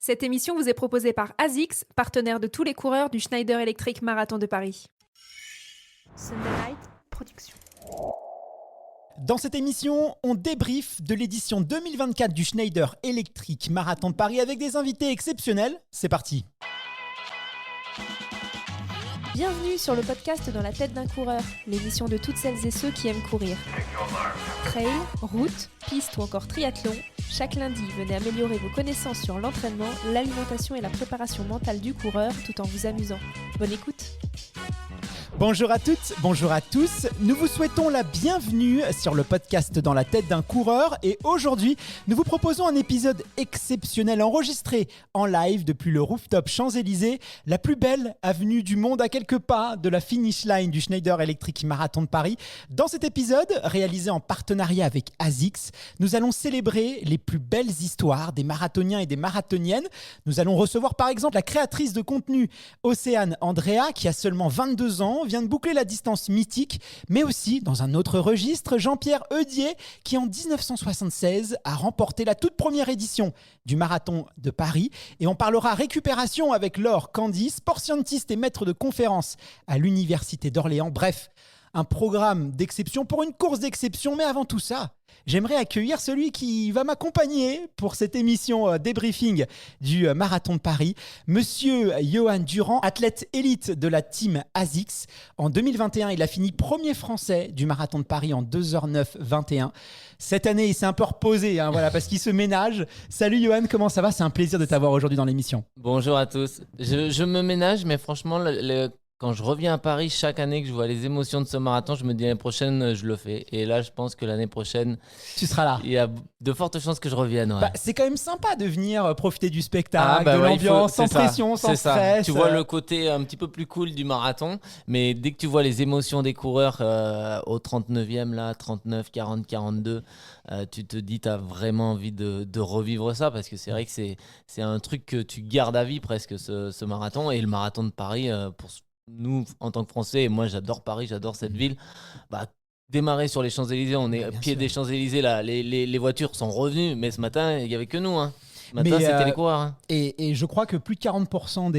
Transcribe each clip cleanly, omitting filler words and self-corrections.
Cette émission vous est proposée par ASICS, partenaire de tous les coureurs du Schneider Electric Marathon de Paris. Sunday Night Production. Dans cette émission, on débriefe de l'édition 2024 du Schneider Electric Marathon de Paris avec des invités exceptionnels. C'est parti. Bienvenue sur le podcast Dans la tête d'un coureur, l'émission de toutes celles et ceux qui aiment courir. Trail, route, piste ou encore triathlon, chaque lundi, venez améliorer vos connaissances sur l'entraînement, l'alimentation et la préparation mentale du coureur tout en vous amusant. Bonne écoute. Bonjour à toutes, bonjour à tous. Nous vous souhaitons la bienvenue sur le podcast Dans la tête d'un coureur et aujourd'hui, nous vous proposons un épisode exceptionnel enregistré en live depuis le rooftop Champs-Élysées, la plus belle avenue du monde à quelques pas de la finish line du Schneider Electric Marathon de Paris. Dans cet épisode, réalisé en partenariat avec ASICS, nous allons célébrer les plus belles histoires des marathoniens et des marathoniennes. Nous allons recevoir par exemple la créatrice de contenu Océane Andrea qui a seulement 22 ans, vient de boucler la distance mythique, mais aussi, dans un autre registre, Jean-Pierre Heudier, qui en 1976 a remporté la toute première édition du Marathon de Paris. Et on parlera récupération avec Laure Candy, sport scientiste et maître de conférences à l'Université d'Orléans. Bref, un programme d'exception pour une course d'exception, mais avant tout ça, j'aimerais accueillir celui qui va m'accompagner pour cette émission débriefing du Marathon de Paris, Monsieur Johan Durand, athlète élite de la team ASICS. En 2021, il a fini premier français du Marathon de Paris en 2h09-21. Cette année, il s'est un peu reposé parce qu'il se ménage. Salut Johan, comment ça va? C'est un plaisir de t'avoir aujourd'hui dans l'émission. Bonjour à tous. Je me ménage, mais franchement, quand je reviens à Paris chaque année, que je vois les émotions de ce marathon, je me dis l'année prochaine, je le fais. Et là, je pense que l'année prochaine, tu seras là. Il y a de fortes chances que je revienne. Ouais. C'est quand même sympa de venir profiter du spectacle, de l'ambiance, sans pression, sans stress. Tu vois le côté un petit peu plus cool du marathon, mais dès que tu vois les émotions des coureurs au 39e, là, 39, 40, 42, tu te dis tu as vraiment envie de revivre ça parce que c'est vrai que c'est un truc que tu gardes à vie presque, ce marathon. Et le marathon de Paris, pour nous, en tant que Français, et moi j'adore Paris, j'adore cette ville, démarrer sur les Champs-Élysées, on est au pied des Champs-Élysées, là, les voitures sont revenues, mais ce matin, il n'y avait que nous. Ce matin, c'était les coureurs. Et je crois que plus de 40%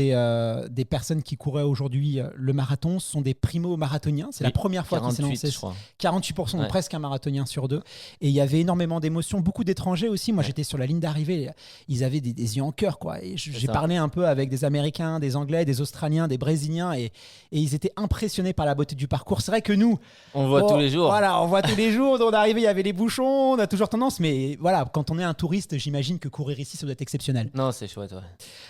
des personnes qui couraient aujourd'hui le marathon sont des primo-marathoniens. C'est la première fois qu'ils s'est lancé. Je crois. 48%, donc presque un marathonien sur deux. Et il y avait énormément d'émotions, beaucoup d'étrangers aussi. Moi, j'étais sur la ligne d'arrivée. Ils avaient des yeux en cœur, quoi. Et j'ai parlé un peu avec des Américains, des Anglais, des Australiens, des Brésiliens. Et ils étaient impressionnés par la beauté du parcours. C'est vrai que nous... On voit tous les jours. Voilà, on voit tous les jours. On est arrivé, il y avait les bouchons. On a toujours tendance. Mais voilà, quand on est un touriste, j'imagine que courir ici, ça doit être exceptionnel. Non, c'est chouette, ouais.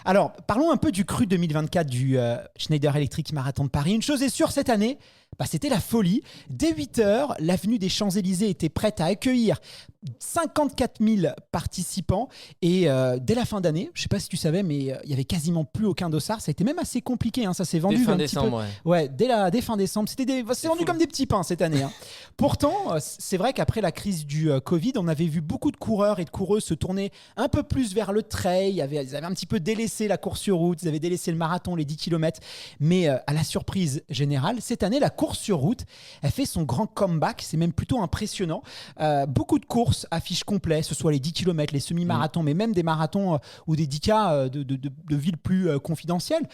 Alors, parlons un peu du cru 2024 du Schneider Electric Marathon de Paris. Une chose est sûre, cette année, c'était la folie. Dès 8h, l'avenue des Champs-Élysées était prête à accueillir 54 000 participants. Et dès la fin d'année, je ne sais pas si tu savais, mais il n'y avait quasiment plus aucun dossard. Ça a été même assez compliqué. Ça s'est vendu dès fin un décembre, petit peu. Ouais, dès fin décembre. C'est vendu comme des petits pains cette année. Pourtant, c'est vrai qu'après la crise du Covid, on avait vu beaucoup de coureurs et de coureuses se tourner un peu plus vers le trail. Ils avaient un petit peu délaissé la course sur route. Ils avaient délaissé le marathon, les 10 km. Mais à la surprise générale, cette année, la course sur route, elle fait son grand comeback. C'est même plutôt impressionnant. Beaucoup de courses affiches complets, que ce soit les 10 km, les semi-marathons, mais même des marathons ou des 10K de villes plus confidentielles.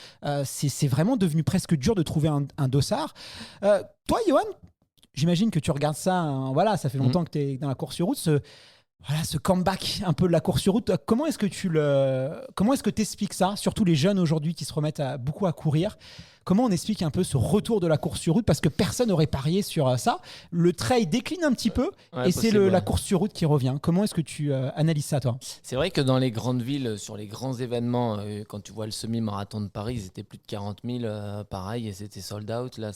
C'est vraiment devenu presque dur de trouver un dossard. Toi, Johan, j'imagine que tu regardes ça, ça fait longtemps que tu es dans la course sur route, ce comeback un peu de la course sur route. Comment est-ce que tu expliques ça, surtout les jeunes aujourd'hui qui se remettent beaucoup à courir? Comment on explique un peu ce retour de la course sur route? Parce que personne n'aurait parié sur ça. Le trail décline un petit peu et c'est la course sur route qui revient. Comment est-ce que tu analyses ça, toi? C'est vrai que dans les grandes villes, sur les grands événements, quand tu vois le semi-marathon de Paris, ils étaient plus de 40 000, pareil, et c'était sold out. Là,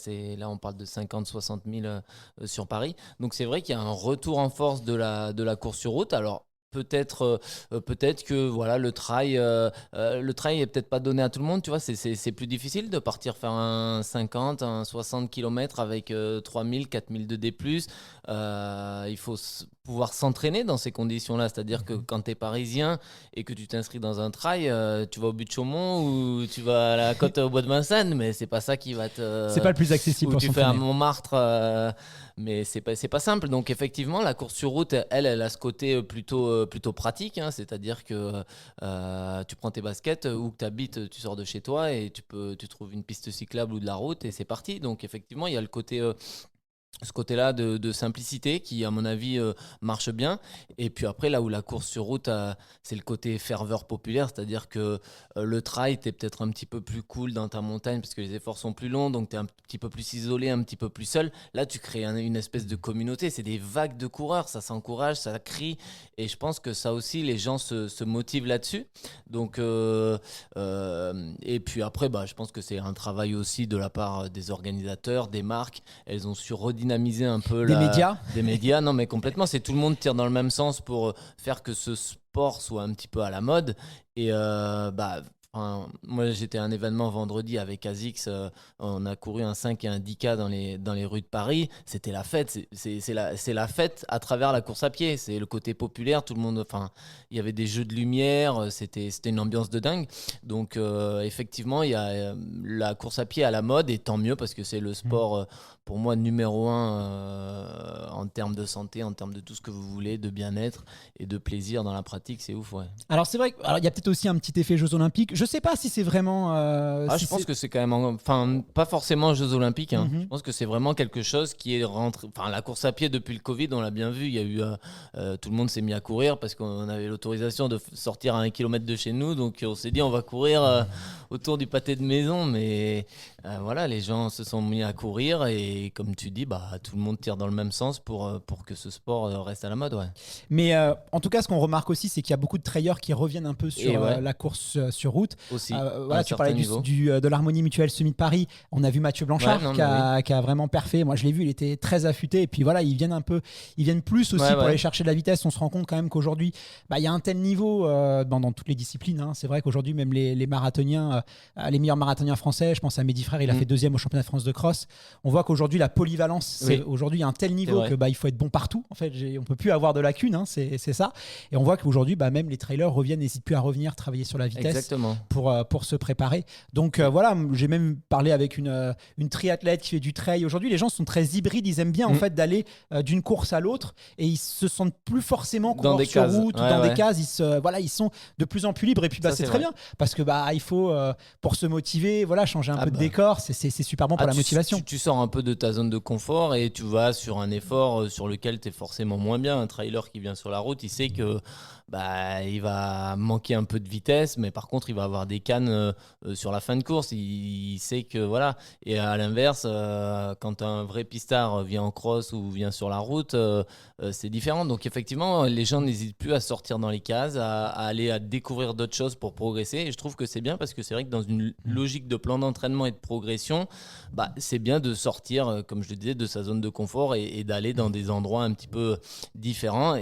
on parle de 50-60 000 sur Paris. Donc c'est vrai qu'il y a un retour en force de la course sur route. Alors, peut-être que voilà, le trail est peut-être pas donné à tout le monde, tu vois, c'est plus difficile de partir faire un 50, un 60 km avec 3000, 4000 de D+. Il faut pouvoir s'entraîner dans ces conditions-là. C'est-à-dire que quand tu es parisien et que tu t'inscris dans un trail, tu vas au but de Chaumont ou tu vas à la côte au bois de Vincennes, mais c'est pas ça qui va te... C'est pas le plus accessible ou pour tu s'entraîner. fais à Montmartre, mais c'est pas simple. Donc effectivement, la course sur route, elle a ce côté plutôt pratique. Hein. C'est-à-dire que tu prends tes baskets, où que tu habites, tu sors de chez toi et tu trouves une piste cyclable ou de la route et c'est parti. Donc effectivement, il y a le côté... ce côté-là de simplicité qui, à mon avis, marche bien. Et puis après, là où la course sur route, c'est le côté ferveur populaire, c'est-à-dire que le trail, tu es peut-être un petit peu plus cool dans ta montagne parce que les efforts sont plus longs, donc tu es un petit peu plus isolé, un petit peu plus seul. Là, tu crées une espèce de communauté, c'est des vagues de coureurs, ça s'encourage, ça crie. Et je pense que ça aussi, les gens se motivent là-dessus. Donc, et puis après, je pense que c'est un travail aussi de la part des organisateurs, des marques. Elles ont su redynamiser un peu des médias, non mais complètement, c'est tout le monde tire dans le même sens pour faire que ce sport soit un petit peu à la mode et moi j'étais à un événement vendredi avec ASICS, on a couru un 5 et un 10K dans les rues de Paris, c'était la fête, c'est la fête à travers la course à pied, c'est le côté populaire, tout le monde, il y avait des jeux de lumière, c'était une ambiance de dingue, donc effectivement il y a la course à pied à la mode et tant mieux parce que c'est le sport pour moi numéro 1 en termes de santé, en termes de tout ce que vous voulez, de bien-être et de plaisir dans la pratique, c'est ouf, ouais. Alors c'est vrai qu'il y a peut-être aussi un petit effet Jeux Olympiques. Je sais pas si c'est vraiment. Je pense que c'est quand même, pas forcément Jeux Olympiques. Hein. Je pense que c'est vraiment quelque chose qui est rentré. Enfin, la course à pied depuis le Covid, on l'a bien vu. Il y a eu tout le monde s'est mis à courir parce qu'on avait l'autorisation de sortir à 1 kilomètre de chez nous, donc on s'est dit on va courir autour du pâté de maison, mais voilà, les gens se sont mis à courir et comme tu dis, tout le monde tire dans le même sens pour que ce sport reste à la mode, ouais. Mais en tout cas, ce qu'on remarque aussi, c'est qu'il y a beaucoup de trailers qui reviennent un peu sur la course sur route. Aussi, tu parlais de l'Harmonie Mutuelle Semi de Paris. On a vu Mathieu Blanchard qui a vraiment perfé. Moi, je l'ai vu, il était très affûté. Et puis voilà, ils viennent plus aussi pour aller chercher de la vitesse. On se rend compte quand même qu'aujourd'hui, il y a un tel niveau dans toutes les disciplines. Hein. C'est vrai qu'aujourd'hui, même les marathoniens, les meilleurs marathoniens français, je pense à Mehdi Frère, il a fait 2e au championnat de France de cross. On voit qu'aujourd'hui, la polyvalence, aujourd'hui, il y a un tel niveau que il faut être bon partout. En fait, on peut plus avoir de lacunes. Hein, c'est ça. Et on voit qu'aujourd'hui, même les trailers n'hésitent plus à revenir travailler sur la vitesse pour se préparer. Donc voilà, j'ai même parlé avec une triathlète qui fait du trail. Aujourd'hui, les gens sont très hybrides. Ils aiment bien en fait d'aller d'une course à l'autre et ils se sentent plus forcément coureurs sur route ou dans des cases. Ils sont de plus en plus libres. Et puis c'est très bien parce que il faut pour se motiver, changer un peu de décor. C'est super bon pour la motivation. Tu sors un peu de ta zone de confort et tu vas sur un effort sur lequel tu es forcément moins bien. Un trailer qui vient sur la route, il sait que il va manquer un peu de vitesse, mais par contre il va avoir des cannes sur la fin de course, il sait que voilà. Et à l'inverse, quand un vrai pistard vient en cross ou vient sur la route, c'est différent. Donc effectivement, les gens n'hésitent plus à sortir dans les cases, à aller à découvrir d'autres choses pour progresser, et je trouve que c'est bien parce que c'est vrai que dans une logique de plan d'entraînement et de progression, c'est bien de sortir, comme je le disais, de sa zone de confort et d'aller dans des endroits un petit peu différents.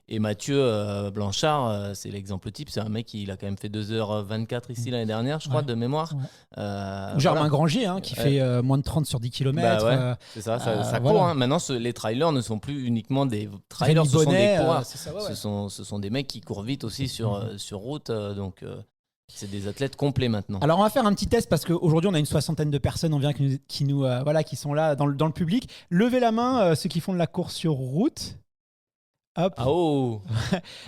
Et Mathieu Blanchard, c'est l'exemple type. C'est un mec qui a quand même fait 2h24 ici l'année dernière, je crois, de mémoire. Ou Germain Grangier, qui fait moins de 30 sur 10 km. C'est ça, ça court. Hein. Maintenant, les trailers ne sont plus uniquement des trailers, ce sont des coureurs. Ce sont des mecs qui courent vite aussi sur route. Donc, c'est des athlètes complets maintenant. Alors, on va faire un petit test parce qu'aujourd'hui, on a une 60aine de personnes qui sont là dans le public. Levez la main, ceux qui font de la course sur route. Hop.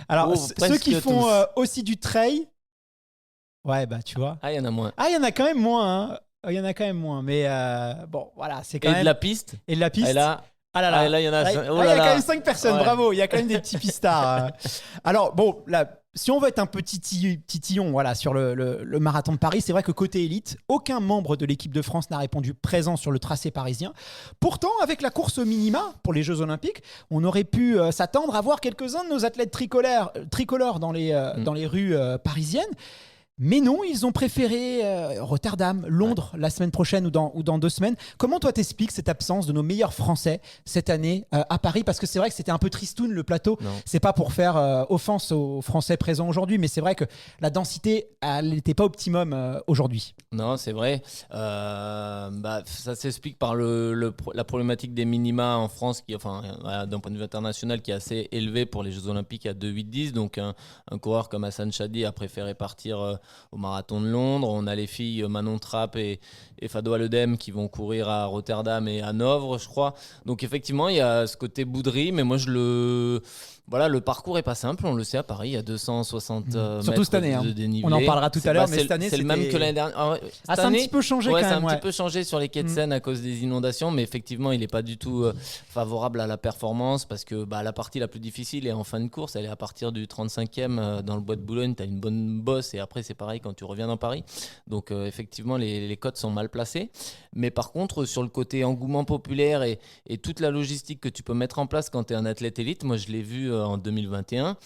Alors, ceux qui font aussi du trail, tu vois. Il y en a moins. Il y en a quand même moins. Hein. Il y en a quand même moins. Mais bon, voilà, c'est quand même. Et de la piste. Et de la piste. Et là, il y en a. Il y a quand même 5 personnes. Bravo. Il y a quand même des petits pistards. Alors bon, là. Si on veut être un petit titillon sur le marathon de Paris, c'est vrai que côté élite, aucun membre de l'équipe de France n'a répondu présent sur le tracé parisien. Pourtant, avec la course au minima pour les Jeux Olympiques, on aurait pu s'attendre à voir quelques-uns de nos athlètes tricolores dans les rues parisiennes. Mais non, ils ont préféré Rotterdam, Londres la semaine prochaine ou dans 2 semaines. Comment toi t'expliques cette absence de nos meilleurs Français cette année à Paris? Parce que c'est vrai que c'était un peu tristoun le plateau. Non. C'est pas pour faire offense aux Français présents aujourd'hui, mais c'est vrai que la densité, elle n'était pas optimum aujourd'hui. Non, c'est vrai. Ça s'explique par la problématique des minima en France, d'un point de vue international, qui est assez élevé pour les Jeux Olympiques à 2,8-10. Donc, un coureur comme Hassan Chadi a préféré partir au marathon de Londres. On a les filles Manon Trapp et Fado Aledem qui vont courir à Rotterdam et à Hanovre, je crois. Donc, effectivement, il y a ce côté bouderie, mais moi, voilà, le parcours est pas simple, on le sait à Paris, il y a 260 Surtout mètres cette année, de dénivelé. On en parlera tout à l'heure, mais cette année, c'est le même que l'année dernière. C'est un petit peu changé ouais, quand même. C'est un petit peu changé sur les quais de Seine à cause des inondations, mais effectivement, il n'est pas du tout favorable à la performance parce que la partie la plus difficile est en fin de course, elle est à partir du 35e dans le bois de Boulogne, tu as une bonne bosse et après c'est pareil quand tu reviens dans Paris. Donc effectivement, les cotes sont mal placées. Mais par contre, sur le côté engouement populaire et toute la logistique que tu peux mettre en place quand tu es un athlète élite, moi je l'ai vu en 2021,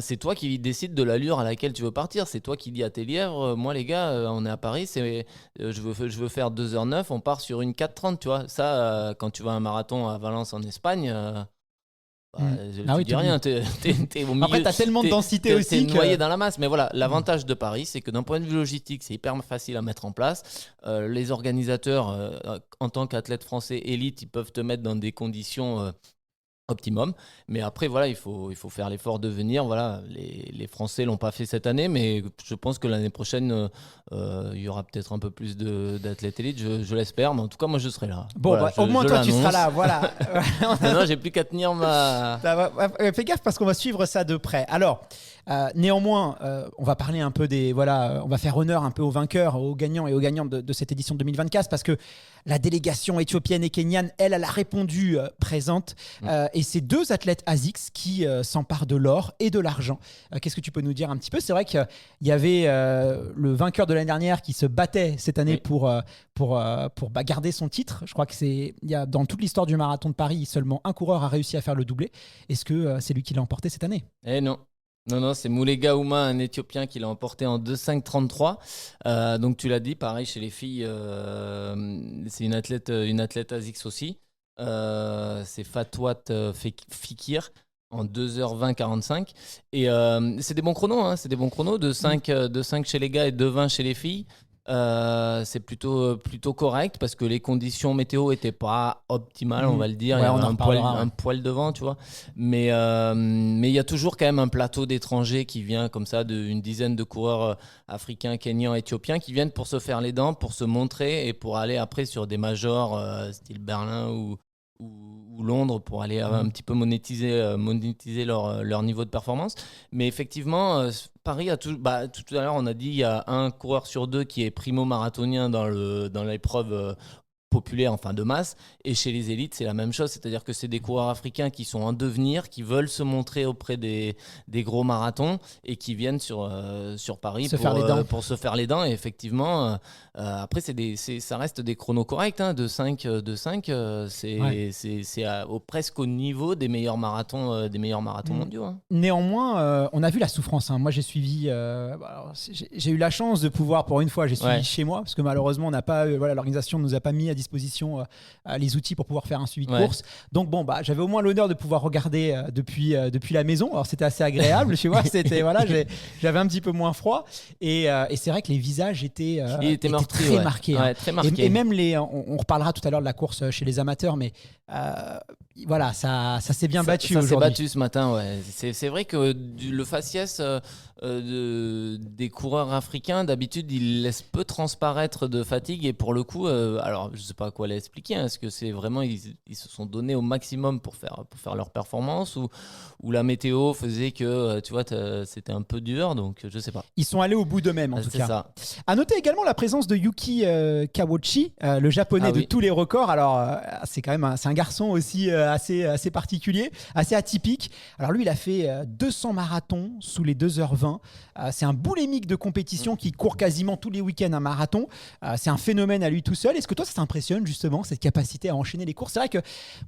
c'est toi qui décides de l'allure à laquelle tu veux partir. C'est toi qui dis à tes lièvres, moi les gars, on est à Paris, je veux faire 2h09, on part sur une 4h30, tu vois. Ça, quand tu vas à un marathon à Valence en Espagne, tu dis rien, t'es au milieu. Après, t'as tellement de densité aussi t'es noyé dans la masse. Mais voilà, l'avantage de Paris, c'est que d'un point de vue logistique, c'est hyper facile à mettre en place. Les organisateurs, en tant qu'athlète français élite, ils peuvent te mettre dans des conditions optimum, mais après voilà, il faut faire l'effort de venir. Voilà, les Français l'ont pas fait cette année, mais je pense que l'année prochaine il y aura peut-être un peu plus d'athlètes élites, je l'espère, mais en tout cas moi je serai là. Bon, voilà, au moins toi tu seras là, voilà. Non, j'ai plus qu'à tenir ma... Fais gaffe parce qu'on va suivre ça de près. Alors néanmoins, on va parler un peu on va faire honneur un peu aux vainqueurs, aux gagnants et aux gagnantes de cette édition 2024, parce que la délégation éthiopienne et kenyane, elle a répondu présente. Et c'est 2 athlètes ASICS qui s'emparent de l'or et de l'argent. Qu'est-ce que tu peux nous dire un petit peu? C'est vrai qu'il y avait le vainqueur de l'année dernière qui se battait cette année pour garder son titre. Je crois que dans toute l'histoire du marathon de Paris, seulement un coureur a réussi à faire le doublé. Est-ce que c'est lui qui l'a emporté cette année? Non. Non, c'est Moulega Ouma, un Éthiopien qui l'a emporté en 2,5,33. Donc tu l'as dit, pareil chez les filles, c'est une athlète ASICS aussi. C'est Fatwat Fikir en 2h20,45. Et c'est des bons chronos, hein, c'est des bons chronos, de 5 chez les gars et 2,20 chez les filles. C'est plutôt correct parce que les conditions météo n'étaient pas optimales, on va le dire. Ouais, il y avait un poil de vent, tu vois. Mais il y a toujours quand même un plateau d'étrangers qui vient comme ça, d'une dizaine de coureurs africains, kenyans, éthiopiens qui viennent pour se faire les dents, pour se montrer et pour aller après sur des majors style Berlin ou Londres pour aller un petit peu monétiser leur niveau de performance. Mais effectivement, Paris tout à l'heure on a dit il y a un coureur sur 2 qui est primo-marathonien dans l'épreuve populaire, enfin de masse, et chez les élites c'est la même chose, c'est-à-dire que c'est des coureurs africains qui sont en devenir, qui veulent se montrer auprès des gros marathons et qui viennent sur Paris pour se faire les dents. Et effectivement après ça reste des chronos corrects, hein, de 5 c'est presque au niveau des meilleurs marathons mondiaux, hein. Néanmoins on a vu la souffrance, hein. Moi j'ai suivi j'ai eu la chance de pouvoir, pour une fois j'ai suivi chez moi, parce que malheureusement on n'a pas l'organisation ne nous a pas mis à disposition les outils pour pouvoir faire un suivi de course. Donc j'avais au moins l'honneur de pouvoir regarder depuis la maison. Alors c'était assez agréable chez moi, j'avais un petit peu moins froid et c'est vrai que les visages étaient très marqués, hein. Très marqués. Et même on reparlera tout à l'heure de la course chez les amateurs, mais ça s'est bien battu aujourd'hui. Ça s'est battu ce matin, ouais. C'est vrai que le faciès des coureurs africains, d'habitude, ils laissent peu transparaître de fatigue, et pour le coup, alors je sais pas quoi l'expliquer, hein, est-ce que c'est vraiment ils se sont donnés au maximum pour faire leur performance, ou la météo faisait que tu vois c'était un peu dur, donc je sais pas. Ils sont allés au bout d'eux-mêmes en tout cas. Ça. À noter également la présence de Yuki Kawachi, le japonais de tous les records. Alors c'est quand même un garçon aussi assez particulier, assez atypique. Alors lui, il a fait 200 marathons sous les 2h20. C'est un boulémique de compétition qui court quasiment tous les week-ends un marathon. C'est un phénomène à lui tout seul. Est-ce que toi, ça t'impressionne justement, cette capacité à enchaîner les courses? C'est vrai que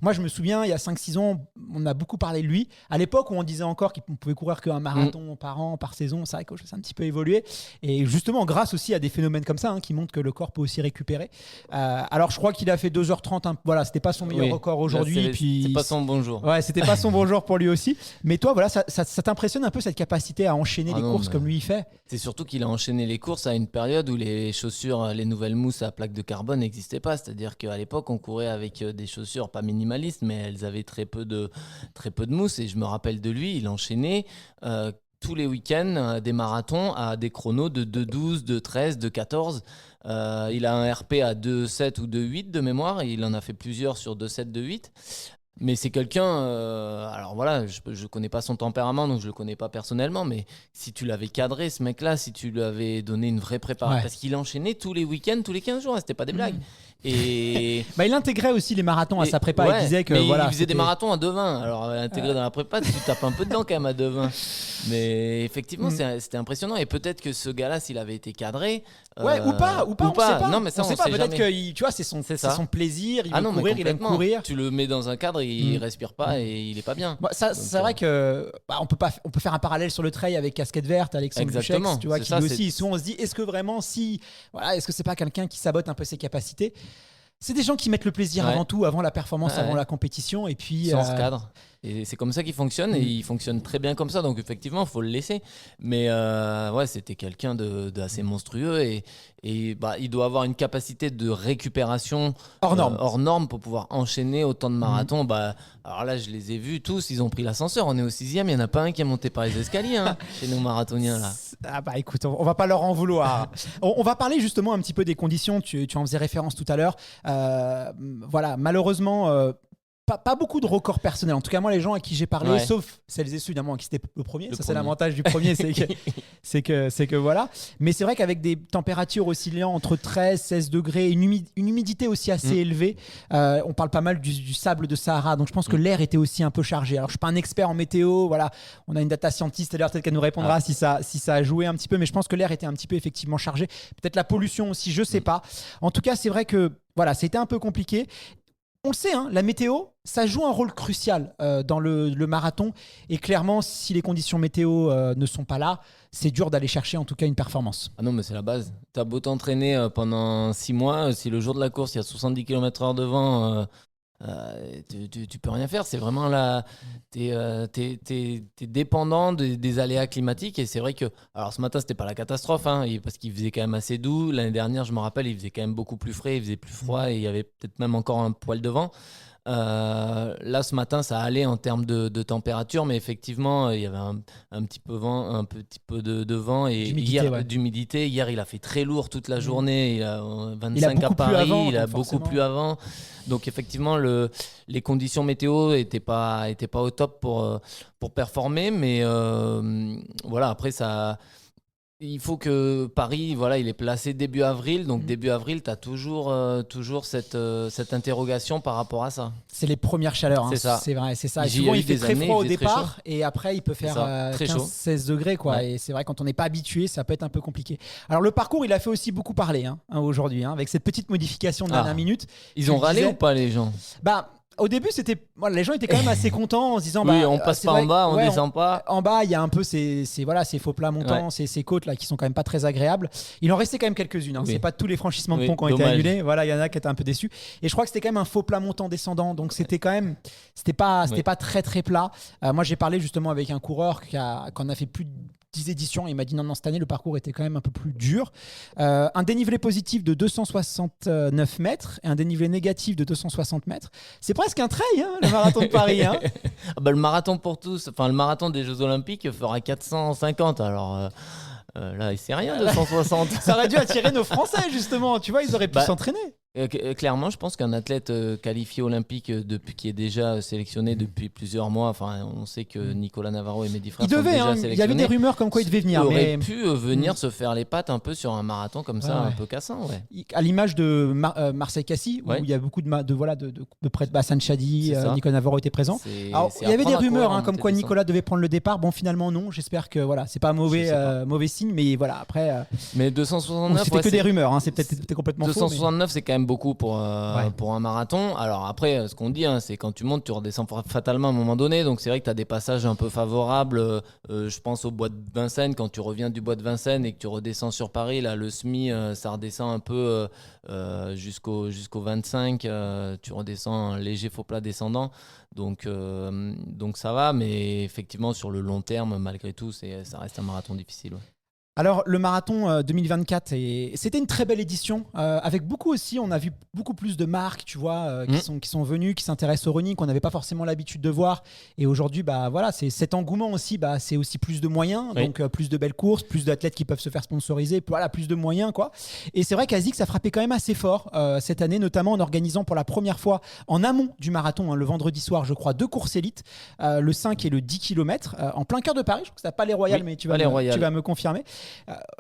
moi, je me souviens, il y a 5-6 ans, on a beaucoup parlé de lui. À l'époque où on disait encore qu'on pouvait courir qu'un marathon par an, par saison, c'est vrai que ça a un petit peu évolué. Et justement, grâce aussi à des phénomènes comme ça qui montrent que le corps peut aussi récupérer. Alors, je crois qu'il a fait 2h30. Voilà, c'était pas son meilleur record aujourd'hui. C'était pas son bon jour. Ouais, c'était pas son bon jour pour lui aussi. Mais toi, voilà, ça t'impressionne un peu cette capacité à enchaîner les courses comme lui il fait? C'est surtout qu'il a enchaîné les courses à une période où les chaussures, les nouvelles mousses à plaque de carbone n'existaient pas. C'est-à-dire qu'à l'époque, on courait avec des chaussures pas minimalistes, mais elles avaient très peu de mousse. Et je me rappelle de lui, il enchaînait tous les week-ends des marathons à des chronos de 2,12, 2,13, 2,14. Il a un RP à 2,7 ou 2,8 de mémoire. Et il en a fait plusieurs sur 2,7, 2,8. Mais c'est quelqu'un, alors voilà, je connais pas son tempérament, donc je le connais pas personnellement, mais si tu l'avais cadré, ce mec-là, si tu lui avais donné une vraie préparation, parce qu'il enchaînait tous les week-ends, tous les 15 jours, c'était pas des blagues. Et il intégrait aussi les marathons à sa prépa. Il disait que il faisait des marathons à 2,20. Alors intégré dans la prépa, tu tapes un peu dedans quand même à 2,20. Mais effectivement, c'était impressionnant. Et peut-être que ce gars-là, s'il avait été cadré, ou pas, on sait pas. Non, mais ça, on sait pas. Peut-être jamais. que tu vois, c'est son plaisir. Il veut courir, il aime courir. Tu le mets dans un cadre, il respire pas et il est pas bien. C'est vrai que on peut faire un parallèle sur le trail avec Casquette Verte, Alexandre Duchex, tu vois, qui aussi. Souvent, on se dit, est-ce que vraiment, est-ce que c'est pas quelqu'un qui sabote un peu ses capacités? C'est des gens qui mettent le plaisir avant tout, avant la performance, avant la compétition. Et puis, sans ce cadre. Et c'est comme ça qu'il fonctionne, et il fonctionne très bien comme ça. Donc effectivement, il faut le laisser. Mais c'était quelqu'un d'assez monstrueux. Et il doit avoir une capacité de récupération hors norme pour pouvoir enchaîner autant de marathons. Alors là, je les ai vus tous. Ils ont pris l'ascenseur. On est au 6e. Il n'y en a pas un qui est monté par les escaliers chez nos marathoniens. Là. Écoute, on va pas leur en vouloir. On va parler justement un petit peu des conditions. Tu en faisais référence tout à l'heure. Malheureusement... Pas beaucoup de records personnels. En tout cas, moi, les gens à qui j'ai parlé, sauf celles et ceux évidemment à qui c'était le premier. C'est l'avantage du premier, c'est que voilà. Mais c'est vrai qu'avec des températures oscillant entre 13, 16 degrés, une humidité aussi assez élevée, on parle pas mal du sable de Sahara. Donc je pense que l'air était aussi un peu chargé. Alors je suis pas un expert en météo. Voilà, on a une data scientist d'ailleurs, peut-être qu'elle nous répondra si ça a joué un petit peu. Mais je pense que l'air était un petit peu effectivement chargé. Peut-être la pollution aussi, je sais pas. En tout cas, c'est vrai que voilà, c'était un peu compliqué. On le sait, la météo, ça joue un rôle crucial dans le marathon. Et clairement, si les conditions météo ne sont pas là, c'est dur d'aller chercher en tout cas une performance. Ah non, mais c'est la base. Tu as beau t'entraîner pendant 6 mois, si le jour de la course, il y a 70 km/h de vent, tu peux rien faire. C'est vraiment là, t'es dépendant des aléas climatiques. Et c'est vrai que, alors ce matin, c'était pas la catastrophe, parce qu'il faisait quand même assez doux. L'année dernière, je me rappelle, il faisait quand même beaucoup plus frais, il faisait plus froid et il y avait peut-être même encore un poil de vent. Là ce matin ça allait en termes de température, mais effectivement il y avait un petit peu de vent et d'humidité. Hier il a fait très lourd toute la journée, il a 25 à Paris, il a beaucoup plu avant, donc effectivement les conditions météo étaient pas au top pour performer, mais voilà, après ça. Il faut que Paris, il est placé début avril. Donc début avril, tu as toujours cette interrogation par rapport à ça. C'est les premières chaleurs, c'est ça. C'est vrai, c'est ça. Et souvent, il fait très froid au départ et après, il peut faire 15-16 degrés. Et c'est vrai, quand on n'est pas habitué, ça peut être un peu compliqué. Alors le parcours, il a fait aussi beaucoup parler aujourd'hui, avec cette petite modification de dernière minute. Ils ont râlé ou pas, les gens? Au début, les gens étaient quand même assez contents en se disant on passe pas en bas, on descend pas. En bas, il y a un peu ces faux plats montants, ces côtes là qui sont quand même pas très agréables. Il en restait quand même quelques-unes. C'est pas tous les franchissements de pont qui ont été annulés. Voilà, il y en a qui étaient un peu déçus. Et je crois que c'était quand même un faux plat montant descendant. Donc c'était pas très très plat. Moi, j'ai parlé justement avec un coureur qui en a fait plus de 10 éditions. Il m'a dit non, cette année, le parcours était quand même un peu plus dur. Un dénivelé positif de 269 mètres et un dénivelé négatif de 260 mètres. C'est presque un trail, le marathon de Paris. Le marathon pour tous, le marathon des Jeux Olympiques fera 450. Alors là, c'est rien, 260. Ça aurait dû attirer nos Français, justement. Tu vois, ils auraient pu s'entraîner. Clairement, je pense qu'un athlète qualifié olympique qui est déjà sélectionné depuis plusieurs mois, enfin, on sait que Nicolas Navarro et Mehdi Frère sont déjà sélectionnés. Il y avait des rumeurs comme quoi il devait venir. Aurait pu venir se faire les pattes un peu sur un marathon comme ça, un peu cassant. Ouais. À l'image de Marseille-Cassis, où il y a beaucoup de près de Hassan Chadi, Nicolas Navarro était présent. Il y avait des rumeurs comme quoi Nicolas devait prendre le départ. Bon, finalement, non. J'espère que c'est pas un mauvais signe, mais voilà, après. Mais 269, c'était que des rumeurs, c'est peut-être complètement faux. 269, c'est quand même beaucoup pour un marathon. Alors après, ce qu'on dit, c'est quand tu montes, tu redescends fatalement à un moment donné. Donc c'est vrai que tu as des passages un peu favorables. Je pense au bois de Vincennes, quand tu reviens du bois de Vincennes et que tu redescends sur Paris, là, le SMI, ça redescend un peu jusqu'au 25. Tu redescends un léger faux plat descendant. Donc ça va, mais effectivement, sur le long terme, malgré tout, ça reste un marathon difficile. Ouais. Alors, le marathon 2024, c'était une très belle édition. Avec beaucoup aussi, on a vu beaucoup plus de marques, tu vois, qui sont venues, qui s'intéressent au running, qu'on n'avait pas forcément l'habitude de voir. Et aujourd'hui, c'est cet engouement aussi, c'est aussi plus de moyens, donc plus de belles courses, plus d'athlètes qui peuvent se faire sponsoriser, plus de moyens, quoi. Et c'est vrai qu'ASICS a frappé quand même assez fort cette année, notamment en organisant pour la première fois en amont du marathon, le vendredi soir, je crois, 2 courses élites, le 5 et le 10 km, en plein cœur de Paris. Je crois que ça n'a pas les Royales, mais tu vas me confirmer.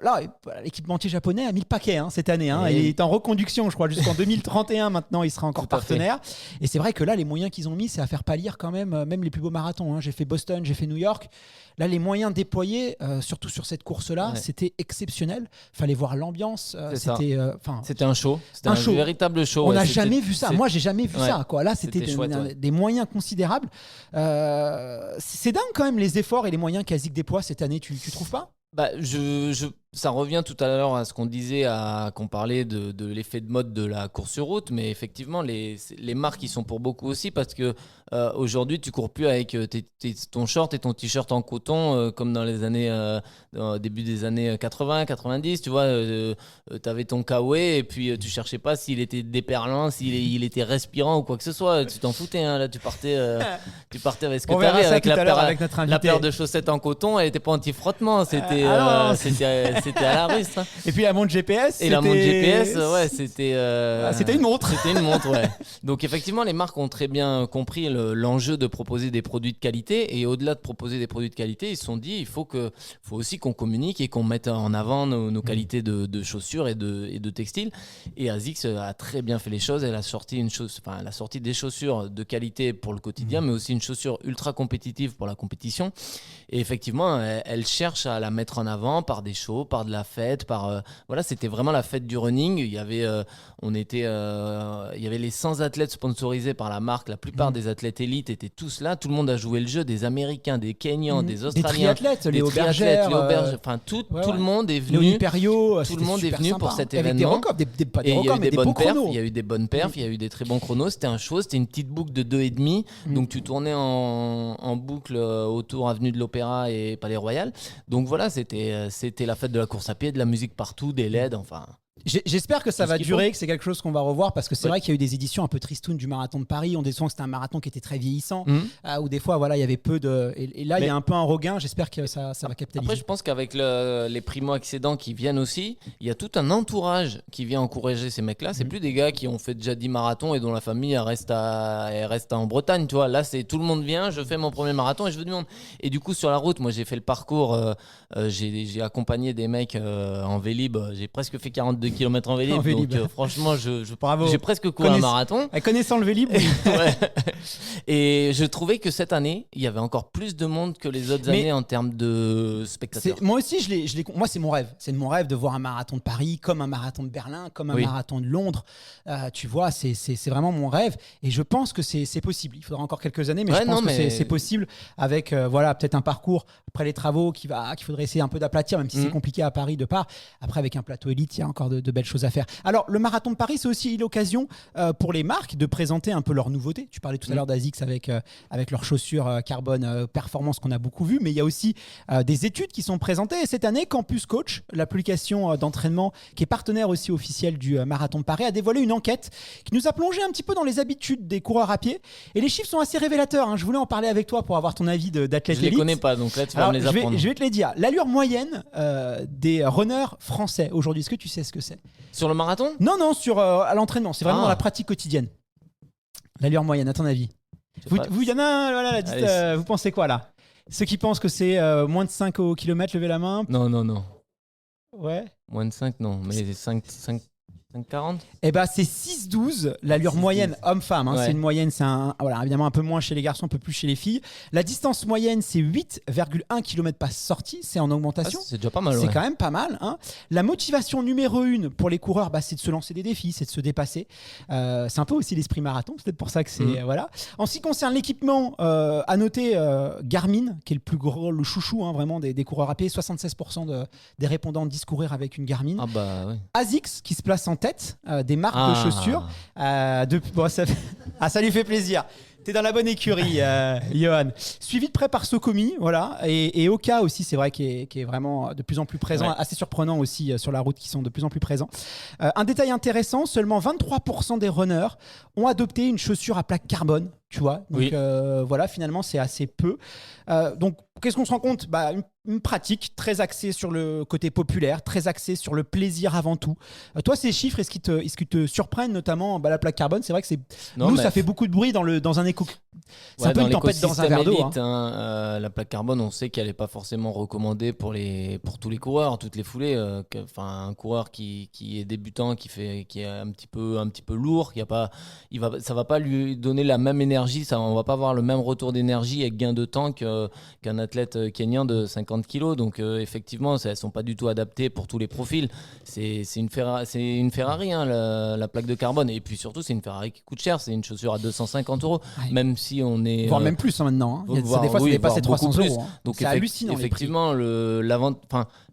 Là, l'équipementier japonais a mis le paquet cette année. Il est en reconduction, je crois, jusqu'en 2031 maintenant. Il sera encore partenaire. Et c'est vrai que là, les moyens qu'ils ont mis, c'est à faire pâlir quand même les plus beaux marathons. J'ai fait Boston, j'ai fait New York. Là, les moyens déployés, surtout sur cette course-là, c'était exceptionnel. Fallait voir l'ambiance. C'était un show. C'était un véritable show. On n'a jamais vu ça. Moi, j'ai jamais vu ça. Là, c'était des moyens considérables. C'est dingue quand même les efforts et les moyens qu'ASICS déploie cette année. Tu trouves pas ? Ça revient tout à l'heure à ce qu'on disait, qu'on parlait de l'effet de mode de la course sur route, mais effectivement les marques y sont pour beaucoup aussi, parce que aujourd'hui tu cours plus avec ton short et ton t-shirt en coton comme dans les années début des années 80, 90, tu vois, t'avais ton Kawaii et puis tu cherchais pas s'il était déperlant, s'il était respirant ou quoi que ce soit, tu t'en foutais, là tu partais avec ce que t'avais, avec la paire de chaussettes en coton, elle était pas anti-frottement, c'était à la russe. Et puis la montre GPS. C'était une montre. C'était une montre, ouais. Donc effectivement, les marques ont très bien compris l'enjeu de proposer des produits de qualité, et au-delà de proposer des produits de qualité, ils se sont dit il faut aussi qu'on communique et qu'on mette en avant nos qualités de chaussures et de textiles. Et ASICS a très bien fait les choses. Elle a sorti des chaussures de qualité pour le quotidien, mais aussi une chaussure ultra compétitive pour la compétition. Et effectivement, elle cherche à la mettre en avant par des shows, par de la fête, c'était vraiment la fête du running. Il y avait les 100 athlètes sponsorisés par la marque. La plupart des athlètes élites étaient tous là. Tout le monde a joué le jeu, des Américains, des Kenyans, des Australiens, des triathlètes, Léo Bergère, tout le monde est venu. Léonie Perriot, tout le monde est venu sympa, pour cet avec événement. Il y a eu des bonnes perfs, il y a eu des bonnes perfs, il y a eu des très bons chronos. C'était un show, c'était une petite boucle de 2,5. Donc tu tournais en boucle autour avenue de l'Opéra et Palais Royal. Donc voilà, c'était la fête de la course à pied, de la musique partout, des LED, enfin. J'espère que ça va durer, que c'est quelque chose qu'on va revoir, parce que c'est vrai qu'il y a eu des éditions un peu tristounes du marathon de Paris. On déçoit que c'était un marathon qui était très vieillissant, où des fois il y avait peu de. Et là, il y a un peu un regain. J'espère que ça va capitaliser. Après, je pense qu'avec les primo-accédants qui viennent aussi, il y a tout un entourage qui vient encourager ces mecs-là. C'est plus des gars qui ont fait déjà 10 marathons et dont la famille elle reste en Bretagne. Tu vois, là, c'est tout le monde vient. Je fais mon premier marathon et je veux du monde. Et du coup, sur la route, moi, j'ai fait le parcours. J'ai accompagné des mecs en Vélib. J'ai presque fait 42 km en Vélib. Donc franchement, j'ai presque couru un marathon. Connaissant le Vélib, oui. Ouais. Et je trouvais que cette année, il y avait encore plus de monde que les autres années en termes de spectateurs. Moi aussi, moi, c'est mon rêve. C'est mon rêve de voir un marathon de Paris, comme un marathon de Berlin, comme un marathon de Londres. Tu vois, c'est vraiment mon rêve. Et je pense que c'est possible. Il faudra encore quelques années, mais je pense que c'est possible avec peut-être un parcours après les travaux qu'il faudrait essayer un peu d'aplatir, même si c'est compliqué à Paris de part. Après, avec un plateau élite, il y a encore de belles choses à faire. Alors, le marathon de Paris, c'est aussi l'occasion pour les marques de présenter un peu leurs nouveautés. Tu parlais tout à l'heure d'ASICS avec leurs chaussures carbone performance qu'on a beaucoup vu, mais il y a aussi des études qui sont présentées. Et cette année, Campus Coach, l'application d'entraînement qui est partenaire aussi officiel du marathon de Paris, a dévoilé une enquête qui nous a plongé un petit peu dans les habitudes des coureurs à pied. Et les chiffres sont assez révélateurs. Je voulais en parler avec toi pour avoir ton avis d'athlète élite. Je les connais pas, donc là tu vas me les apprendre. Je vais te les dire. L'allure moyenne des runners français aujourd'hui, est-ce que tu sais ce que que c'est. Sur le marathon ? Non, à l'entraînement. C'est vraiment Ah. dans la pratique quotidienne. L'allure moyenne, à ton avis? Il y en a un, voilà, dites, vous pensez quoi là? Ceux qui pensent que c'est moins de 5 au kilomètre, levez la main. Non. Ouais. Moins de 5, non. Mais 5,40 ? Eh ben, c'est 6,12, l'allure 6,12. moyenne homme-femme. Hein, Ouais. c'est une moyenne, voilà, évidemment un peu moins chez les garçons, un peu plus chez les filles. La distance moyenne, c'est 8,1 km par sortie, c'est en augmentation. C'est déjà pas mal, C'est ouais. quand même pas mal. Hein. La motivation numéro 1 pour les coureurs, c'est de se lancer des défis, c'est de se dépasser. C'est un peu aussi l'esprit marathon, c'est peut-être pour ça que c'est... voilà. En ce qui concerne l'équipement, à noter Garmin, qui est le plus gros, le chouchou vraiment des coureurs à pied. 76% des répondants disent courir avec une Garmin. Ah bah oui. ASICS qui se place en tête des marques de chaussures. Ça lui fait plaisir. T'es dans la bonne écurie, Johan. Suivi de près par Socomi, voilà, et Oka aussi, c'est vrai, qui est vraiment de plus en plus présent, Ouais. assez surprenant aussi sur la route, qui sont de plus en plus présents. Un détail intéressant, seulement 23% des runners ont adopté une chaussure à plaque carbone, tu vois. Donc Oui. voilà, finalement, c'est assez peu. Donc, qu'est-ce qu'on se rend compte? Une pratique très axée sur le côté populaire, très axée sur le plaisir avant tout. Toi, ces chiffres, est-ce qu'ils te surprennent, notamment la plaque carbone? C'est vrai que ça fait beaucoup de bruit dans un éco. C'est un peu une tempête dans un verre d'eau. Élite, la plaque carbone, on sait qu'elle n'est pas forcément recommandée pour tous les coureurs, toutes les foulées. Un coureur qui est débutant, qui est un petit peu lourd, ça va pas lui donner la même énergie. On va pas avoir le même retour d'énergie et gain de temps qu'un athlète kényan de 50 kilos. Donc effectivement, elles sont pas du tout adaptées pour tous les profils. C'est une Ferrari, hein, la plaque de carbone. Et puis surtout, c'est une Ferrari qui coûte cher. C'est une chaussure à 250 €. Ouais. Même si on est Voire même plus maintenant. Hein. Des fois, ça oui, dépasse les voire 300 beaucoup plus. €. Hein. Donc c'est hallucinant. effectivement,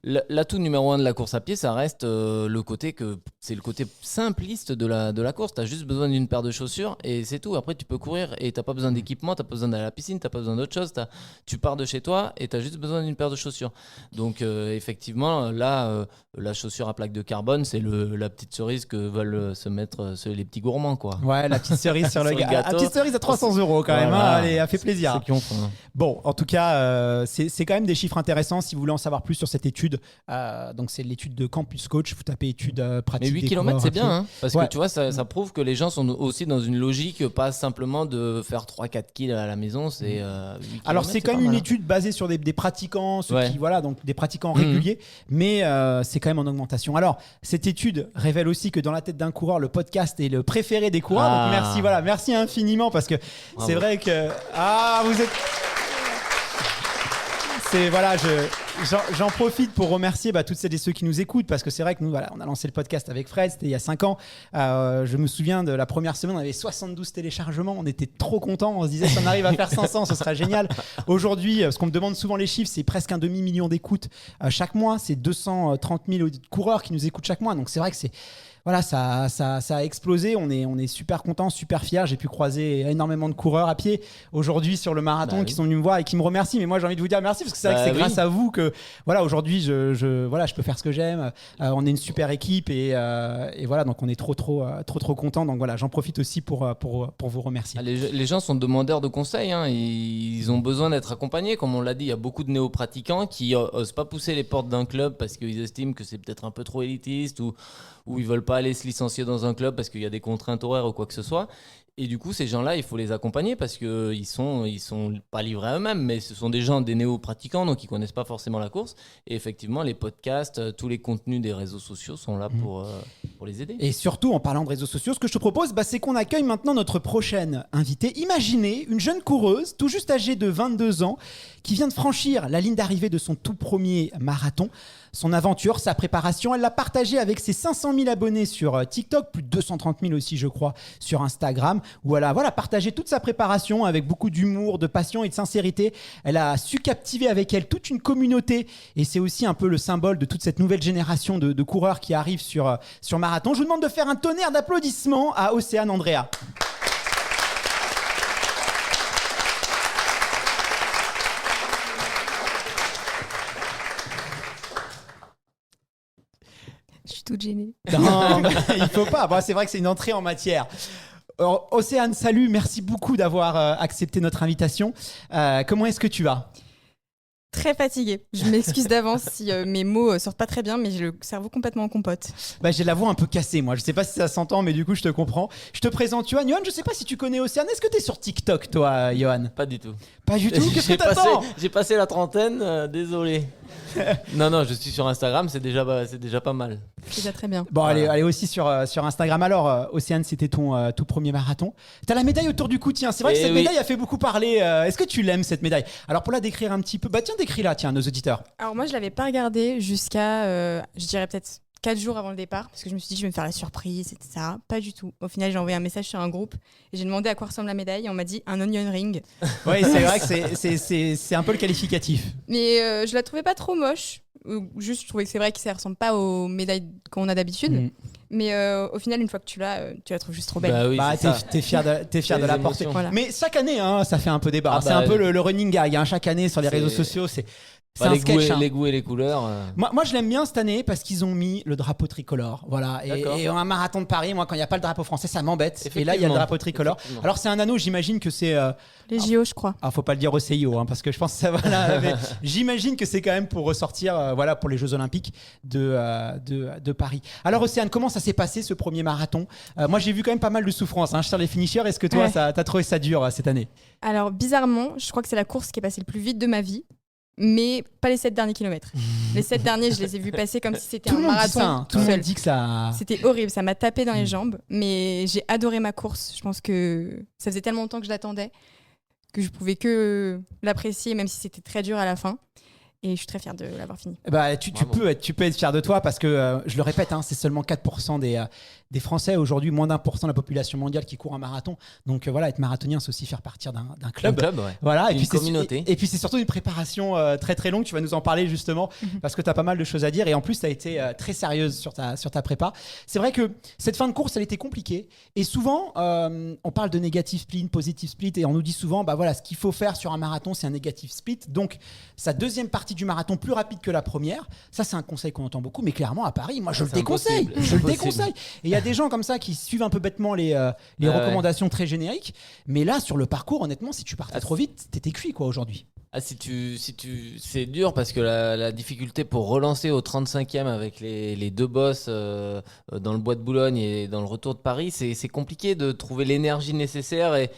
l'atout numéro 1 de la course à pied, ça reste le côté simpliste de la course. Tu as juste besoin d'une paire de chaussures et c'est tout. Après, tu peux courir et tu n'as pas besoin d'équipement, tu n'as pas besoin d'aller à la piscine, tu n'as pas besoin d'autre chose. Tu pars de chez toi et tu as juste besoin d'une paire de chaussures. Donc effectivement, là, la chaussure à plaque de carbone, c'est la petite cerise que veulent se mettre les petits gourmands, quoi. Ouais, la petite cerise sur le Sur le gâteau. gâteau. La petite cerise à 300 € quand même. Voilà. Hein. Allez, elle fait plaisir. C'est qui ont faim. Bon, en tout cas, c'est quand même des chiffres intéressants si vous voulez en savoir plus sur cette étude. Donc, c'est l'étude de Campus Coach. Vous tapez étude pratique. Mais 8 des km, coureurs c'est à pied. bien, hein, parce Ouais. que tu vois, ça prouve que les gens sont aussi dans une logique, pas simplement de faire 3-4 kills à la maison. C'est 8 Alors, kilomètres, c'est quand pas même une mal, hein. étude basée sur des pratiquants, Ouais. donc des pratiquants réguliers, mais c'est quand même en augmentation. Alors, cette étude révèle aussi que dans la tête d'un coureur, le podcast est le préféré des coureurs. Ah. Donc, merci infiniment parce que Bravo. c'est vrai que vous êtes. J'en profite pour remercier toutes celles et ceux qui nous écoutent parce que c'est vrai que nous, on a lancé le podcast avec Fred, c'était il y a 5 ans. Je me souviens de la première semaine, on avait 72 téléchargements, on était trop contents, on se disait si on arrive à faire 500, ce serait génial. Aujourd'hui, ce qu'on me demande souvent les chiffres, c'est presque un demi-million d'écoutes chaque mois, c'est 230 000 coureurs qui nous écoutent chaque mois, donc c'est vrai que ça a explosé. On est super contents, super fiers. J'ai pu croiser énormément de coureurs à pied aujourd'hui sur le marathon qui sont venus me voir et qui me remercient. Mais moi, j'ai envie de vous dire merci parce que c'est vrai que c'est grâce à vous que aujourd'hui, je peux faire ce que j'aime. On est une super équipe et voilà. Donc, on est trop contents. Donc voilà, j'en profite aussi pour vous remercier. Les gens sont demandeurs de conseils, hein. Ils ont besoin d'être accompagnés. Comme on l'a dit, il y a beaucoup de néo-pratiquants qui n'osent pas pousser les portes d'un club parce qu'ils estiment que c'est peut-être un peu trop élitiste ou ils veulent pas aller se licencier dans un club parce qu'il y a des contraintes horaires ou quoi que ce soit. Et du coup, ces gens-là, il faut les accompagner parce qu'ils sont pas livrés à eux-mêmes, mais ce sont des gens, des néo-pratiquants, donc ils connaissent pas forcément la course. Et effectivement, les podcasts, tous les contenus des réseaux sociaux sont là pour les aider. Et surtout, en parlant de réseaux sociaux, ce que je te propose, c'est qu'on accueille maintenant notre prochaine invitée. Imaginez une jeune coureuse, tout juste âgée de 22 ans, qui vient de franchir la ligne d'arrivée de son tout premier marathon. Son aventure, sa préparation, elle l'a partagée avec ses 500 000 abonnés sur TikTok, plus de 230 000 aussi, je crois, sur Instagram, où elle a partagé toute sa préparation avec beaucoup d'humour, de passion et de sincérité. Elle a su captiver avec elle toute une communauté et c'est aussi un peu le symbole de toute cette nouvelle génération de coureurs qui arrivent sur marathon. Je vous demande de faire un tonnerre d'applaudissements à Océane Andrea. Je suis toute gênée. Non, il faut pas. C'est vrai que c'est une entrée en matière. Alors, Océane, salut. Merci beaucoup d'avoir accepté notre invitation. Comment est-ce que tu vas ? très fatiguée. Je m'excuse d'avance si mes mots sortent pas très bien, mais j'ai le cerveau complètement en compote. Bah, j'ai la voix un peu cassée, moi. Je sais pas si ça s'entend, mais du coup, je te comprends. Je te présente Johan. Johan, je sais pas si tu connais Océane. Est-ce que t'es sur TikTok, toi, Johan? Pas du tout. Pas du tout. Qu'est-ce que t'attends? J'ai passé la trentaine, désolé. Non, je suis sur Instagram, c'est déjà pas mal. C'est déjà très bien. Bon, Voilà. allez aussi sur Instagram. Alors, Océane, c'était ton tout premier marathon. T'as la médaille autour du cou, tiens. C'est vrai que cette médaille a fait beaucoup parler. Est-ce que tu l'aimes, cette médaille? Alors, pour la décrire un petit peu, bah tiens, décris-la, tiens, nos auditeurs. Alors moi, je l'avais pas regardé jusqu'à, je dirais peut-être 4 jours avant le départ, parce que je me suis dit, je vais me faire la surprise, etc. Pas du tout. Au final, j'ai envoyé un message sur un groupe et j'ai demandé à quoi ressemble la médaille. Et on m'a dit un onion ring. Oui, c'est vrai que c'est un peu le qualificatif. Mais je la trouvais pas trop moche. Juste, je trouvais que c'est vrai que ça ressemble pas aux médailles qu'on a d'habitude. Mm. Mais au final, une fois que tu l'as, tu la trouves juste trop belle. Bah oui, Bah, c'est ça. t'es fier de la porter. émotions. Voilà. Mais chaque année, hein, ça fait un peu débat. Ah C'est bah, un peu le running gag. Hein. Chaque année, sur les c'est- réseaux sociaux, c'est Bah, un sketch. Hein. les goûts et les couleurs. Moi, je l'aime bien cette année parce qu'ils ont mis le drapeau tricolore. Voilà. D'accord. Et un marathon de Paris, moi, quand il n'y a pas le drapeau français, ça m'embête. Et là, il y a le Effectivement. drapeau tricolore. Effectivement. Alors, c'est un anneau, j'imagine que c'est. Les JO, je crois. Faut pas le dire au CIO, hein, parce que je pense que ça voilà. Mais j'imagine que c'est quand même pour ressortir, pour les Jeux Olympiques de Paris. Alors, Océane, comment ça s'est passé ce premier marathon? Moi, j'ai vu quand même pas mal de souffrance. Hein, sur les finishers. Est-ce que toi, Ouais. t'as trouvé ça dur cette année? Alors, bizarrement, je crois que c'est la course qui est passée le plus vite de ma vie. Mais pas les 7 derniers kilomètres. Les 7 derniers, je les ai vus passer comme si c'était Tout un le monde dit marathon ça. Hein. Tout tout le monde seul. dit que ça. C'était horrible, ça m'a tapé dans les jambes, mais j'ai adoré ma course. Je pense que ça faisait tellement longtemps que je l'attendais que je pouvais que l'apprécier, même si c'était très dur à la fin. Et je suis très fière de l'avoir fini. Bah, tu Bravo. peux être fier de toi parce que, je le répète, hein, c'est seulement 4% des Français aujourd'hui, moins d'1% de la population mondiale qui court un marathon. Donc voilà, être marathonien, c'est aussi faire partie d'un club. Ouais. Voilà, Une communauté. Et puis c'est surtout une préparation très très longue. Tu vas nous en parler justement parce que tu as pas mal de choses à dire et en plus tu as été très sérieuse sur ta prépa. C'est vrai que cette fin de course, elle était compliquée et souvent on parle de négative split, positive split et on nous dit souvent bah voilà, ce qu'il faut faire sur un marathon, c'est un négative split. Donc sa deuxième partie du marathon plus rapide que la première. Ça c'est un conseil qu'on entend beaucoup mais clairement à Paris, moi je le C'est déconseille. impossible. Je le Impossible. déconseille. Et il y a des gens comme ça qui suivent un peu bêtement les recommandations très génériques. Mais là, sur le parcours, honnêtement, si tu partais trop vite, t'étais cuit quoi aujourd'hui. Ah, c'est dur parce que la difficulté pour relancer au 35e avec les deux bosses dans le bois de Boulogne et dans le retour de Paris, c'est compliqué de trouver l'énergie nécessaire et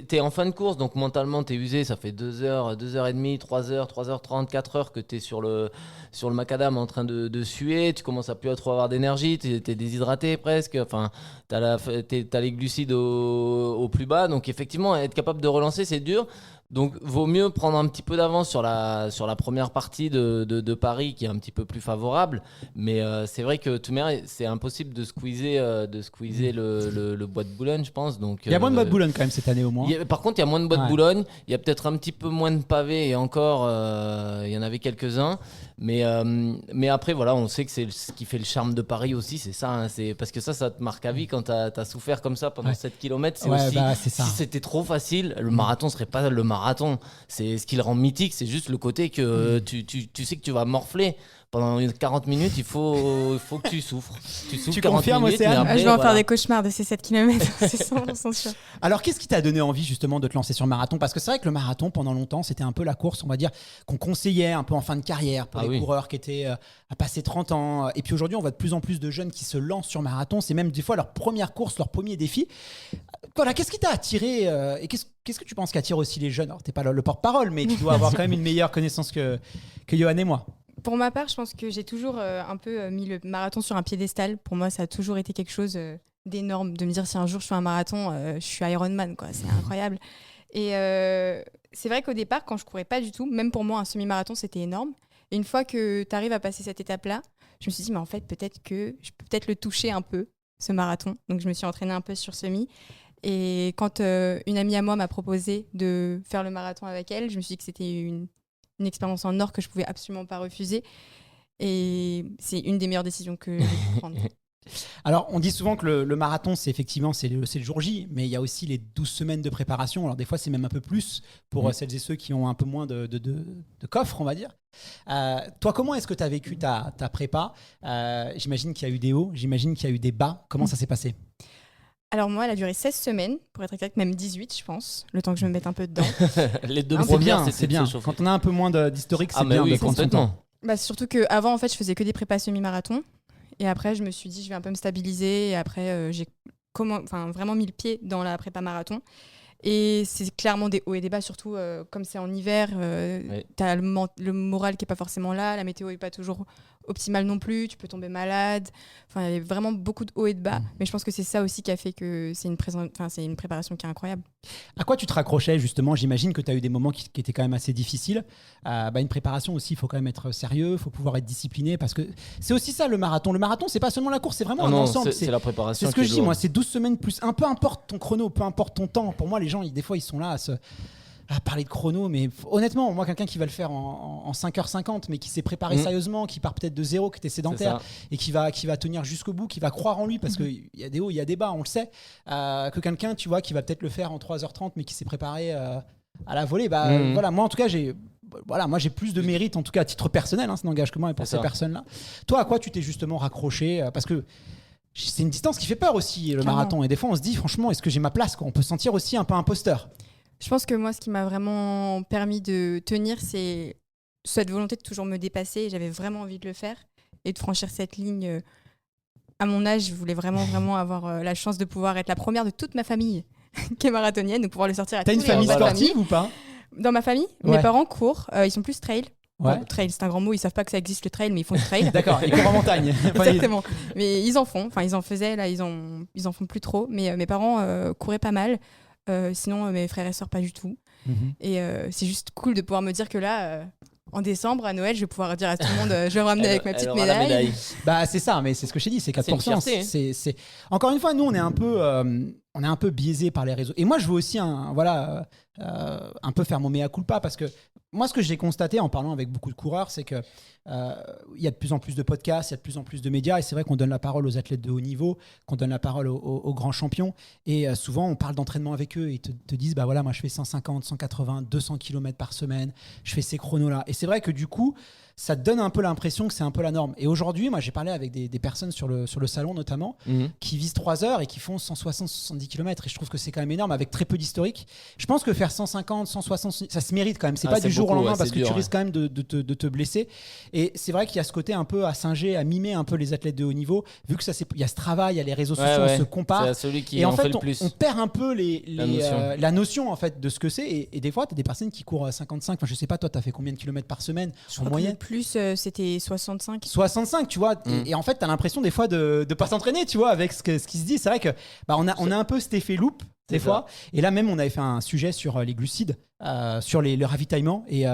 t'es en fin de course, donc mentalement t'es usé, ça fait 2 heures, 2h30, 3h, 3h30, 4h que t'es sur le macadam en train de suer, tu commences à plus trop avoir d'énergie, t'es déshydraté presque, enfin t'as les glucides au plus bas, donc effectivement être capable de relancer c'est dur. Donc, vaut mieux prendre un petit peu d'avance sur la première partie de Paris qui est un petit peu plus favorable. Mais c'est vrai que tout merite, c'est impossible de squeezer le bois de Boulogne, je pense. Donc, Il y a moins de bois de Boulogne quand même cette année au moins. par contre, il y a moins de bois de Ouais. Boulogne. Il y a peut-être un petit peu moins de pavés et encore, il y en avait quelques-uns. Mais après, voilà, on sait que c'est ce qui fait le charme de Paris aussi. C'est ça. Hein, c'est parce que ça te marque à vie quand t'as souffert comme ça pendant Ouais. 7 km. C'est Ouais, aussi. bah, c'est ça. Si c'était trop facile, le marathon serait pas le marathon. C'est ce qui le rend mythique, c'est juste le côté que tu sais que tu vas morfler. Pendant 40 minutes, il faut que tu souffres. Tu souffres Tu 40 confirmes, minutes, Océane mais après, Je vais en voilà. faire des cauchemars de ces 7 km, c'est 100% sûr. Alors, qu'est-ce qui t'a donné envie justement de te lancer sur le marathon? Parce que c'est vrai que le marathon, pendant longtemps, c'était un peu la course, on va dire, qu'on conseillait un peu en fin de carrière pour Ah les oui. coureurs qui étaient à passer 30 ans. Et puis aujourd'hui, on voit de plus en plus de jeunes qui se lancent sur marathon. C'est même des fois leur première course, leur premier défi. Voilà, qu'est-ce qui t'a attiré et qu'est-ce que tu penses qu'attire aussi les jeunes? Alors, t'es pas le porte-parole, mais tu dois avoir quand même une meilleure connaissance que Johan et moi. Pour ma part, je pense que j'ai toujours un peu mis le marathon sur un piédestal. Pour moi, ça a toujours été quelque chose d'énorme. De me dire, si un jour je fais un marathon, je suis Ironman, quoi. C'est incroyable. Et c'est vrai qu'au départ, quand je courais pas du tout, même pour moi, un semi-marathon, c'était énorme. Et une fois que tu arrives à passer cette étape-là, je me suis dit, mais en fait, peut-être que je peux peut-être le toucher un peu, ce marathon. Donc, je me suis entraînée un peu sur semi. Et quand une amie à moi m'a proposé de faire le marathon avec elle, je me suis dit que c'était une expérience en or que je pouvais absolument pas refuser. Et c'est une des meilleures décisions que j'ai pu prendre. Alors, on dit souvent que le marathon, c'est effectivement c'est le jour J, mais il y a aussi les 12 semaines de préparation. Alors, des fois, c'est même un peu plus pour celles et ceux qui ont un peu moins de coffre, on va dire. Toi, comment est-ce que tu as vécu ta prépa? J'imagine qu'il y a eu des hauts, j'imagine qu'il y a eu des bas. Comment ça s'est passé? Alors moi, elle a duré 16 semaines, pour être exact, même 18, je pense, le temps que je me mette un peu dedans. Les deux C'est premières, bien, c'était c'est de bien. se chauffer. Quand on a un peu moins d'historique, c'est Ah, mais bien oui, de prendre son temps. complètement. Surtout qu'avant, en fait, je faisais que des prépas semi-marathon. Et après, je me suis dit, je vais un peu me stabiliser. Et après, j'ai vraiment mis le pied dans la prépa marathon. Et c'est clairement des hauts et des bas, surtout comme c'est en hiver. Oui. T'as le moral qui n'est pas forcément là. La météo n'est pas toujours optimale non plus. Tu peux tomber malade. Enfin, il y avait vraiment beaucoup de hauts et de bas. Mais je pense que c'est ça aussi qui a fait que c'est une préparation qui est incroyable. À quoi tu te raccrochais justement? J'imagine que tu as eu des moments qui étaient quand même assez difficiles. Une préparation aussi, il faut quand même être sérieux, il faut pouvoir être discipliné parce que c'est aussi ça le marathon. Le marathon, c'est pas seulement la course, c'est vraiment un ensemble. C'est la préparation. C'est ce que qui je est dis, moi, lourde. c'est 12 semaines plus un, peu importe ton chrono, peu importe ton temps. Pour moi, les gens, des fois, ils sont là à parler de chrono, mais honnêtement, moi, quelqu'un qui va le faire en 5h50, mais qui s'est préparé sérieusement, qui part peut-être de zéro, qui était sédentaire, et qui va tenir jusqu'au bout, qui va croire en lui, parce qu'il y a des hauts, il y a des bas, on le sait, que quelqu'un, tu vois, qui va peut-être le faire en 3h30, mais qui s'est préparé à la volée. Voilà, moi, en tout cas, j'ai plus de mérite, en tout cas à titre personnel, ça n'engage que moi et pour C'est ces ça. personnes-là. Toi, à quoi tu t'es justement raccroché? Parce que c'est une distance qui fait peur aussi, le Clairement. marathon. Et des fois, on se dit, franchement, est-ce que j'ai ma place, quoi? On peut se sentir aussi un peu imposteur. Je pense que moi, ce qui m'a vraiment permis de tenir, c'est cette volonté de toujours me dépasser. J'avais vraiment envie de le faire et de franchir cette ligne. À mon âge, je voulais vraiment avoir la chance de pouvoir être la première de toute ma famille qui est marathonienne, de pouvoir le sortir à T'as tous une les famille repas de sportive ou pas? Dans ma famille, Ouais. mes parents courent. Ils sont plus trail. Ouais. Bon, trail, c'est un grand mot. Ils savent pas que ça existe le trail, mais ils font du trail. D'accord, et cours en montagne. Exactement. Mais ils en font. Enfin, ils en faisaient. Là, ils en font plus trop. Mais mes parents couraient pas mal. Sinon, mes frères et sœurs, pas du tout. Mhm. Et c'est juste cool de pouvoir me dire que là, en décembre, à Noël, je vais pouvoir dire à tout le monde, je vais me ramener avec ma petite Elle aura la médaille. Bah c'est ça, mais c'est ce que je t'ai dit, c'est 4%. C'est une fierté, hein. C'est encore une fois, nous on est un peu biaisé par les réseaux. Et moi je veux aussi un peu faire mon mea culpa parce que moi ce que j'ai constaté en parlant avec beaucoup de coureurs, c'est que il y a de plus en plus de podcasts, il y a de plus en plus de médias, et c'est vrai qu'on donne la parole aux athlètes de haut niveau, qu'on donne la parole aux grands champions, et souvent on parle d'entraînement avec eux et ils te disent bah voilà, moi je fais 150, 180, 200 km par semaine, je fais ces chronos là. Et c'est vrai que du coup ça te donne un peu l'impression que c'est un peu la norme. Et aujourd'hui, moi j'ai parlé avec des personnes sur le salon notamment, qui visent 3 heures et qui font 160-170 km, et je trouve que c'est quand même énorme avec très peu d'historique. Je pense que faire 150, 160, ça se mérite quand même. C'est pas du jour au lendemain, parce que tu risques quand même de te blesser. Et c'est vrai qu'il y a ce côté un peu à singer, à mimer un peu les athlètes de haut niveau, vu que il y a ce travail, il y a les réseaux sociaux, on se compare. C'est celui qui Et en en fait, fait le plus. on perd un peu la notion en fait de ce que c'est. Et des fois, tu as des personnes qui courent à 55. Enfin, je sais pas, toi, tu as fait combien de kilomètres par semaine Je en crois que moyenne? le plus, c'était 65. 65, tu vois. Et en fait, tu as l'impression des fois de pas s'entraîner, tu vois, avec ce qui se dit. C'est vrai que on a un peu cet effet loop des C'est fois. Et là même, on avait fait un sujet sur les glucides, sur le ravitaillement. Et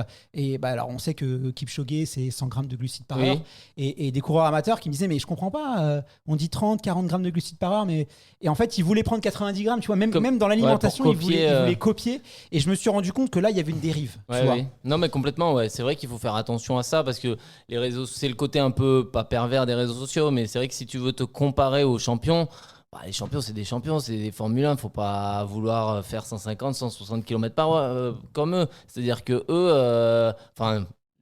alors, on sait que Kipchoge, c'est 100 grammes de glucides par heure. Et des coureurs amateurs qui me disaient, mais je comprends pas, on dit 30, 40 grammes de glucides par heure. Et en fait, ils voulaient prendre 90 grammes, tu vois. Même dans l'alimentation, pour ils voulaient copier. Et je me suis rendu compte que là, il y avait une dérive. Tu vois. Non, mais complètement, ouais. C'est vrai qu'il faut faire attention à ça parce que les réseaux, c'est le côté un peu pas pervers des réseaux sociaux, mais c'est vrai que si tu veux te comparer aux champions, les champions, c'est des champions, c'est des Formule 1. Faut pas vouloir faire 150, 160 km par heure comme eux. C'est-à-dire que eux,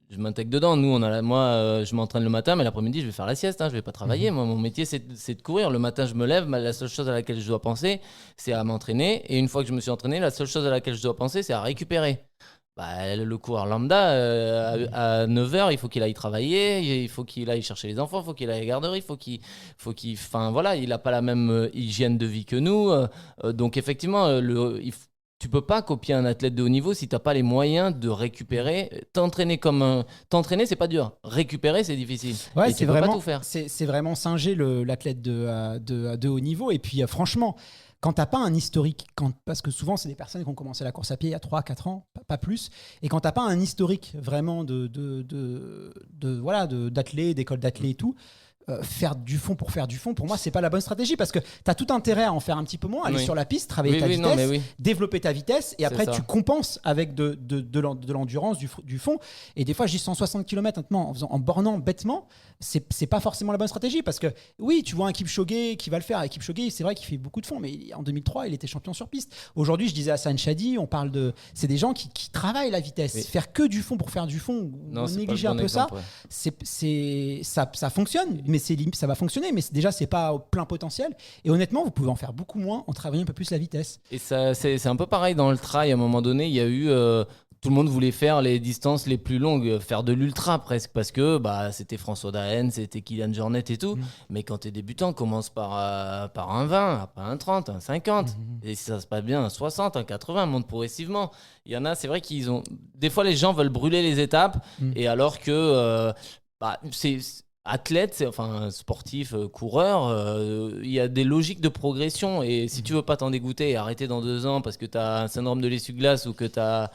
je m'intègre dedans. Nous, moi, je m'entraîne le matin, mais l'après-midi, je vais faire la sieste. Je vais pas travailler. Moi, mon métier, c'est de courir. Le matin, je me lève. La seule chose à laquelle je dois penser, c'est à m'entraîner. Et une fois que je me suis entraîné, la seule chose à laquelle je dois penser, c'est à récupérer. Le coureur lambda, à 9h, il faut qu'il aille travailler, il faut qu'il aille chercher les enfants, il faut qu'il aille à la garderie, il n'a pas la même hygiène de vie que nous. Donc effectivement, tu peux pas copier un athlète de haut niveau si tu n'as pas les moyens de récupérer. T'entraîner, c'est pas dur. Récupérer, c'est difficile. Ouais, et tu peux pas tout faire. C'est vraiment singer l'athlète de haut niveau. Et puis franchement, quand t'as pas un historique, parce que souvent c'est des personnes qui ont commencé la course à pied il y a 3-4 ans, pas plus, et quand t'as pas un historique vraiment d'athlète, d'école d'athlète et tout, faire du fond pour faire du fond, pour moi c'est pas la bonne stratégie, parce que t'as tout intérêt à en faire un petit peu moins, aller sur la piste, travailler ta vitesse, développer ta vitesse, et après tu compenses avec de l'endurance, du fond. Et des fois je dis 160 km en bornant bêtement, c'est pas forcément la bonne stratégie, parce que oui, tu vois un Kipchoge qui va le faire. Et Kipchoge, c'est vrai qu'il fait beaucoup de fond, mais en 2003 il était champion sur piste. Aujourd'hui, je disais à Hassan Chadi, c'est des gens qui travaillent la vitesse. Faire que du fond pour faire du fond, négliger un peu ça, ça fonctionne, mais ça va fonctionner, mais déjà, c'est pas au plein potentiel. Et honnêtement, vous pouvez en faire beaucoup moins en travaillant un peu plus la vitesse. Et ça, c'est un peu pareil dans le trail. À un moment donné, il y a eu. Tout le monde voulait faire les distances les plus longues, faire de l'ultra presque, parce que c'était François Daen, c'était Kylian Jornet et tout. Mais quand tu es débutant, commence par un 20, après un 30, un 50. Et si ça se passe bien, un 60, un 80, monte progressivement. Il y en a, c'est vrai qu'ils ont. Des fois, les gens veulent brûler les étapes, et alors que c'est. Athlète, enfin sportif, coureur, il y a des logiques de progression et si tu veux pas t'en dégoûter et arrêter dans 2 ans parce que t'as un syndrome de l'essuie-glace ou que t'as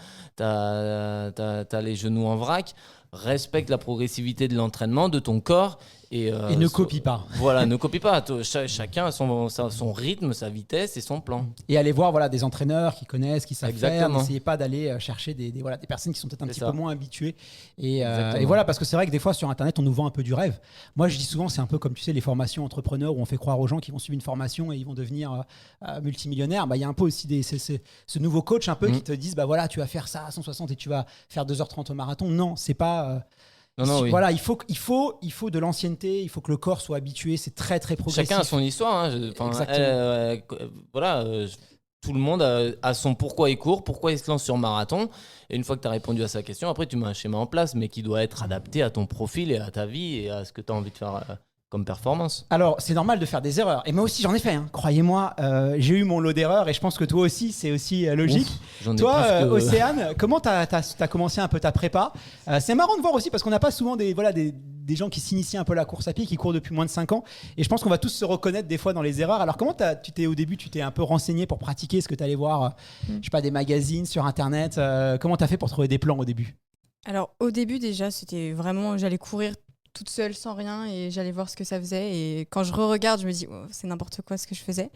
les genoux en vrac, respecte la progressivité de l'entraînement, de ton corps et ne copie pas. Voilà, ne copie pas. Chacun a son rythme, sa vitesse et son plan. Et aller voir des entraîneurs qui connaissent, qui savent faire. Exactement. N'essayez pas d'aller chercher des personnes qui sont peut-être un petit peu moins habituées. Et Exactement. voilà, parce que c'est vrai que des fois sur Internet, on nous vend un peu du rêve. Moi, je dis souvent, c'est un peu comme tu sais les formations entrepreneurs où on fait croire aux gens qu'ils vont suivre une formation et ils vont devenir multimillionnaires. Il y a un peu aussi ce nouveau coach un peu qui te disent voilà, tu vas faire ça à 160 et tu vas faire 2h30 au marathon. Non, c'est pas. Oui. Voilà, il faut de l'ancienneté, il faut que le corps soit habitué, c'est très très progressif. Chacun a son histoire. Tout le monde a son pourquoi il court, pourquoi il se lance sur marathon. Et une fois que tu as répondu à sa question, après tu mets un schéma en place, mais qui doit être adapté à ton profil et à ta vie et à ce que tu as envie de faire comme performance. Alors, c'est normal de faire des erreurs. Et moi aussi, j'en ai fait. Croyez-moi, j'ai eu mon lot d'erreurs et je pense que toi aussi, c'est aussi logique. Toi, Océane, comment tu as commencé un peu ta prépa ? C'est marrant de voir aussi parce qu'on n'a pas souvent des gens qui s'initient un peu à la course à pied, qui courent depuis moins de 5 ans. Et je pense qu'on va tous se reconnaître des fois dans les erreurs. Alors, comment au début, tu t'es un peu renseigné pour pratiquer ? Est-ce que tu allais voir, des magazines sur Internet ? Comment tu as fait pour trouver des plans au début ? Alors, au début, déjà, c'était vraiment, j'allais courir toute seule sans rien et j'allais voir ce que ça faisait et quand je re-regarde je me dis c'est n'importe quoi ce que je faisais,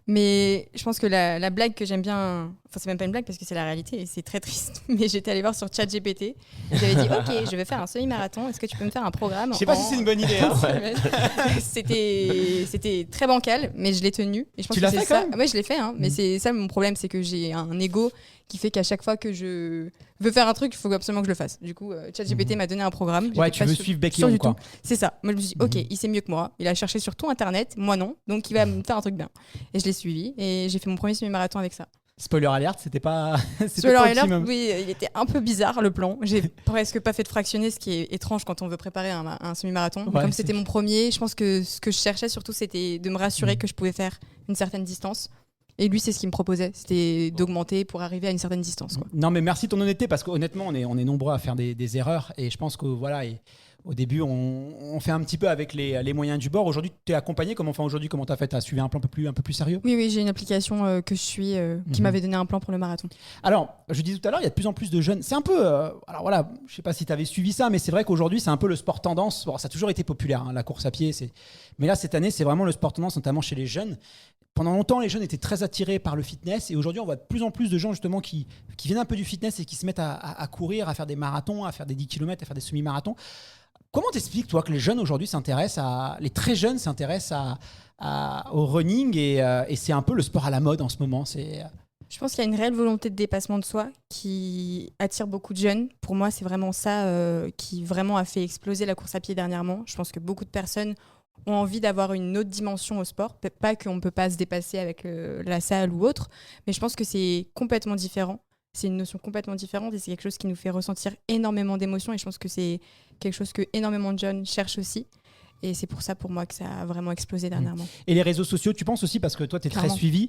mais je pense que la blague que j'aime bien, enfin c'est même pas une blague parce que c'est la réalité et c'est très triste, mais j'étais allée voir sur ChatGPT et j'avais dit ok, je vais faire un semi-marathon, est-ce que tu peux me faire un programme? Je sais pas si c'est une bonne idée C'était très bancal mais je l'ai tenu et je pense tu que l'as c'est fait ça. quand même Ouais, je l'ai fait mais c'est ça mon problème, c'est que j'ai un ego qui fait qu'à chaque fois que je veux faire un truc, il faut absolument que je le fasse. Du coup, ChatGPT m'a donné un programme. Ouais, tu veux suivre Becky Long, quoi. C'est ça. Moi, je me suis dit, ok, il sait mieux que moi. Il a cherché sur tout Internet, moi non. Donc, il va me faire un truc bien. Et je l'ai suivi et j'ai fait mon premier semi-marathon avec ça. Spoiler alert, c'était pas. Spoiler alert, oui, il était un peu bizarre le plan. J'ai presque pas fait de fractionner, ce qui est étrange quand on veut préparer un semi-marathon. Ouais, comme c'était mon premier, je pense que ce que je cherchais surtout, c'était de me rassurer que je pouvais faire une certaine distance. Et lui, c'est ce qu'il me proposait, c'était d'augmenter pour arriver à une certaine distance, quoi. Non, mais merci de ton honnêteté parce qu'honnêtement, on est nombreux à faire des erreurs et je pense que au début, on fait un petit peu avec les moyens du bord. Aujourd'hui, tu es accompagné. Comment tu as fait? Tu as suivi un plan un peu plus sérieux? Oui, j'ai une application que je suis qui m'avait donné un plan pour le marathon. Alors, je disais tout à l'heure, il y a de plus en plus de jeunes. C'est un peu. Alors voilà, je ne sais pas si tu avais suivi ça, mais c'est vrai qu'aujourd'hui, c'est un peu le sport tendance. Bon, ça a toujours été populaire, la course à pied. Mais là, cette année, c'est vraiment le sport tendance, notamment chez les jeunes. Pendant longtemps, les jeunes étaient très attirés par le fitness et aujourd'hui, on voit de plus en plus de gens justement qui viennent un peu du fitness et qui se mettent à courir, à faire des marathons, à faire des 10 km, à faire des semi-marathons. Comment t'expliques, toi, que les jeunes aujourd'hui les très jeunes s'intéressent au running et c'est un peu le sport à la mode en ce moment? Je pense qu'il y a une réelle volonté de dépassement de soi qui attire beaucoup de jeunes. Pour moi, c'est vraiment ça qui vraiment a fait exploser la course à pied dernièrement. Je pense que beaucoup de personnes ont envie d'avoir une autre dimension au sport. Peut-être pas qu'on ne peut pas se dépasser avec la salle ou autre, mais je pense que c'est complètement différent. C'est une notion complètement différente et c'est quelque chose qui nous fait ressentir énormément d'émotions et je pense que c'est quelque chose que énormément de jeunes cherchent aussi. Et c'est pour ça, pour moi, que ça a vraiment explosé dernièrement. Et les réseaux sociaux, tu penses aussi, parce que toi, tu es très suivi,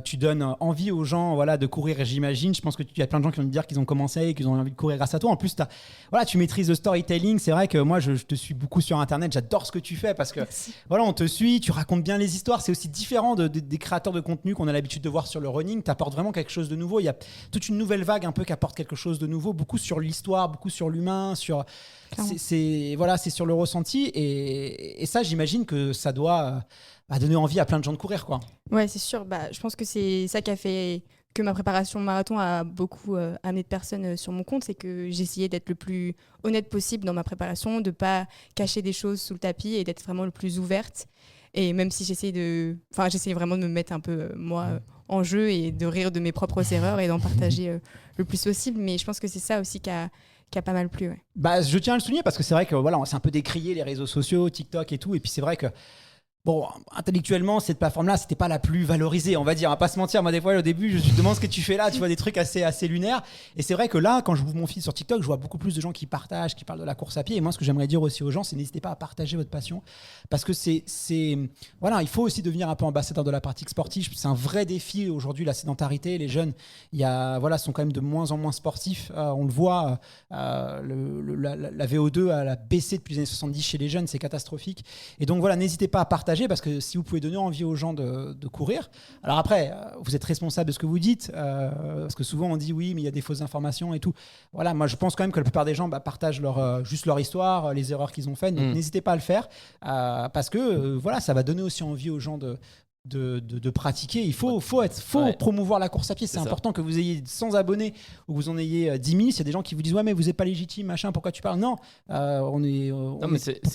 tu donnes envie aux gens de courir, j'imagine. Je pense qu'il y a plein de gens qui vont te dire qu'ils ont commencé et qu'ils ont envie de courir grâce à toi. En plus, tu maîtrises le storytelling. C'est vrai que moi, je te suis beaucoup sur Internet. J'adore ce que tu fais parce que on te suit, tu racontes bien les histoires. C'est aussi différent des créateurs de contenu qu'on a l'habitude de voir sur le running. Tu apportes vraiment quelque chose de nouveau. Il y a toute une nouvelle vague un peu qui apporte quelque chose de nouveau, beaucoup sur l'histoire, beaucoup sur l'humain, c'est sur le ressenti et ça, j'imagine que ça doit donner envie à plein de gens de courir, quoi. Ouais, c'est sûr. Je pense que c'est ça qui a fait que ma préparation marathon a beaucoup amené de personnes sur mon compte, c'est que j'essayais d'être le plus honnête possible dans ma préparation, de pas cacher des choses sous le tapis et d'être vraiment le plus ouverte. Et même si j'essayais vraiment de me mettre un peu en jeu et de rire de mes propres erreurs et d'en partager le plus possible. Mais je pense que c'est ça aussi qui a a pas mal plu. Ouais. Bah, je tiens à le souligner parce que c'est vrai que voilà, c'est un peu décrié les réseaux sociaux, TikTok et tout. Et puis c'est vrai que bon, intellectuellement, cette plateforme-là, c'était pas la plus valorisée, on va dire. On va pas se mentir. Moi, des fois, au début, je me demande ce que tu fais là. Tu vois des trucs assez lunaires. Et c'est vrai que là, quand je vous mon fil sur TikTok, je vois beaucoup plus de gens qui partagent, qui parlent de la course à pied. Et moi, ce que j'aimerais dire aussi aux gens, c'est n'hésitez pas à partager votre passion. Parce que voilà, il faut aussi devenir un peu ambassadeur de la pratique sportive. C'est un vrai défi aujourd'hui, la sédentarité. Les jeunes, sont quand même de moins en moins sportifs. On le voit, la VO2 elle a baissé depuis les années 70 chez les jeunes. C'est catastrophique. Et donc voilà, n'hésitez pas à partager. Parce que si vous pouvez donner envie aux gens de courir, alors après vous êtes responsable de ce que vous dites, parce que souvent on dit oui mais il y a des fausses informations et tout. Voilà, moi je pense quand même que la plupart des gens partagent juste leur histoire, les erreurs qu'ils ont faites, donc n'hésitez pas à le faire, parce que voilà, ça va donner aussi envie aux gens de pratiquer. Il faut promouvoir la course à pied. C'est important que vous ayez 100 abonnés ou que vous en ayez 10 000. Il y a des gens qui vous disent ouais mais vous n'êtes pas légitime, machin, pourquoi tu parles? Non, pour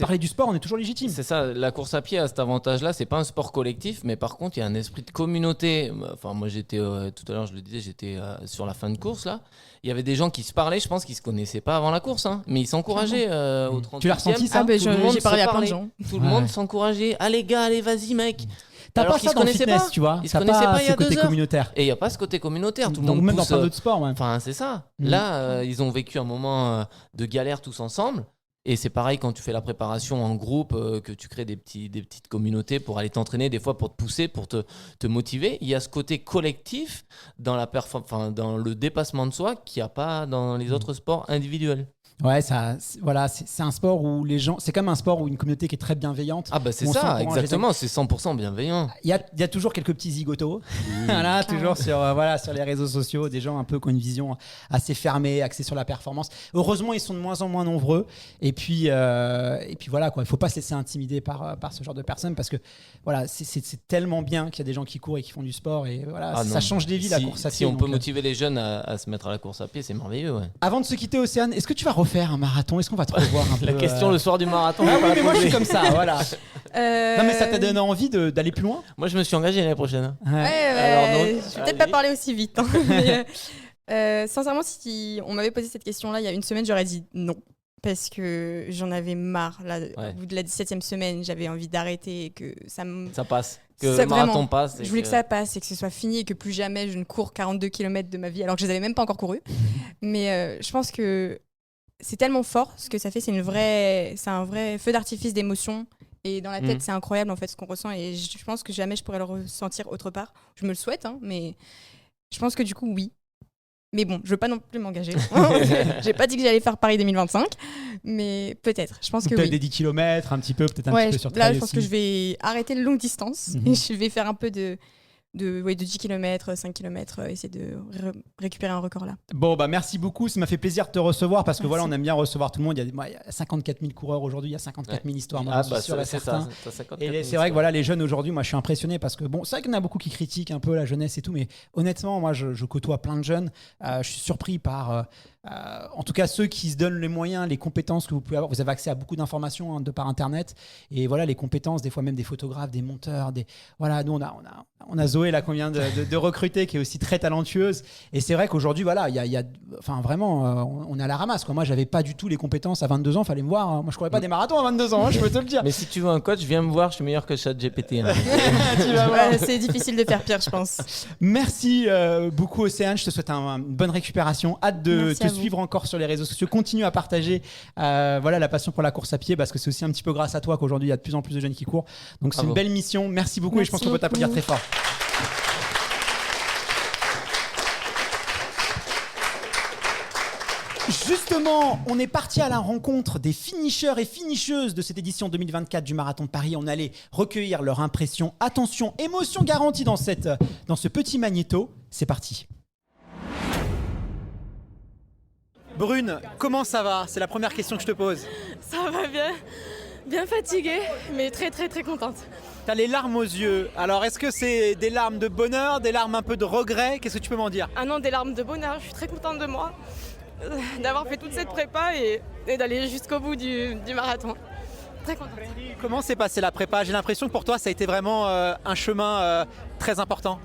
parler du sport, on est toujours légitime. C'est ça, la course à pied a cet avantage-là. C'est pas un sport collectif, mais par contre il y a un esprit de communauté. Enfin moi j'étais tout à l'heure, je le disais, j'étais sur la fin de course là. Il y avait des gens qui se parlaient, je pense qu'ils se connaissaient pas avant la course, hein, mais ils s'encourageaient au 30e. Tu l'as ressenti ça? J'ai parlé à plein de gens. Tout le monde s'encourageait. Allez gars, allez vas-y mec. T'as Alors pas ça dans le fitness, tu vois. Ils se connaissaient pas il y a ce côté 2 heures. communautaire. Et il n'y a pas ce côté communautaire. Tout le Donc monde même pousse, dans plein d'autres sports. Ouais. Enfin, c'est ça. Là, ils ont vécu un moment de galère tous ensemble. Et c'est pareil quand tu fais la préparation en groupe, que tu crées des petites communautés pour aller t'entraîner, des fois pour te pousser, pour te motiver. Il y a ce côté collectif dans le dépassement de soi qu'il n'y a pas dans les autres sports individuels. Ouais, c'est un sport où les gens, c'est comme un sport où une communauté qui est très bienveillante. Ah bah c'est ça, exactement, c'est 100% bienveillant. Il y a toujours quelques petits zigotos, voilà, toujours sur les réseaux sociaux, des gens un peu qui ont une vision assez fermée, axée sur la performance. Heureusement, ils sont de moins en moins nombreux. Et puis voilà quoi, il faut pas se laisser intimider par ce genre de personnes parce que voilà, c'est tellement bien qu'il y a des gens qui courent et qui font du sport et voilà, ça change des vies la course à pied. Si on peut motiver les jeunes à se mettre à la course à pied, c'est merveilleux. Ouais. Avant de se quitter, Océane, est-ce que tu vas refaire un marathon? Est-ce qu'on va te revoir un peu? La question le soir du marathon. Ah oui, mais moi je suis comme ça, voilà. Non mais ça t'a donné envie d'aller plus loin? Moi je me suis engagé l'année prochaine. Alors, je vais peut-être pas parler aussi vite. Hein, mais, sincèrement, si on m'avait posé cette question-là il y a une semaine, j'aurais dit non. Parce que j'en avais marre. Là, au bout de la 17e semaine, j'avais envie d'arrêter et que ça passe. Que le marathon passe. Je voulais que ça passe et que ce soit fini et que plus jamais je ne cours 42 km de ma vie alors que je les avais même pas encore couru. Mais je pense que c'est tellement fort ce que ça fait. C'est un vrai feu d'artifice d'émotions. Et dans la tête, c'est incroyable en fait ce qu'on ressent. Et je pense que jamais je pourrais le ressentir autre part. Je me le souhaite, hein, mais je pense que du coup, oui. Mais bon, je veux pas non plus m'engager. J'ai pas dit que j'allais faire Paris 2025, mais peut-être. Je pense que peut-être oui. des 10 km, un petit peu, peut-être un petit peu sur trail. Là, je pense que je vais arrêter le longue distance et je vais faire un peu de 10 km, 5 km, essayer de récupérer un record là. Bon, bah merci beaucoup, ça m'a fait plaisir de te recevoir parce que voilà, on aime bien recevoir tout le monde. Il y a 54 000 coureurs aujourd'hui, il y a 54 000 histoires. Moi, c'est ça. Et c'est vrai que voilà, les jeunes aujourd'hui, moi je suis impressionné parce que bon, c'est vrai qu'il y en a beaucoup qui critiquent un peu la jeunesse et tout, mais honnêtement, moi je côtoie plein de jeunes. Je suis surpris par. En tout cas, ceux qui se donnent les moyens, les compétences que vous pouvez avoir. Vous avez accès à beaucoup d'informations de par Internet. Et voilà, les compétences, des fois même des photographes, des monteurs. Voilà, nous, on a Zoé là qu'on vient de recruter, qui est aussi très talentueuse. Et c'est vrai qu'aujourd'hui, voilà, enfin, vraiment, on est à la ramasse, quoi. Moi, j'avais pas du tout les compétences à 22 ans. Fallait me voir. Hein. Moi, je courais pas des marathons à 22 ans, hein, je peux te le dire. Mais si tu veux un coach, viens me voir. Je suis meilleur que ChatGPT. Hein. C'est difficile de faire pire, je pense. Merci beaucoup, Océane. Je te souhaite une bonne récupération. Hâte de te suivre encore sur les réseaux sociaux. Continue à partager voilà, la passion pour la course à pied parce que c'est aussi un petit peu grâce à toi qu'aujourd'hui il y a de plus en plus de jeunes qui courent. Donc c'est une belle mission. Merci beaucoup. Et je pense qu'on peut t'applaudir très fort. Justement, on est parti à la rencontre des finishers et finisheuses de cette édition 2024 du Marathon de Paris. On allait recueillir leurs impressions. Attention, émotion garantie dans ce petit magnéto. C'est parti. Brune, comment ça va? C'est la première question que je te pose. Ça va bien, bien fatiguée, mais très très très contente. T'as les larmes aux yeux. Alors est-ce que c'est des larmes de bonheur, des larmes un peu de regret? Qu'est-ce que tu peux m'en dire? Ah non, des larmes de bonheur, je suis très contente de moi, d'avoir fait toute cette prépa et d'aller jusqu'au bout du marathon. Très contente. Comment s'est passée la prépa? J'ai l'impression que pour toi ça a été vraiment un chemin très important.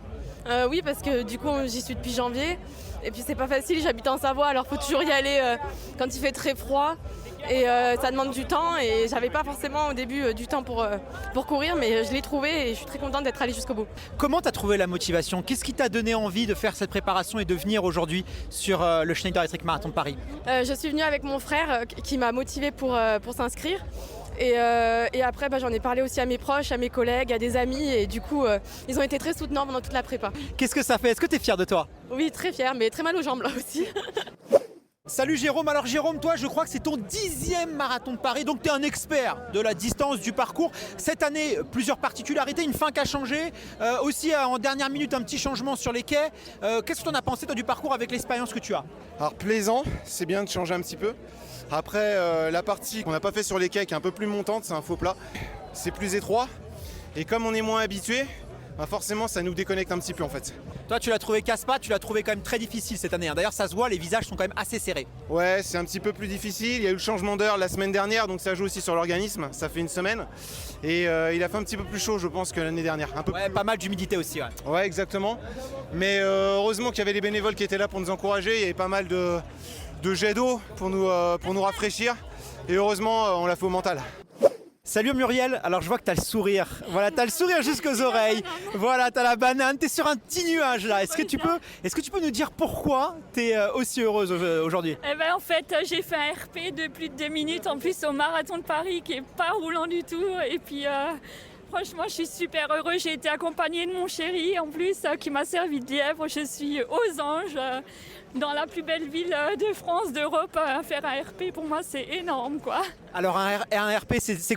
Oui, parce que du coup j'y suis depuis janvier. Et puis c'est pas facile, j'habite en Savoie, alors faut toujours y aller quand il fait très froid. Et ça demande du temps et j'avais pas forcément au début du temps pour courir, mais je l'ai trouvé et je suis très contente d'être allée jusqu'au bout. Comment tu as trouvé la motivation? Qu'est-ce qui t'a donné envie de faire cette préparation et de venir aujourd'hui sur le Schneider Electric Marathon de Paris? Je suis venue avec mon frère qui m'a motivée pour s'inscrire. Et après, j'en ai parlé aussi à mes proches, à mes collègues, à des amis. Et du coup, ils ont été très soutenants pendant toute la prépa. Qu'est-ce que ça fait? Est-ce que tu es fier de toi? Oui, très fière, mais très mal aux jambes là aussi. Salut Jérôme, alors Jérôme, toi je crois que c'est ton 10e marathon de Paris, donc tu es un expert de la distance, du parcours. Cette année, plusieurs particularités, une fin qui a changé, aussi en dernière minute un petit changement sur les quais. Qu'est-ce que tu en as pensé toi du parcours avec l'expérience que tu as? Alors plaisant, c'est bien de changer un petit peu. Après la partie qu'on n'a pas fait sur les quais qui est un peu plus montante, c'est un faux plat. C'est plus étroit et comme on est moins habitué, forcément ça nous déconnecte un petit peu en fait. Toi tu l'as trouvé casse-pattes, tu l'as trouvé quand même très difficile cette année. D'ailleurs ça se voit, les visages sont quand même assez serrés. Ouais, c'est un petit peu plus difficile. Il y a eu le changement d'heure la semaine dernière, donc ça joue aussi sur l'organisme. Ça fait une semaine. Et il a fait un petit peu plus chaud, je pense, que l'année dernière. Un peu Ouais, pas mal d'humidité aussi. Ouais, ouais, exactement. Mais heureusement qu'il y avait les bénévoles qui étaient là pour nous encourager. Il y avait pas mal de jets d'eau pour nous rafraîchir. Et heureusement, on l'a fait au mental. Salut Muriel, alors je vois que t'as le sourire. Voilà, t'as le sourire jusqu'aux oreilles. Voilà, t'as la banane, t'es sur un petit nuage là. Est-ce que tu peux nous dire pourquoi t'es aussi heureuse aujourd'hui? Eh ben en fait, j'ai fait un RP de plus de 2 minutes en plus au marathon de Paris qui est pas roulant du tout. Et puis franchement, je suis super heureuse. J'ai été accompagnée de mon chéri en plus qui m'a servi de lièvre. Je suis aux anges. Dans la plus belle ville de France, d'Europe, faire un RP pour moi c'est énorme quoi. Alors un RP, c'était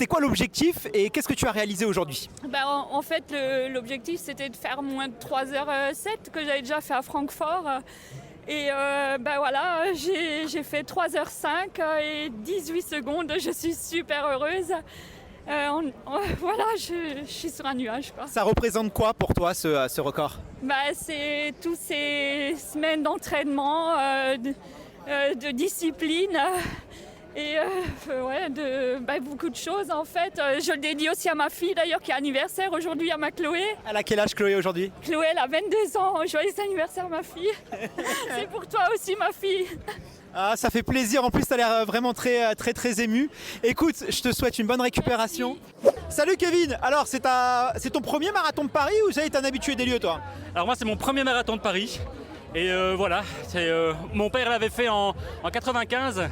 quoi l'objectif et qu'est-ce que tu as réalisé aujourd'hui? En fait l'objectif c'était de faire moins de 3h07 que j'avais déjà fait à Francfort. Et voilà, j'ai fait 3h05 et 18 secondes, je suis super heureuse. Voilà, je suis sur un nuage quoi. Ça représente quoi pour toi ce record? C'est toutes ces semaines d'entraînement, de discipline et beaucoup de choses en fait. Je le dédie aussi à ma fille d'ailleurs qui a anniversaire aujourd'hui, à ma Chloé. Elle a quel âge Chloé aujourd'hui? Chloé elle a 22 ans, joyeux anniversaire ma fille. C'est pour toi aussi ma fille. Ah, ça fait plaisir, en plus tu as l'air vraiment très ému. Écoute, je te souhaite une bonne récupération. Merci. Salut Kevin, alors c'est ton premier marathon de Paris ou ça y est, t'es un habitué des lieux toi? Alors moi c'est mon premier marathon de Paris et voilà, mon père l'avait fait en 95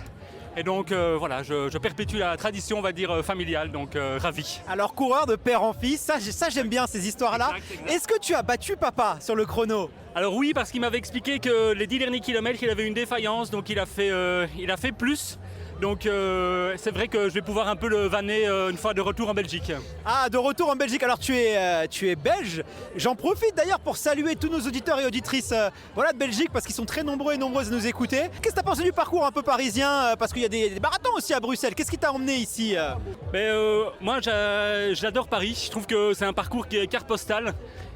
et donc voilà, je perpétue la tradition on va dire familiale, donc ravi. Alors coureur de père en fils, ça j'aime bien ces histoires-là. Exact. Est-ce que tu as battu papa sur le chrono? Alors oui, parce qu'il m'avait expliqué que les 10 derniers kilomètres il avait une défaillance, donc il a fait plus. Donc c'est vrai que je vais pouvoir un peu le vanner une fois de retour en Belgique. Ah, de retour en Belgique, alors tu es belge. J'en profite d'ailleurs pour saluer tous nos auditeurs et auditrices de Belgique parce qu'ils sont très nombreux et nombreuses à nous écouter. Qu'est-ce que tu as pensé du parcours un peu parisien parce qu'il y a des marathons aussi à Bruxelles? Qu'est-ce qui t'a emmené ici? Moi j'adore Paris, je trouve que c'est un parcours qui est carte postale.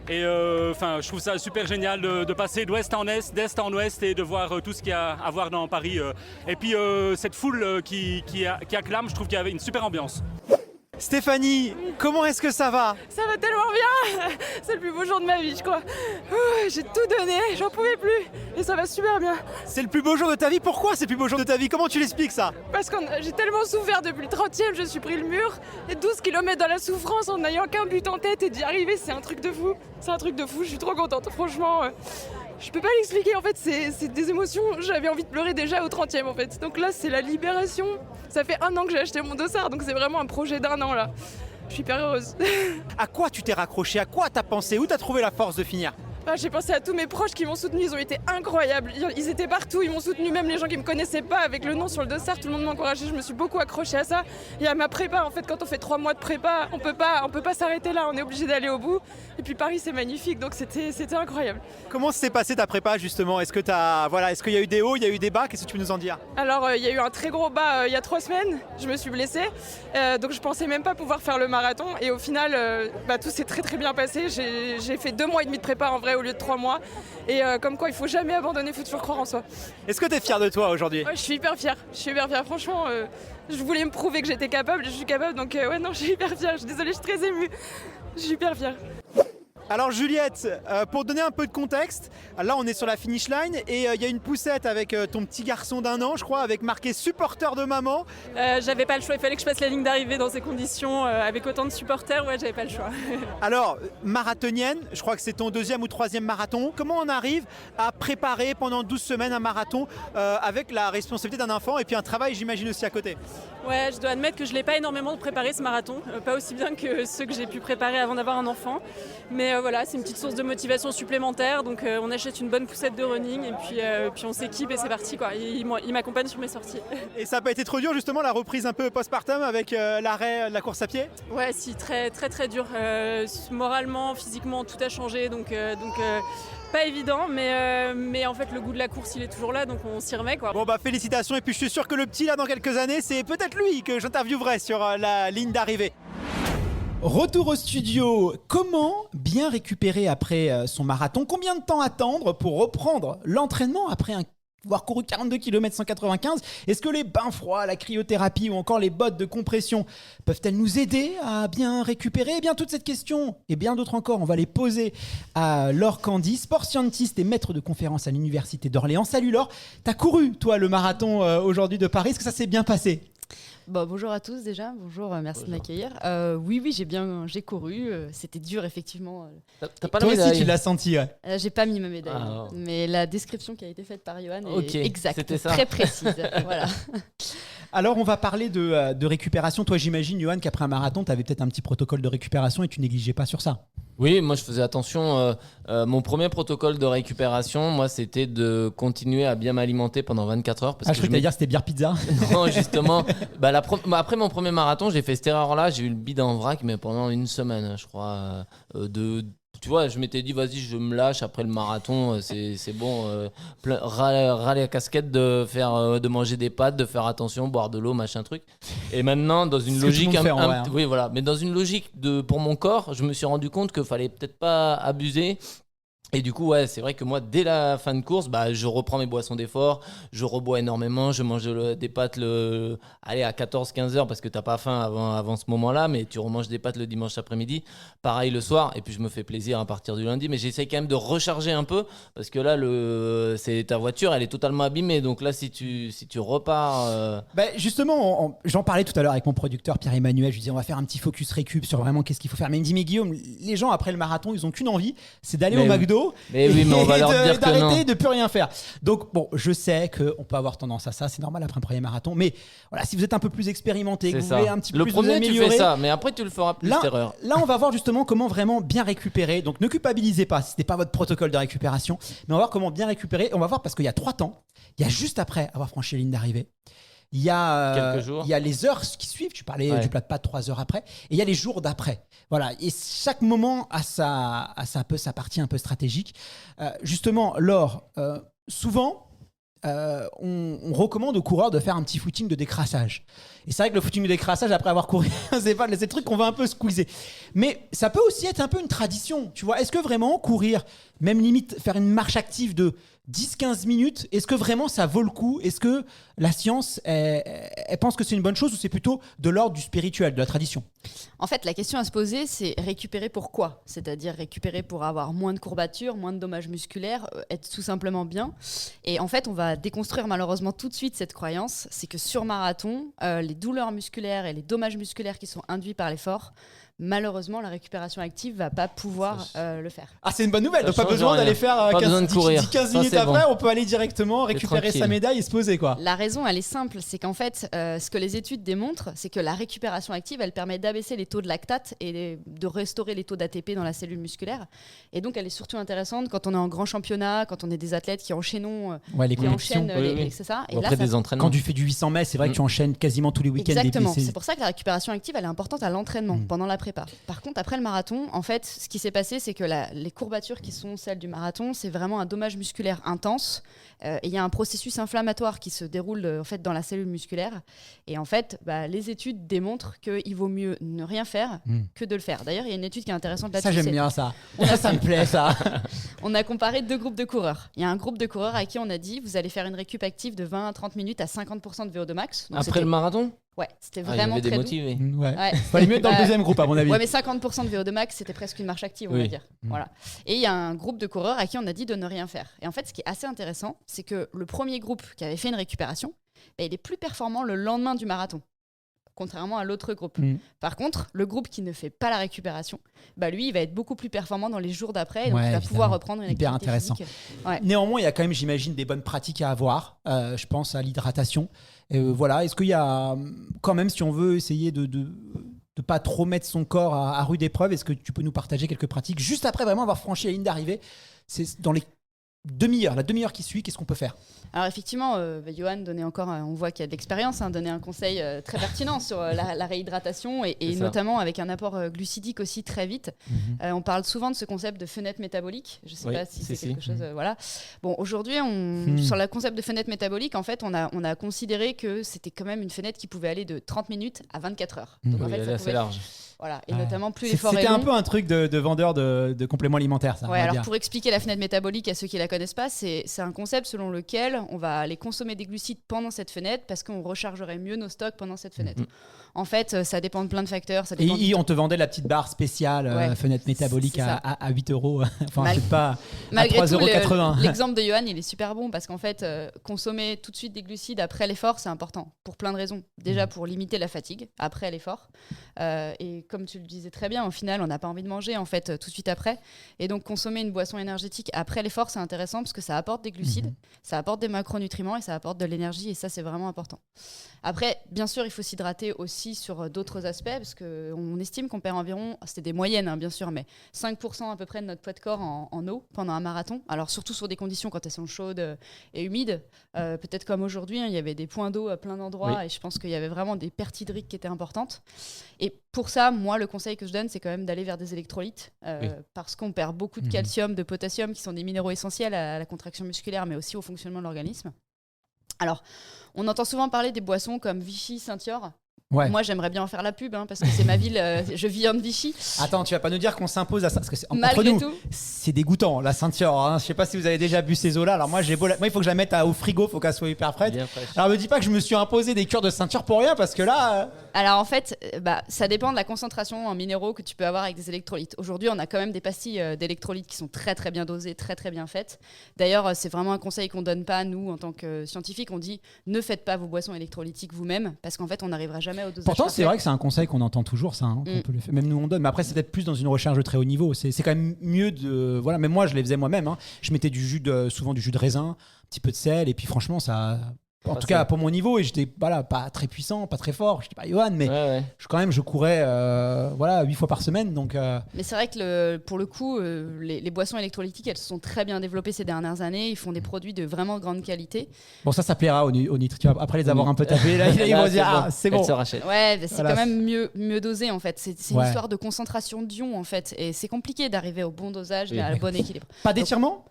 Et je trouve ça super génial de passer d'ouest en est, d'est en ouest et de voir tout ce qu'il y a à voir dans Paris. Et puis cette foule qui acclame, je trouve qu'il y avait une super ambiance. Stéphanie, comment est-ce que ça va? Ça va tellement bien. C'est le plus beau jour de ma vie, je crois. J'ai tout donné, j'en pouvais plus. Et ça va super bien. C'est le plus beau jour de ta vie? Pourquoi c'est le plus beau jour de ta vie? Comment tu l'expliques ça? Parce que j'ai tellement souffert depuis le 30e, je suis pris le mur. Et 12 km dans la souffrance en n'ayant qu'un but en tête et d'y arriver, c'est un truc de fou. C'est un truc de fou, je suis trop contente. Franchement, je peux pas l'expliquer. En fait, c'est des émotions. J'avais envie de pleurer déjà au 30e en fait. Donc là, c'est la libération. Ça fait 1 an que j'ai acheté mon dossard, donc c'est vraiment un projet d'1 an là. Je suis hyper heureuse. À quoi tu t'es raccroché? À quoi t'as pensé? Où t'as trouvé la force de finir? J'ai pensé à tous mes proches qui m'ont soutenu, ils ont été incroyables. Ils étaient partout, ils m'ont soutenu, même les gens qui me connaissaient pas avec le nom sur le dossard, tout le monde m'a encouragé. Je me suis beaucoup accrochée à ça. Et à ma prépa, en fait, quand on fait 3 mois de prépa, on peut pas s'arrêter là, on est obligé d'aller au bout. Et puis Paris, c'est magnifique, donc c'était incroyable. Comment s'est passée ta prépa justement? Est-ce qu'il y a eu des hauts, il y a eu des bas? Qu'est-ce que tu peux nous en dire? Alors, il y a eu un très gros bas il y a 3 semaines, je me suis blessée. Donc je pensais même pas pouvoir faire le marathon. Et au final, tout s'est très très bien passé. J'ai fait 2 mois et demi de prépa en vrai au lieu de 3 mois. Et comme quoi il faut jamais abandonner, il faut toujours croire en soi. Est-ce que tu es fière de toi aujourd'hui? Ouais, je suis hyper fière, franchement je voulais me prouver que j'étais capable, je suis capable, donc non, je suis hyper fière, je suis désolée, je suis très émue, je suis hyper fière. Alors Juliette, pour donner un peu de contexte, là on est sur la finish line et il y a une poussette avec ton petit garçon d'1 an, je crois, avec marqué supporter de maman. J'avais pas le choix, il fallait que je passe la ligne d'arrivée dans ces conditions, avec autant de supporters, ouais, j'avais pas le choix. Alors, marathonienne, je crois que c'est ton 2e ou 3e marathon. Comment on arrive à préparer pendant 12 semaines un marathon avec la responsabilité d'un enfant et puis un travail, j'imagine, aussi à côté? Ouais, je dois admettre que je l'ai pas énormément préparé ce marathon, pas aussi bien que ceux que j'ai pu préparer avant d'avoir un enfant. Mais voilà, c'est une petite source de motivation supplémentaire, donc on achète une bonne poussette de running et puis on s'équipe et c'est parti quoi. Il m'accompagne sur mes sorties. Et ça n'a pas été trop dur justement la reprise un peu postpartum avec l'arrêt de la course à pied? Ouais, si, très très très dur. Moralement, physiquement, tout a changé, donc pas évident, mais en fait le goût de la course il est toujours là, donc on s'y remet quoi. Bon bah félicitations, et puis je suis sûr que le petit là dans quelques années c'est peut-être lui que j'interviewerai sur la ligne d'arrivée. Retour au studio, comment bien récupérer après son marathon? Combien de temps attendre pour reprendre l'entraînement après avoir couru 42 km 195? Est-ce que les bains froids, la cryothérapie ou encore les bottes de compression peuvent-elles nous aider à bien récupérer? Eh bien, toutes ces questions et bien d'autres encore, on va les poser à Laure Candy, sport scientiste et maître de conférence à l'Université d'Orléans. Salut Laure, t'as couru toi le marathon aujourd'hui de Paris, est-ce que ça s'est bien passé? Bonjour à tous déjà, merci de m'accueillir. Oui, j'ai couru, c'était dur effectivement. T'as pas la Toi aussi médaille? tu l'as senti, ouais. J'ai pas mis ma médaille, Ah. mais la description qui a été faite par Johan Ok, est exacte, c'était ça. très précise. Voilà. Alors on va parler de récupération. Toi j'imagine Johan qu'après un marathon tu avais peut-être un petit protocole de récupération et tu négligeais pas sur ça. Oui, moi je faisais attention. Mon premier protocole de récupération, moi, c'était de continuer à bien m'alimenter pendant 24 heures. Parce Je croyais que t'allais dire c'était bière pizza. Non, justement. Après mon premier marathon, j'ai fait cette erreur-là. J'ai eu le bide en vrac, mais pendant une semaine, je crois. Tu vois, je m'étais dit, vas-y, je me lâche après le marathon, c'est bon. Ras la casquette de manger des pâtes, de faire attention, boire de l'eau, machin truc. Et maintenant, dans une Ce que logique. tout le monde fait, en vrai, hein. Oui, voilà. Mais dans une logique pour mon corps, je me suis rendu compte qu'il fallait peut-être pas abuser. Et du coup, ouais, c'est vrai que moi, dès la fin de course, je reprends mes boissons d'effort, je rebois énormément, je mange des pâtes à 14-15 heures parce que t'as pas faim avant ce moment-là, mais tu remanges des pâtes le dimanche après-midi, pareil le soir, et puis je me fais plaisir à partir du lundi, mais j'essaie quand même de recharger un peu parce que là, c'est ta voiture, elle est totalement abîmée, donc là, si tu repars... Justement, j'en parlais tout à l'heure avec mon producteur Pierre-Emmanuel, je lui disais on va faire un petit focus récup sur vraiment qu'est-ce qu'il faut faire, mais il me dit mais Guillaume, les gens après le marathon, ils ont qu'une envie, c'est d'aller au McDo. Mais oui, mais on va leur dire que non. D'arrêter de plus rien faire. Donc bon, je sais qu'on peut avoir tendance à ça, c'est normal après un premier marathon, mais voilà, si vous êtes un peu plus expérimenté, que vous voulez un petit peu plus vous améliorer. Le premier, tu fais ça, mais après tu le feras plus cette erreur. Là, on va voir justement comment vraiment bien récupérer. Donc ne culpabilisez pas si ce n'est pas votre protocole de récupération, mais on va voir comment bien récupérer. On va voir parce qu'il y a 3 temps. Il y a juste après avoir franchi la ligne d'arrivée. Il y a quelques jours. Il y a les heures qui suivent. Tu parlais du plat de pâtes 3 heures après. Et il y a les jours d'après. Voilà. Et chaque moment a sa partie un peu stratégique. Justement, Laure, souvent, on recommande aux coureurs de faire un petit footing de décrassage. Et c'est vrai que le footing de décrassage, après avoir couru, c'est pas le truc qu'on va un peu squeezer. Mais ça peut aussi être un peu une tradition. Tu vois, est-ce que vraiment courir, même limite faire une marche active de 10-15 minutes, est-ce que vraiment ça vaut le coup? Est-ce que la science, elle pense que c'est une bonne chose ou c'est plutôt de l'ordre du spirituel, de la tradition? En fait, la question à se poser, c'est récupérer pour quoi? C'est-à-dire récupérer pour avoir moins de courbatures, moins de dommages musculaires, être tout simplement bien. Et en fait, on va déconstruire malheureusement tout de suite cette croyance, c'est que sur marathon, les douleurs musculaires et les dommages musculaires qui sont induits par l'effort, malheureusement, la récupération active va pas pouvoir le faire. Ah, c'est une bonne nouvelle. Ça Donc pas change besoin rien. d'aller faire Pas besoin de courir. 10-15 Ça, minutes c'est après, bon. on peut aller directement récupérer tranquille. sa médaille et se poser, quoi. La raison, elle est simple, c'est qu'en fait, ce que les études démontrent, c'est que la récupération active, elle permet d'abaisser les taux de lactate et de restaurer les taux d'ATP dans la cellule musculaire. Et donc, elle est surtout intéressante quand on est en grand championnat, quand on est des athlètes qui enchaînent, Les compétitions. Oui. c'est ça. Ou après des entraînements. Quand tu fais du 800 mètres, c'est vrai que tu enchaînes quasiment tous les week-ends. Exactement. C'est pour ça que la récupération active, elle est importante à l'entraînement, pendant la prépa. Par contre, après le marathon, en fait, ce qui s'est passé, c'est que les courbatures qui sont celles du marathon, c'est vraiment un dommage musculaire intense. Et il y a un processus inflammatoire qui se déroule en fait dans la cellule musculaire. Et en fait, les études démontrent qu'il vaut mieux ne rien faire que de le faire. D'ailleurs, il y a une étude qui est intéressante là-dessus. Ça, j'aime bien ça. Ça me plaît, ça. On a comparé 2 groupes de coureurs. Il y a un groupe de coureurs à qui on a dit vous allez faire une récup active de 20 à 30 minutes à 50% de VO2 max. Donc Après le marathon? Ouais, c'était Ah, il y vraiment avait des très doux. motivés. Ouais. Ouais. Fallait mieux être dans le deuxième groupe, à mon avis. Ouais, mais 50% de VO2 max, c'était presque une marche active, on Oui. va dire. Voilà. Et il y a un groupe de coureurs à qui on a dit de ne rien faire. Et en fait, ce qui est assez intéressant, c'est que le premier groupe qui avait fait une récupération, il est plus performant le lendemain du marathon, contrairement à l'autre groupe. Par contre, le groupe qui ne fait pas la récupération, lui, il va être beaucoup plus performant dans les jours d'après, et donc Ouais, il va évidemment. pouvoir reprendre une Hyper activité intéressant. physique. Ouais. Néanmoins, il y a quand même, j'imagine, des bonnes pratiques à avoir. Je pense à l'hydratation. Voilà. Est-ce qu'il y a quand même, si on veut essayer de pas trop mettre son corps à rude épreuve, est-ce que tu peux nous partager quelques pratiques juste après vraiment avoir franchi la ligne d'arrivée? C'est dans les la demi-heure qui suit, qu'est-ce qu'on peut faire? Alors effectivement, Johan donnait encore, on voit qu'il y a de l'expérience, donnait un conseil très pertinent sur la réhydratation et C'est ça. notamment avec un apport glucidique aussi très vite. On parle souvent de ce concept de fenêtre métabolique. Je ne sais Oui, pas si c'est si. quelque chose. Voilà. Bon, aujourd'hui, sur le concept de fenêtre métabolique, en fait, on a considéré que c'était quand même une fenêtre qui pouvait aller de 30 minutes à 24 heures. Donc en Oui, fait, elle est ça assez pouvait- large. Voilà. Et notamment plus l'effort est C'était un long. peu un truc de vendeur de compléments alimentaires, ça. on Ouais, va alors dire. pour expliquer la fenêtre métabolique à ceux qui la connaissent pas, c'est un concept selon lequel on va aller consommer des glucides pendant cette fenêtre parce qu'on rechargerait mieux nos stocks pendant cette fenêtre. En fait, ça dépend de plein de facteurs. Ça Et dépend du on te vendait la petite barre spéciale Ouais, fenêtre métabolique c'est ça. à 8 euros. Enfin, Mal- peut-être pas à Malgré tout, 3,80 €. l'exemple de Johan, il est super bon parce qu'en fait, consommer tout de suite des glucides après l'effort, c'est important pour plein de raisons. Déjà pour limiter la fatigue après l'effort. Et comme tu le disais très bien, au final, on n'a pas envie de manger en fait tout de suite après. Et donc consommer une boisson énergétique après l'effort, c'est intéressant parce que ça apporte des glucides, ça apporte des macronutriments et ça apporte de l'énergie et ça, c'est vraiment important. Après, bien sûr, il faut s'hydrater aussi sur d'autres aspects parce qu'on estime qu'on perd environ, c'était des moyennes bien sûr, mais 5% à peu près de notre poids de corps en eau pendant un marathon. Alors surtout sur des conditions quand elles sont chaudes et humides. Peut-être comme aujourd'hui, il y avait des points d'eau à plein d'endroits et je pense qu'il y avait vraiment des pertes hydriques qui étaient importantes. Et pour ça, moi, le conseil que je donne, c'est quand même d'aller vers des électrolytes parce qu'on perd beaucoup de calcium, de potassium qui sont des minéraux essentiels à la contraction musculaire mais aussi au fonctionnement de l'organisme. Alors, on entend souvent parler des boissons comme Vichy, Saint-Yor. Ouais. Moi, j'aimerais bien en faire la pub parce que c'est ma ville, je vis en Vichy. Attends, tu vas pas nous dire qu'on s'impose à ça parce que entre Malgré nous, tout. c'est dégoûtant la Saint-Yor. Hein. Je sais pas si vous avez déjà bu ces eaux-là. Alors moi, moi, il faut que je la mette au frigo, faut qu'elle soit hyper fraîche. Bien fraîche. Alors me dis pas que je me suis imposé des cures de Saint-Yor pour rien parce que là. Alors en fait, ça dépend de la concentration en minéraux que tu peux avoir avec des électrolytes. Aujourd'hui, on a quand même des pastilles d'électrolytes qui sont très très bien dosées, très très bien faites. D'ailleurs, c'est vraiment un conseil qu'on donne pas nous en tant que scientifiques. On dit ne faites pas vos boissons électrolytiques vous-même parce qu'en fait, on n'arrivera jamais au dosage. Pourtant, c'est parfait. vrai que c'est un conseil qu'on entend toujours, ça. Hein, qu'on peut le faire. Même nous, on donne. Mais après, c'est peut-être plus dans une recherche de très haut niveau. C'est quand même mieux de. Voilà. Même moi, je les faisais moi-même. Hein. Je mettais souvent du jus de raisin, un petit peu de sel, et puis franchement, ça. En tout cas, pour mon niveau, et j'étais pas très puissant, pas très fort. J'étais pas Johan, mais je courais 8 fois par semaine. Donc, Mais c'est vrai que pour le coup, les boissons électrolytiques, elles se sont très bien développées ces dernières années. Ils font des produits de vraiment grande qualité. bon, ça plaira aux Nitri. Tu vois, après les avoir un peu tapés, là, ils vont dire c'est bon. Elle se rachète. Ouais, c'est Voilà. quand même mieux dosé en fait. C'est une Ouais. histoire de concentration d'ions en fait. Et c'est compliqué d'arriver au bon dosage et à le bon équilibre. Pas d'étirement?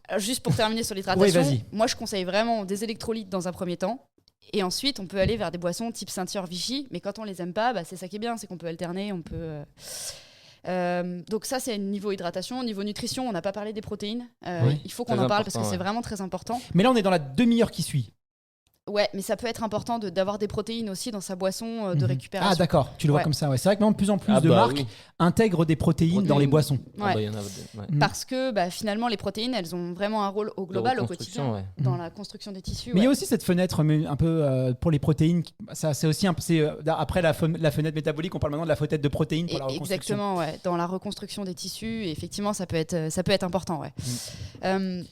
Alors, juste pour terminer sur Oui, l'hydratation, vas-y. moi je conseille vraiment des électrolytes dans un premier temps. Et ensuite, on peut aller vers des boissons type Saint-Yor, Vichy. Mais quand on les aime pas, c'est ça qui est bien, c'est qu'on peut alterner, on peut. Donc ça, c'est niveau hydratation. Niveau nutrition, on n'a pas parlé des protéines. Oui. Il faut qu'on Très en parle parce que important, c'est ouais. vraiment très important. Mais là, on est dans la demi-heure qui suit. Ouais, mais ça peut être important d'avoir des protéines aussi dans sa boisson de Mhm. récupération. Ah, d'accord. Tu le vois Ouais. comme ça. Ouais. C'est vrai que maintenant, de plus en plus Ah de bah marques oui. intègrent des protéines dans les boissons. Ah bah, Ouais. il y en a, ouais. Parce que finalement, les protéines, elles ont vraiment un rôle au global, au reconstruction, quotidien, ouais. dans la construction des tissus. Mais il y ouais. a aussi cette fenêtre un peu pour les protéines. Ça, c'est aussi après la fenêtre métabolique, on parle maintenant de la fenêtre de protéines pour la reconstruction. Exactement, ouais. Dans la reconstruction des tissus, et effectivement, ça peut être important, ouais.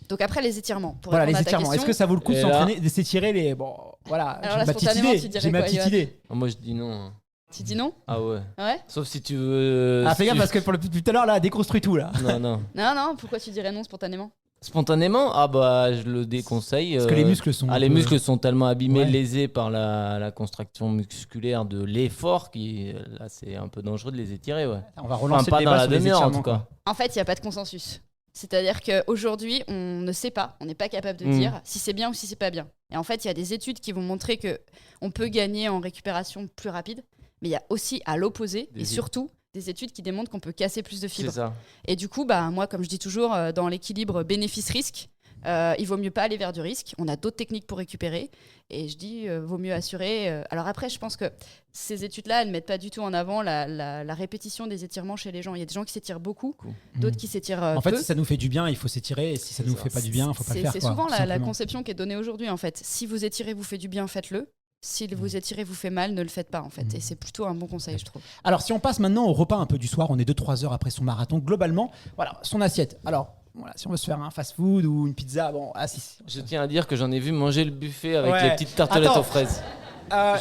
Donc après, les étirements. Pour Voilà, répondre les à ta étirements. Est-ce question, que ça vaut le coup de Et s'entraîner, de s'étirer les. Bon, voilà, Alors j'ai là, ma petite spontanément, idée. tu dirais J'ai ma quoi, petite Johan idée. Ah, moi, je dis non. Hein. Tu dis non? Ah ouais. Ouais. Sauf si tu veux. Ah, si fais gaffe tu- parce que depuis tout à l'heure, là, déconstruit tout, là. Non, non. Non, pourquoi tu dirais non spontanément? Spontanément, ah bah je le déconseille. Parce que les muscles sont. Les muscles sont tellement abîmés, Ouais. lésés par la contraction musculaire de l'effort qui là c'est un peu dangereux de les étirer, ouais. On va Enfin, relancer pas le dans débat la sur les demi-heure en étirements, tout cas. En fait, il n'y a pas de consensus. C'est-à-dire qu'aujourd'hui, on ne sait pas, on n'est pas capable de Mm. dire si c'est bien ou si c'est pas bien. Et en fait, il y a des études qui vont montrer que on peut gagner en récupération plus rapide, mais il y a aussi à l'opposé, Des et surtout des études qui démontrent qu'on peut casser plus de C'est fibres. ça. Et du coup, moi, comme je dis toujours, dans l'équilibre bénéfice-risque, il vaut mieux pas aller vers du risque. On a d'autres techniques pour récupérer. Et je dis, vaut mieux assurer. Alors après, je pense que ces études-là, elles ne mettent pas du tout en avant la répétition des étirements chez les gens. Il y a des gens qui s'étirent beaucoup, d'autres qui s'étirent En fait, peu. si ça nous fait du bien, il faut s'étirer. Et si ça nous fait pas du bien, il faut pas le faire. C'est quoi, souvent tout la simplement. conception qui est donnée aujourd'hui, en fait. Si vous étirez vous fait du bien, faites-le. Si vous étirez vous fait mal, ne le faites pas, en fait. Et c'est plutôt un bon conseil, je trouve. Alors, si on passe maintenant au repas un peu du soir, on est 2-3 heures après son marathon. Globalement, voilà, son assiette. Alors, voilà, si on veut se faire un fast-food ou une pizza, bon, si. Je tiens à dire que j'en ai vu manger le buffet avec Ouais. les petites tartelettes Attends. aux fraises.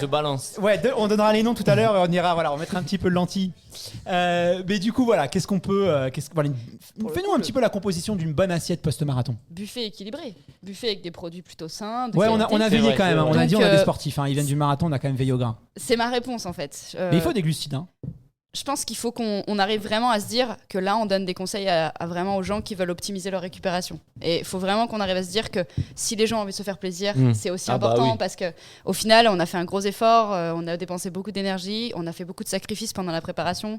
Je balance. Ouais, on donnera les noms tout à l'heure. On ira, voilà, on mettra un petit peu de lentilles. Mais du coup, voilà, qu'est-ce qu'on peut, voilà, fais-nous un petit peu la composition d'une bonne assiette post-marathon. Buffet équilibré. Buffet avec des produits plutôt sains. de Ouais, qualité. on a veillé quand même. On a Donc, dit on a des sportifs. Ils viennent du marathon, on a quand même veillé au grain. C'est ma réponse, en fait. Mais il faut des glucides. Hein. Je pense qu'il faut qu'on arrive vraiment à se dire que là, on donne des conseils à vraiment aux gens qui veulent optimiser leur récupération. Et il faut vraiment qu'on arrive à se dire que si les gens ont envie de se faire plaisir, c'est aussi important parce qu'au final, on a fait un gros effort, on a dépensé beaucoup d'énergie, on a fait beaucoup de sacrifices pendant la préparation,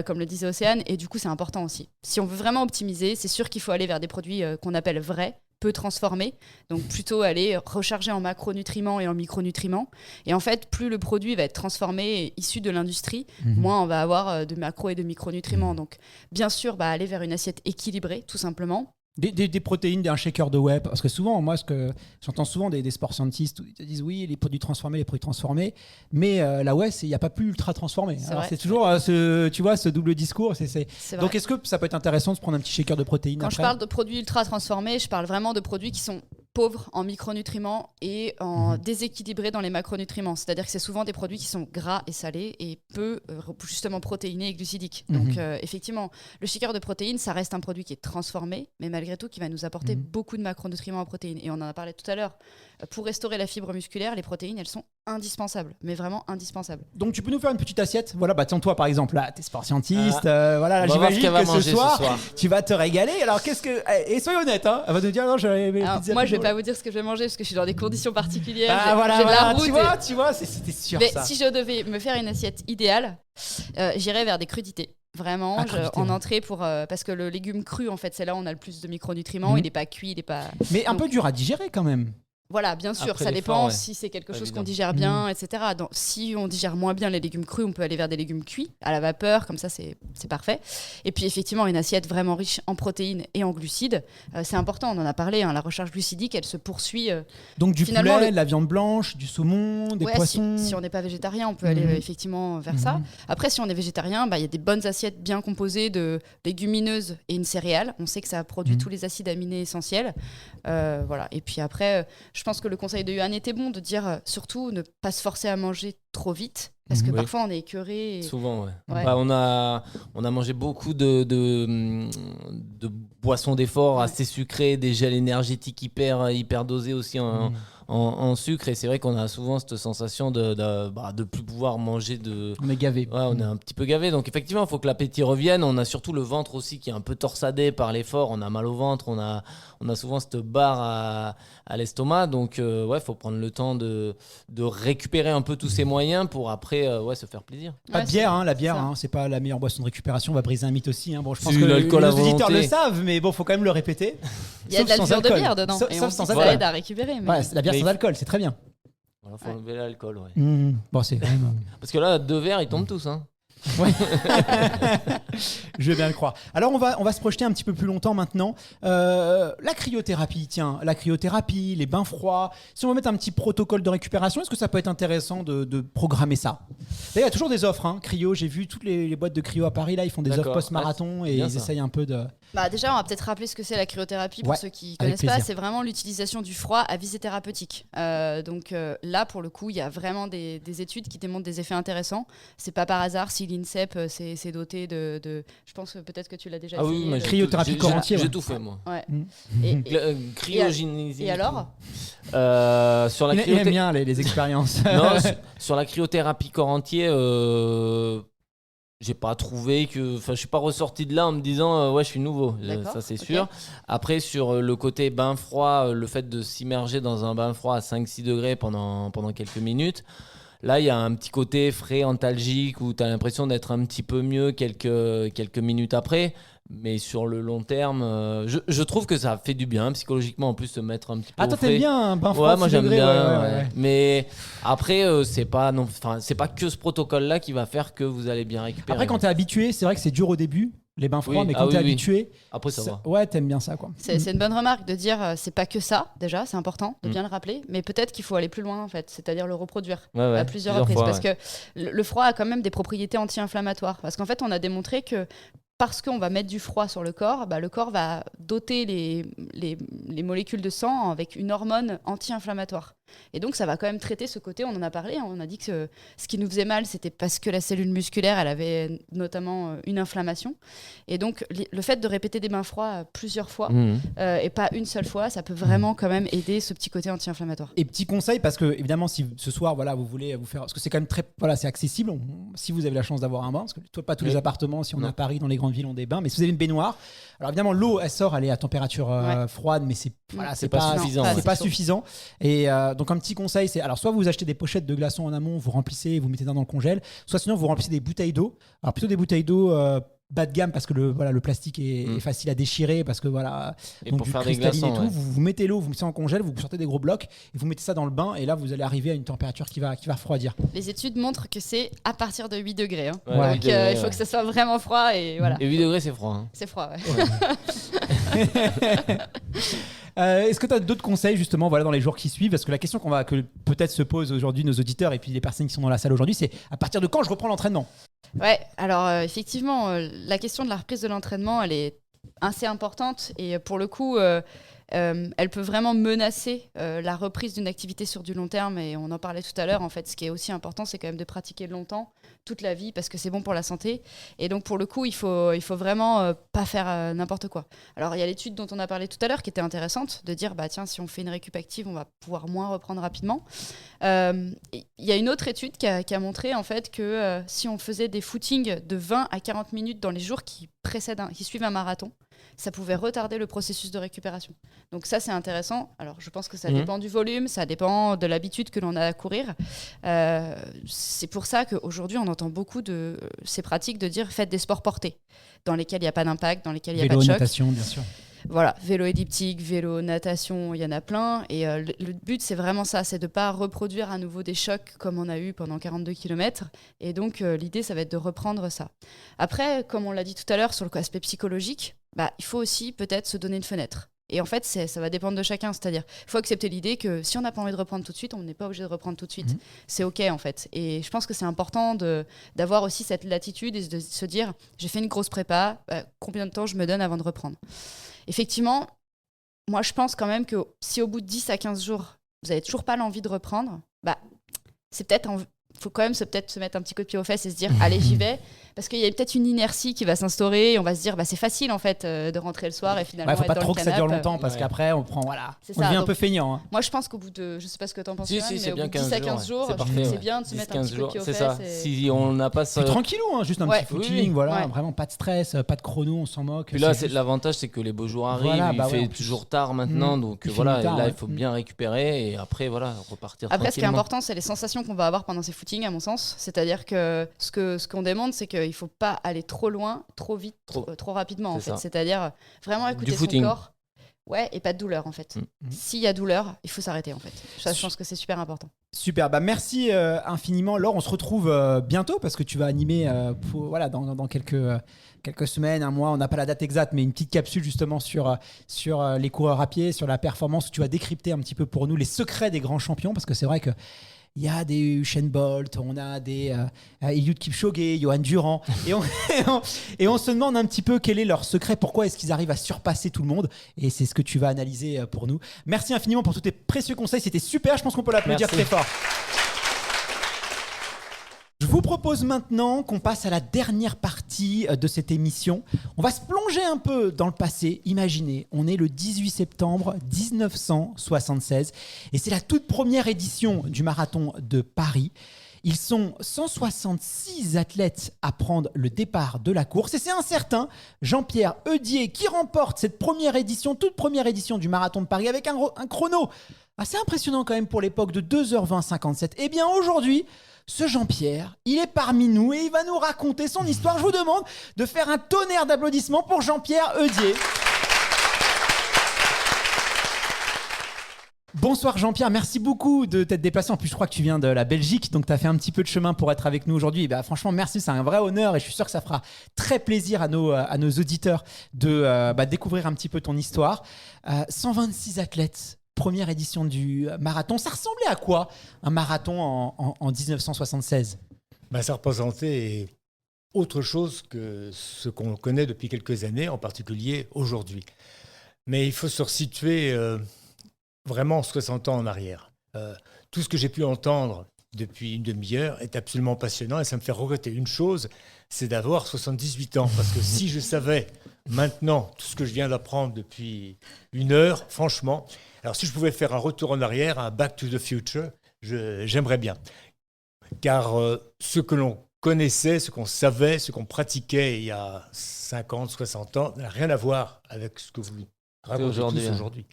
comme le disait Océane, et du coup, c'est important aussi. Si on veut vraiment optimiser, c'est sûr qu'il faut aller vers des produits qu'on appelle vrais, peu transformés, donc plutôt aller recharger en macronutriments et en micronutriments. Et en fait, plus le produit va être transformé et issu de l'industrie, moins on va avoir de macro et de micronutriments. Donc bien sûr, aller vers une assiette équilibrée, tout simplement. Des protéines, un shaker de whey. Parce que souvent, moi, j'entends souvent des sport scientists où ils te disent oui, les produits transformés. Mais la whey, il n'y a pas plus ultra transformé. Alors, c'est toujours ce double discours. Donc, est-ce que ça peut être intéressant de se prendre un petit shaker de protéines Quand après ? je parle de produits ultra transformés, je parle vraiment de produits qui sont pauvres en micronutriments et en déséquilibrés dans les macronutriments. C'est-à-dire que c'est souvent des produits qui sont gras et salés et peu justement protéinés et glucidiques. Donc effectivement, le shaker de protéines, ça reste un produit qui est transformé, mais malgré tout qui va nous apporter beaucoup de macronutriments en protéines. Et on en a parlé tout à l'heure. Pour restaurer la fibre musculaire, les protéines, elles sont indispensables, mais vraiment indispensables. Donc tu peux nous faire une petite assiette. Voilà, tiens, toi par exemple, là, t'es sport scientiste. On va voir ce qu'elle va manger ce soir. Tu vas te régaler. Alors et soyez honnête, hein. Elle va nous dire non, moi, je vais pas vous dire ce que je vais manger parce que je suis dans des conditions particulières. J'ai voilà, de la route. tu vois, c'était sûr. Mais ça. si je devais me faire une assiette idéale, j'irais vers des crudités. Vraiment, en entrée parce que le légume cru, en fait, c'est là où on a le plus de micronutriments. Il n'est pas cuit, il n'est pas. Mais un peu dur à digérer quand même. Voilà, bien sûr, Après ça dépend ouais. si c'est quelque chose Évident. qu'on digère bien, etc. Donc, si on digère moins bien les légumes crus, on peut aller vers des légumes cuits à la vapeur, comme ça c'est parfait. Et puis effectivement, une assiette vraiment riche en protéines et en glucides, c'est important, on en a parlé, la recharge glucidique, elle se poursuit. Donc du finalement, poulet, de la viande blanche, du saumon, des poissons. Si on n'est pas végétarien, on peut aller effectivement vers ça. Après, si on est végétarien, il y a des bonnes assiettes bien composées de légumineuses et une céréale. On sait que ça produit tous les acides aminés essentiels. Voilà. Et puis après, je pense que le conseil de Yohan était bon de dire surtout ne pas se forcer à manger trop vite parce que parfois on est écœuré. Souvent, ouais. Ouais. On a mangé beaucoup de boissons d'effort assez sucrées, des gels énergétiques hyper dosés aussi en sucre, et c'est vrai qu'on a souvent cette sensation de plus pouvoir manger On est gavé. Ouais, on est un petit peu gavé, donc effectivement il faut que l'appétit revienne. On a surtout le ventre aussi qui est un peu torsadé par l'effort, on a mal au ventre, on a souvent cette barre à l'estomac, donc faut prendre le temps de récupérer un peu tous ces moyens pour après se faire plaisir. Pas de bière, la bière, c'est pas la meilleure boisson de récupération. On va briser un mythe aussi. Bon, je pense C'est que l'alcool les à auditeurs volonté. le savent, mais bon, faut quand même le répéter. Il y a de l'alcool de bière dedans, et on sans ça alcool. aide à récupérer. Mais... Ouais, la bière sans alcool, c'est très bien. Il faut enlever l'alcool, ouais. Bon, c'est quand même. Parce que là, 2 verres, ils tombent tous. Hein. Ouais. Je vais bien le croire. Alors on va se projeter un petit peu plus longtemps maintenant. La cryothérapie, les bains froids. Si on veut mettre un petit protocole de récupération, est-ce que ça peut être intéressant de programmer ça? Il y a toujours des offres, cryo. J'ai vu toutes les boîtes de cryo à Paris, là, ils font des offres post-marathon et ils essayent un peu de... Déjà, on va peut-être rappeler ce que c'est la cryothérapie pour ceux qui ne connaissent pas. C'est vraiment l'utilisation du froid à visée thérapeutique. Donc là, pour le coup, il y a vraiment des études qui démontrent des effets intéressants. C'est pas par hasard si l'INSEP s'est doté de... Je pense que peut-être que tu l'as déjà Ah essayé. oui, cryothérapie corps entier. J'ai tout fait, moi. Ouais. Cryogénisé. Et alors sur la Il aime bien les expériences. Non, sur la cryothérapie corps entier, j'ai pas trouvé que... Enfin, je suis pas ressorti de là en me disant je suis nouveau. Ça, c'est sûr. Après, sur le côté bain froid, le fait de s'immerger dans un bain froid à 5-6 degrés pendant quelques minutes, Là, il y a un petit côté frais, antalgique, où tu as l'impression d'être un petit peu mieux quelques minutes après. Mais sur le long terme, je trouve que ça fait du bien psychologiquement en plus de mettre un petit peu. Ah, toi, frais. t'aimes bien un bain froid? Ouais, moi j'aime degrés, bien. ouais. Mais après, c'est pas que ce protocole-là qui va faire que vous allez bien récupérer. Après, quand t'es habitué, c'est vrai que c'est dur au début, les bains froids, Oui. mais quand t'es oui. habitué, Après, ça va. Ouais, t'aimes bien ça, quoi. C'est une bonne remarque de dire c'est pas que ça, déjà, c'est important de Mm. bien le rappeler, mais peut-être qu'il faut aller plus loin en fait, c'est-à-dire le reproduire Ouais, à plusieurs reprises. fois, Parce que le froid a quand même des propriétés anti-inflammatoires. Parce qu'en fait, on a démontré que parce qu'on va mettre du froid sur le corps va doter les molécules de sang avec une hormone anti-inflammatoire. Et donc, ça va quand même traiter ce côté, on en a parlé, hein, on a dit que ce qui nous faisait mal, c'était parce que la cellule musculaire, elle avait notamment une inflammation. Et donc, le fait de répéter des bains froids plusieurs fois et pas une seule fois, ça peut vraiment quand même aider ce petit côté anti-inflammatoire. Et petit conseil, parce que évidemment, si ce soir, voilà, vous voulez vous faire, parce que c'est quand même très, voilà, c'est accessible. Si vous avez la chance d'avoir un bain, parce que toi, pas tous les appartements, si on est à Paris, dans les grandes villes, ont des bains, mais si vous avez une baignoire, alors évidemment, l'eau, elle sort, elle est à température froide, mais c'est pas suffisant. C'est pas suffisant. Et donc un petit conseil, c'est alors soit vous achetez des pochettes de glaçons en amont, vous remplissez, vous mettez dans le congèle, soit sinon vous remplissez des bouteilles d'eau. Alors plutôt des bouteilles d'eau bas de gamme parce que le plastique est facile à déchirer parce que voilà, Et donc pour du faire des cristalline glaçons, et tout. Vous mettez l'eau, vous mettez ça en congèle, vous sortez des gros blocs et vous mettez ça dans le bain et là vous allez arriver à une température qui va refroidir. Les études montrent que c'est à partir de 8 degrés. Hein. Ouais, Donc 8 degrés, il faut que ça soit vraiment froid et voilà. Et 8 degrés, c'est froid. Hein. C'est froid, ouais. Est-ce que tu as d'autres conseils justement dans les jours qui suivent? Parce que la question que peut-être se posent aujourd'hui nos auditeurs et puis les personnes qui sont dans la salle aujourd'hui, c'est à partir de quand je reprends l'entraînement? Ouais, alors effectivement, la question de la reprise de l'entraînement, elle est assez importante et pour le coup, elle peut vraiment menacer la reprise d'une activité sur du long terme et on en parlait tout à l'heure. En fait, ce qui est aussi important, c'est quand même de pratiquer longtemps, toute la vie, parce que c'est bon pour la santé. Et donc, pour le coup, il faut vraiment pas faire n'importe quoi. Alors, il y a l'étude dont on a parlé tout à l'heure qui était intéressante, de dire, tiens, si on fait une récup active, on va pouvoir moins reprendre rapidement. Il y a une autre étude qui a montré, en fait, que si on faisait des footings de 20 à 40 minutes dans les jours qui suivent un marathon, ça pouvait retarder le processus de récupération. Donc ça, c'est intéressant. Alors, je pense que ça dépend du volume, ça dépend de l'habitude que l'on a à courir. C'est pour ça qu'aujourd'hui, on entend beaucoup de ces pratiques de dire faites des sports portés, dans lesquels il n'y a pas d'impact, dans lesquels il n'y a pas de choc. Vélo, natation, bien sûr. Voilà, vélo elliptique, vélo, natation, il y en a plein. Et le but, c'est vraiment ça, c'est de ne pas reproduire à nouveau des chocs comme on a eu pendant 42 km. Et donc, l'idée, ça va être de reprendre ça. Après, comme on l'a dit tout à l'heure, sur l'aspect psychologique, il faut aussi peut-être se donner une fenêtre. Et en fait, ça va dépendre de chacun. C'est-à-dire, il faut accepter l'idée que si on n'a pas envie de reprendre tout de suite, on n'est pas obligé de reprendre tout de suite. C'est OK, en fait. Et je pense que c'est important d'avoir aussi cette latitude et de se dire, j'ai fait une grosse prépa, combien de temps je me donne avant de reprendre? Effectivement, moi, je pense quand même que si au bout de 10 à 15 jours, vous n'avez toujours pas l'envie de reprendre, c'est peut-être... faut quand même peut-être se mettre un petit coup de pied aux fesses et se dire allez, j'y vais, parce qu'il y a peut-être une inertie qui va s'instaurer et on va se dire c'est facile en fait de rentrer le soir et finalement faut pas être trop dans que le ça dure canapé. longtemps parce qu'après on prend C'est on ça, devient un donc, peu feignant. Hein. Moi je pense qu'au bout de, je sais pas ce que t'en penses, Si, Johan, c'est mais bien au bout de 10 à 15 jours, c'est je parfait, trouve que c'est ouais. bien de se mettre un petit coup de pied aux fesses. C'est ça. Si on n'a pas C'est tranquillou, hein, juste un Ouais. petit footing, Oui. vraiment pas de stress, pas de chrono, on s'en moque. Puis là, juste- l'avantage, c'est que les beaux jours arrivent. Voilà, Il en fait plus. toujours tard maintenant, donc Il voilà. finit tard, et là, ouais. il faut bien récupérer et après, voilà, repartir. Après, ce qui est tranquillement. important, c'est les sensations qu'on va avoir pendant ces footings, à mon sens. C'est-à-dire que ce qu'on demande, c'est qu'il ne faut pas aller trop loin, trop vite, trop rapidement, en C'est fait. ça. C'est-à-dire vraiment écouter son footing. corps. Ouais, et pas de douleur, en fait. S'il y a douleur, il faut s'arrêter, en fait. Ça, je pense que c'est super important. Super, merci infiniment. Laure, on se retrouve bientôt parce que tu vas animer dans quelques semaines, un mois, on n'a pas la date exacte, mais une petite capsule justement sur les coureurs à pied, sur la performance, où tu vas décrypter un petit peu pour nous les secrets des grands champions, parce que c'est vrai que il y a des Usain Bolt, on a des Eliud Kipchoge, Johan Durand, et on se demande un petit peu quel est leur secret, pourquoi est-ce qu'ils arrivent à surpasser tout le monde, et c'est ce que tu vas analyser pour nous. Merci infiniment pour tous tes précieux conseils, c'était super, je pense qu'on peut l'applaudir Merci. très fort. Je vous propose maintenant qu'on passe à la dernière partie de cette émission. On va se plonger un peu dans le passé. Imaginez, on est le 18 septembre 1976 et c'est la toute première édition du marathon de Paris. Ils sont 166 athlètes à prendre le départ de la course et c'est un certain Jean-Pierre Heudier qui remporte cette toute première édition du marathon de Paris avec un chrono Assez impressionnant quand même pour l'époque de 2h20-57. Eh bien aujourd'hui, ce Jean-Pierre, il est parmi nous et il va nous raconter son histoire. Je vous demande de faire un tonnerre d'applaudissements pour Jean-Pierre Heudier. Bonsoir Jean-Pierre, merci beaucoup de t'être déplacé. En plus, je crois que tu viens de la Belgique, donc tu as fait un petit peu de chemin pour être avec nous aujourd'hui. Et bah, franchement, merci, c'est un vrai honneur et je suis sûr que ça fera très plaisir à nos auditeurs de découvrir un petit peu ton histoire. 126 athlètes, première édition du marathon. Ça ressemblait à quoi un marathon en 1976 ? Ça représentait autre chose que ce qu'on connaît depuis quelques années, en particulier aujourd'hui. Mais il faut se resituer vraiment 60 ans en arrière. Tout ce que j'ai pu entendre depuis une demi-heure est absolument passionnant et ça me fait regretter une chose, c'est d'avoir 78 ans. Parce que si je savais maintenant tout ce que je viens d'apprendre depuis une heure, franchement, alors si je pouvais faire un retour en arrière, un Back to the Future, j'aimerais bien. Car ce que l'on connaissait, ce qu'on savait, ce qu'on pratiquait il y a 50, 60 ans, n'a rien à voir avec ce que vous racontez aujourd'hui.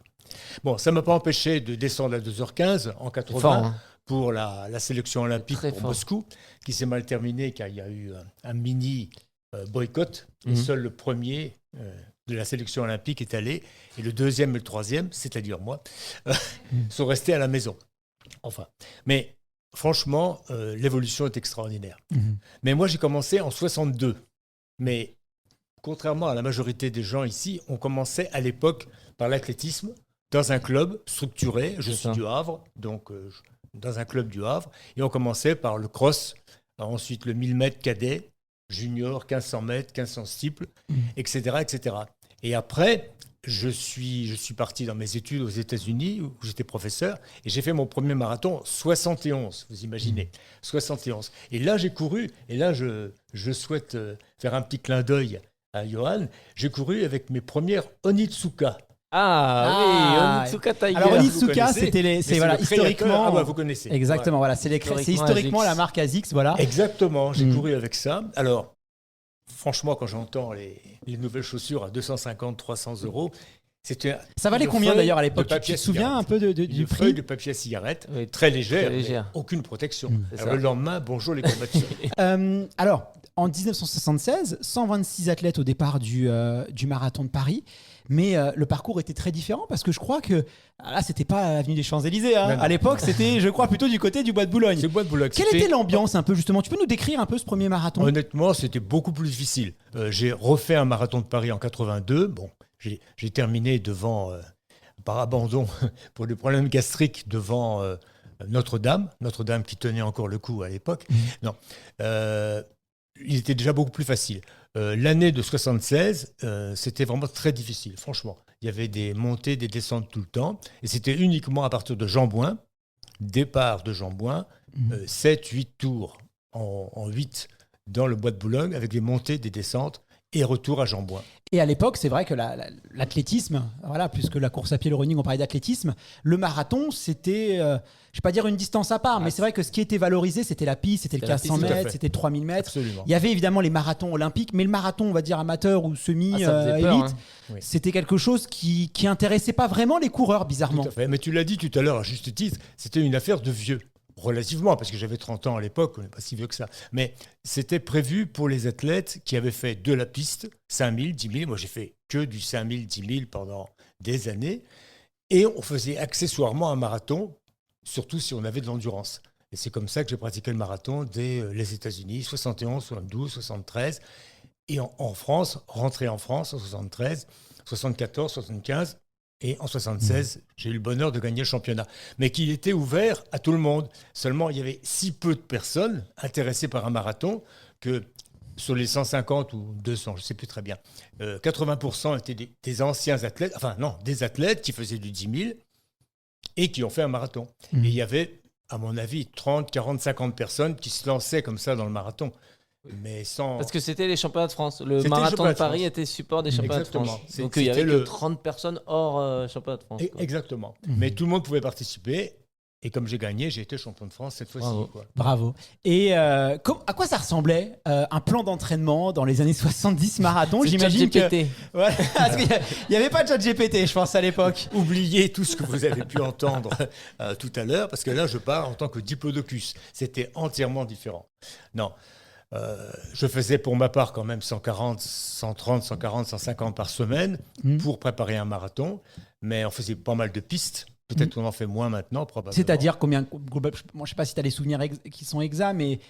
Bon, ça ne m'a pas empêché de descendre à 2h15 en 80 fort, pour la sélection olympique pour fort. Moscou, qui s'est mal terminée car il y a eu un mini boycott. Et seul le premier de la sélection olympique est allé. Et le deuxième et le troisième, c'est-à-dire moi, sont restés à la maison. Enfin, mais franchement, l'évolution est extraordinaire. Mais moi, j'ai commencé en 62. Mais contrairement à la majorité des gens ici, on commençait à l'époque par l'athlétisme, dans un club structuré. Je suis du Havre, donc dans un club du Havre. Et on commençait par le cross, ensuite le 1000 mètres cadet, junior, 1500 mètres, 1500 steeple, etc., etc. Et après, je suis parti dans mes études aux États-Unis, où j'étais professeur, et j'ai fait mon premier marathon 71, vous imaginez, 71. Et là, j'ai couru, et là, je souhaite faire un petit clin d'œil à Johan. J'ai couru avec mes premières Onitsuka. Ah oui, Onitsuka Tiger. Alors Onitsuka, c'est historiquement. Vous connaissez. Exactement, voilà, c'est historiquement la marque ASICS, voilà. Exactement, j'ai couru avec ça. Alors, franchement, quand j'entends les nouvelles chaussures à 250, 300 euros, c'était. Ça valait combien d'ailleurs à l'époque? Tu te souviens un peu du prix? prix de papier à cigarette, très légère, mais aucune protection. Alors, le lendemain, bonjour les courbatures. Alors, en 1976, 126 athlètes au départ du marathon de Paris. Mais le parcours était très différent parce que je crois que là, c'était pas l'avenue des Champs-Élysées. Hein. À l'époque, c'était, je crois, plutôt du côté du Bois de Boulogne. C'est Bois de Boulogne. Quelle était l'ambiance un peu justement? Tu peux nous décrire un peu ce premier marathon? Honnêtement, c'était beaucoup plus difficile. J'ai refait un marathon de Paris en 82. Bon, j'ai terminé devant, par abandon, pour des problèmes gastriques, devant Notre-Dame qui tenait encore le coup à l'époque. Non, il était déjà beaucoup plus facile. L'année de 76, c'était vraiment très difficile, franchement. Il y avait des montées, des descentes tout le temps. Et c'était uniquement à partir de Jambouin, départ de Jambouin, 7-8 tours en 8 dans le Bois de Boulogne, avec des montées, des descentes et retour à Jambouin. Et à l'époque, c'est vrai que l'athlétisme, voilà, puisque la course à pied, le running, on parlait d'athlétisme, le marathon, c'était, je ne vais pas dire une distance à part, mais c'est vrai que ce qui était valorisé, c'était la piste, c'était le 1500 mètres, c'était le 3000 mètres. Absolument. Il y avait évidemment les marathons olympiques, mais le marathon, on va dire amateur ou semi-élite, Oui. c'était quelque chose qui intéressait pas vraiment les coureurs, bizarrement. Tout à fait. Mais tu l'as dit tout à l'heure, à juste titre, c'était une affaire de vieux. Relativement, parce que j'avais 30 ans à l'époque, on n'est pas si vieux que ça. Mais c'était prévu pour les athlètes qui avaient fait de la piste, 5000, 10 000. Moi, j'ai fait que du 5000, 10 000 pendant des années. Et on faisait accessoirement un marathon, surtout si on avait de l'endurance. Et c'est comme ça que j'ai pratiqué le marathon dès les États-Unis, 71, 72, 73. Et en France, rentré en France en 73, 74, 75. Et en 76, j'ai eu le bonheur de gagner le championnat. Mais qu'il était ouvert à tout le monde. Seulement, il y avait si peu de personnes intéressées par un marathon que sur les 150 ou 200, je ne sais plus très bien, 80% étaient des anciens athlètes, enfin non, des athlètes qui faisaient du 10 000 et qui ont fait un marathon. Et il y avait, à mon avis, 30, 40, 50 personnes qui se lançaient comme ça dans le marathon. Mais sans... Parce que c'était les championnats de France. Le marathon de Paris était support des championnats de France. Donc il y avait que 30 personnes hors championnat de France. Exactement. Mais tout le monde pouvait participer. Et comme j'ai gagné, j'ai été champion de France cette fois-ci. Bravo. Quoi. Bravo. Et à quoi ça ressemblait un plan d'entraînement dans les années 70 marathon? C'est J'imagine que ChatGPT. Voilà, parce qu'il n'y avait pas de ChatGPT, je pense, à l'époque. Oubliez tout ce que vous avez pu entendre tout à l'heure, parce que là, je parle en tant que diplodocus. C'était entièrement différent. Non. Je faisais pour ma part quand même 140, 130, 140, 150 par semaine pour préparer un marathon, mais on faisait pas mal de pistes. Peut-être qu'on en fait moins maintenant, probablement. C'est-à-dire combien? Moi, je ne sais pas si tu as les souvenirs qui sont exacts, mais.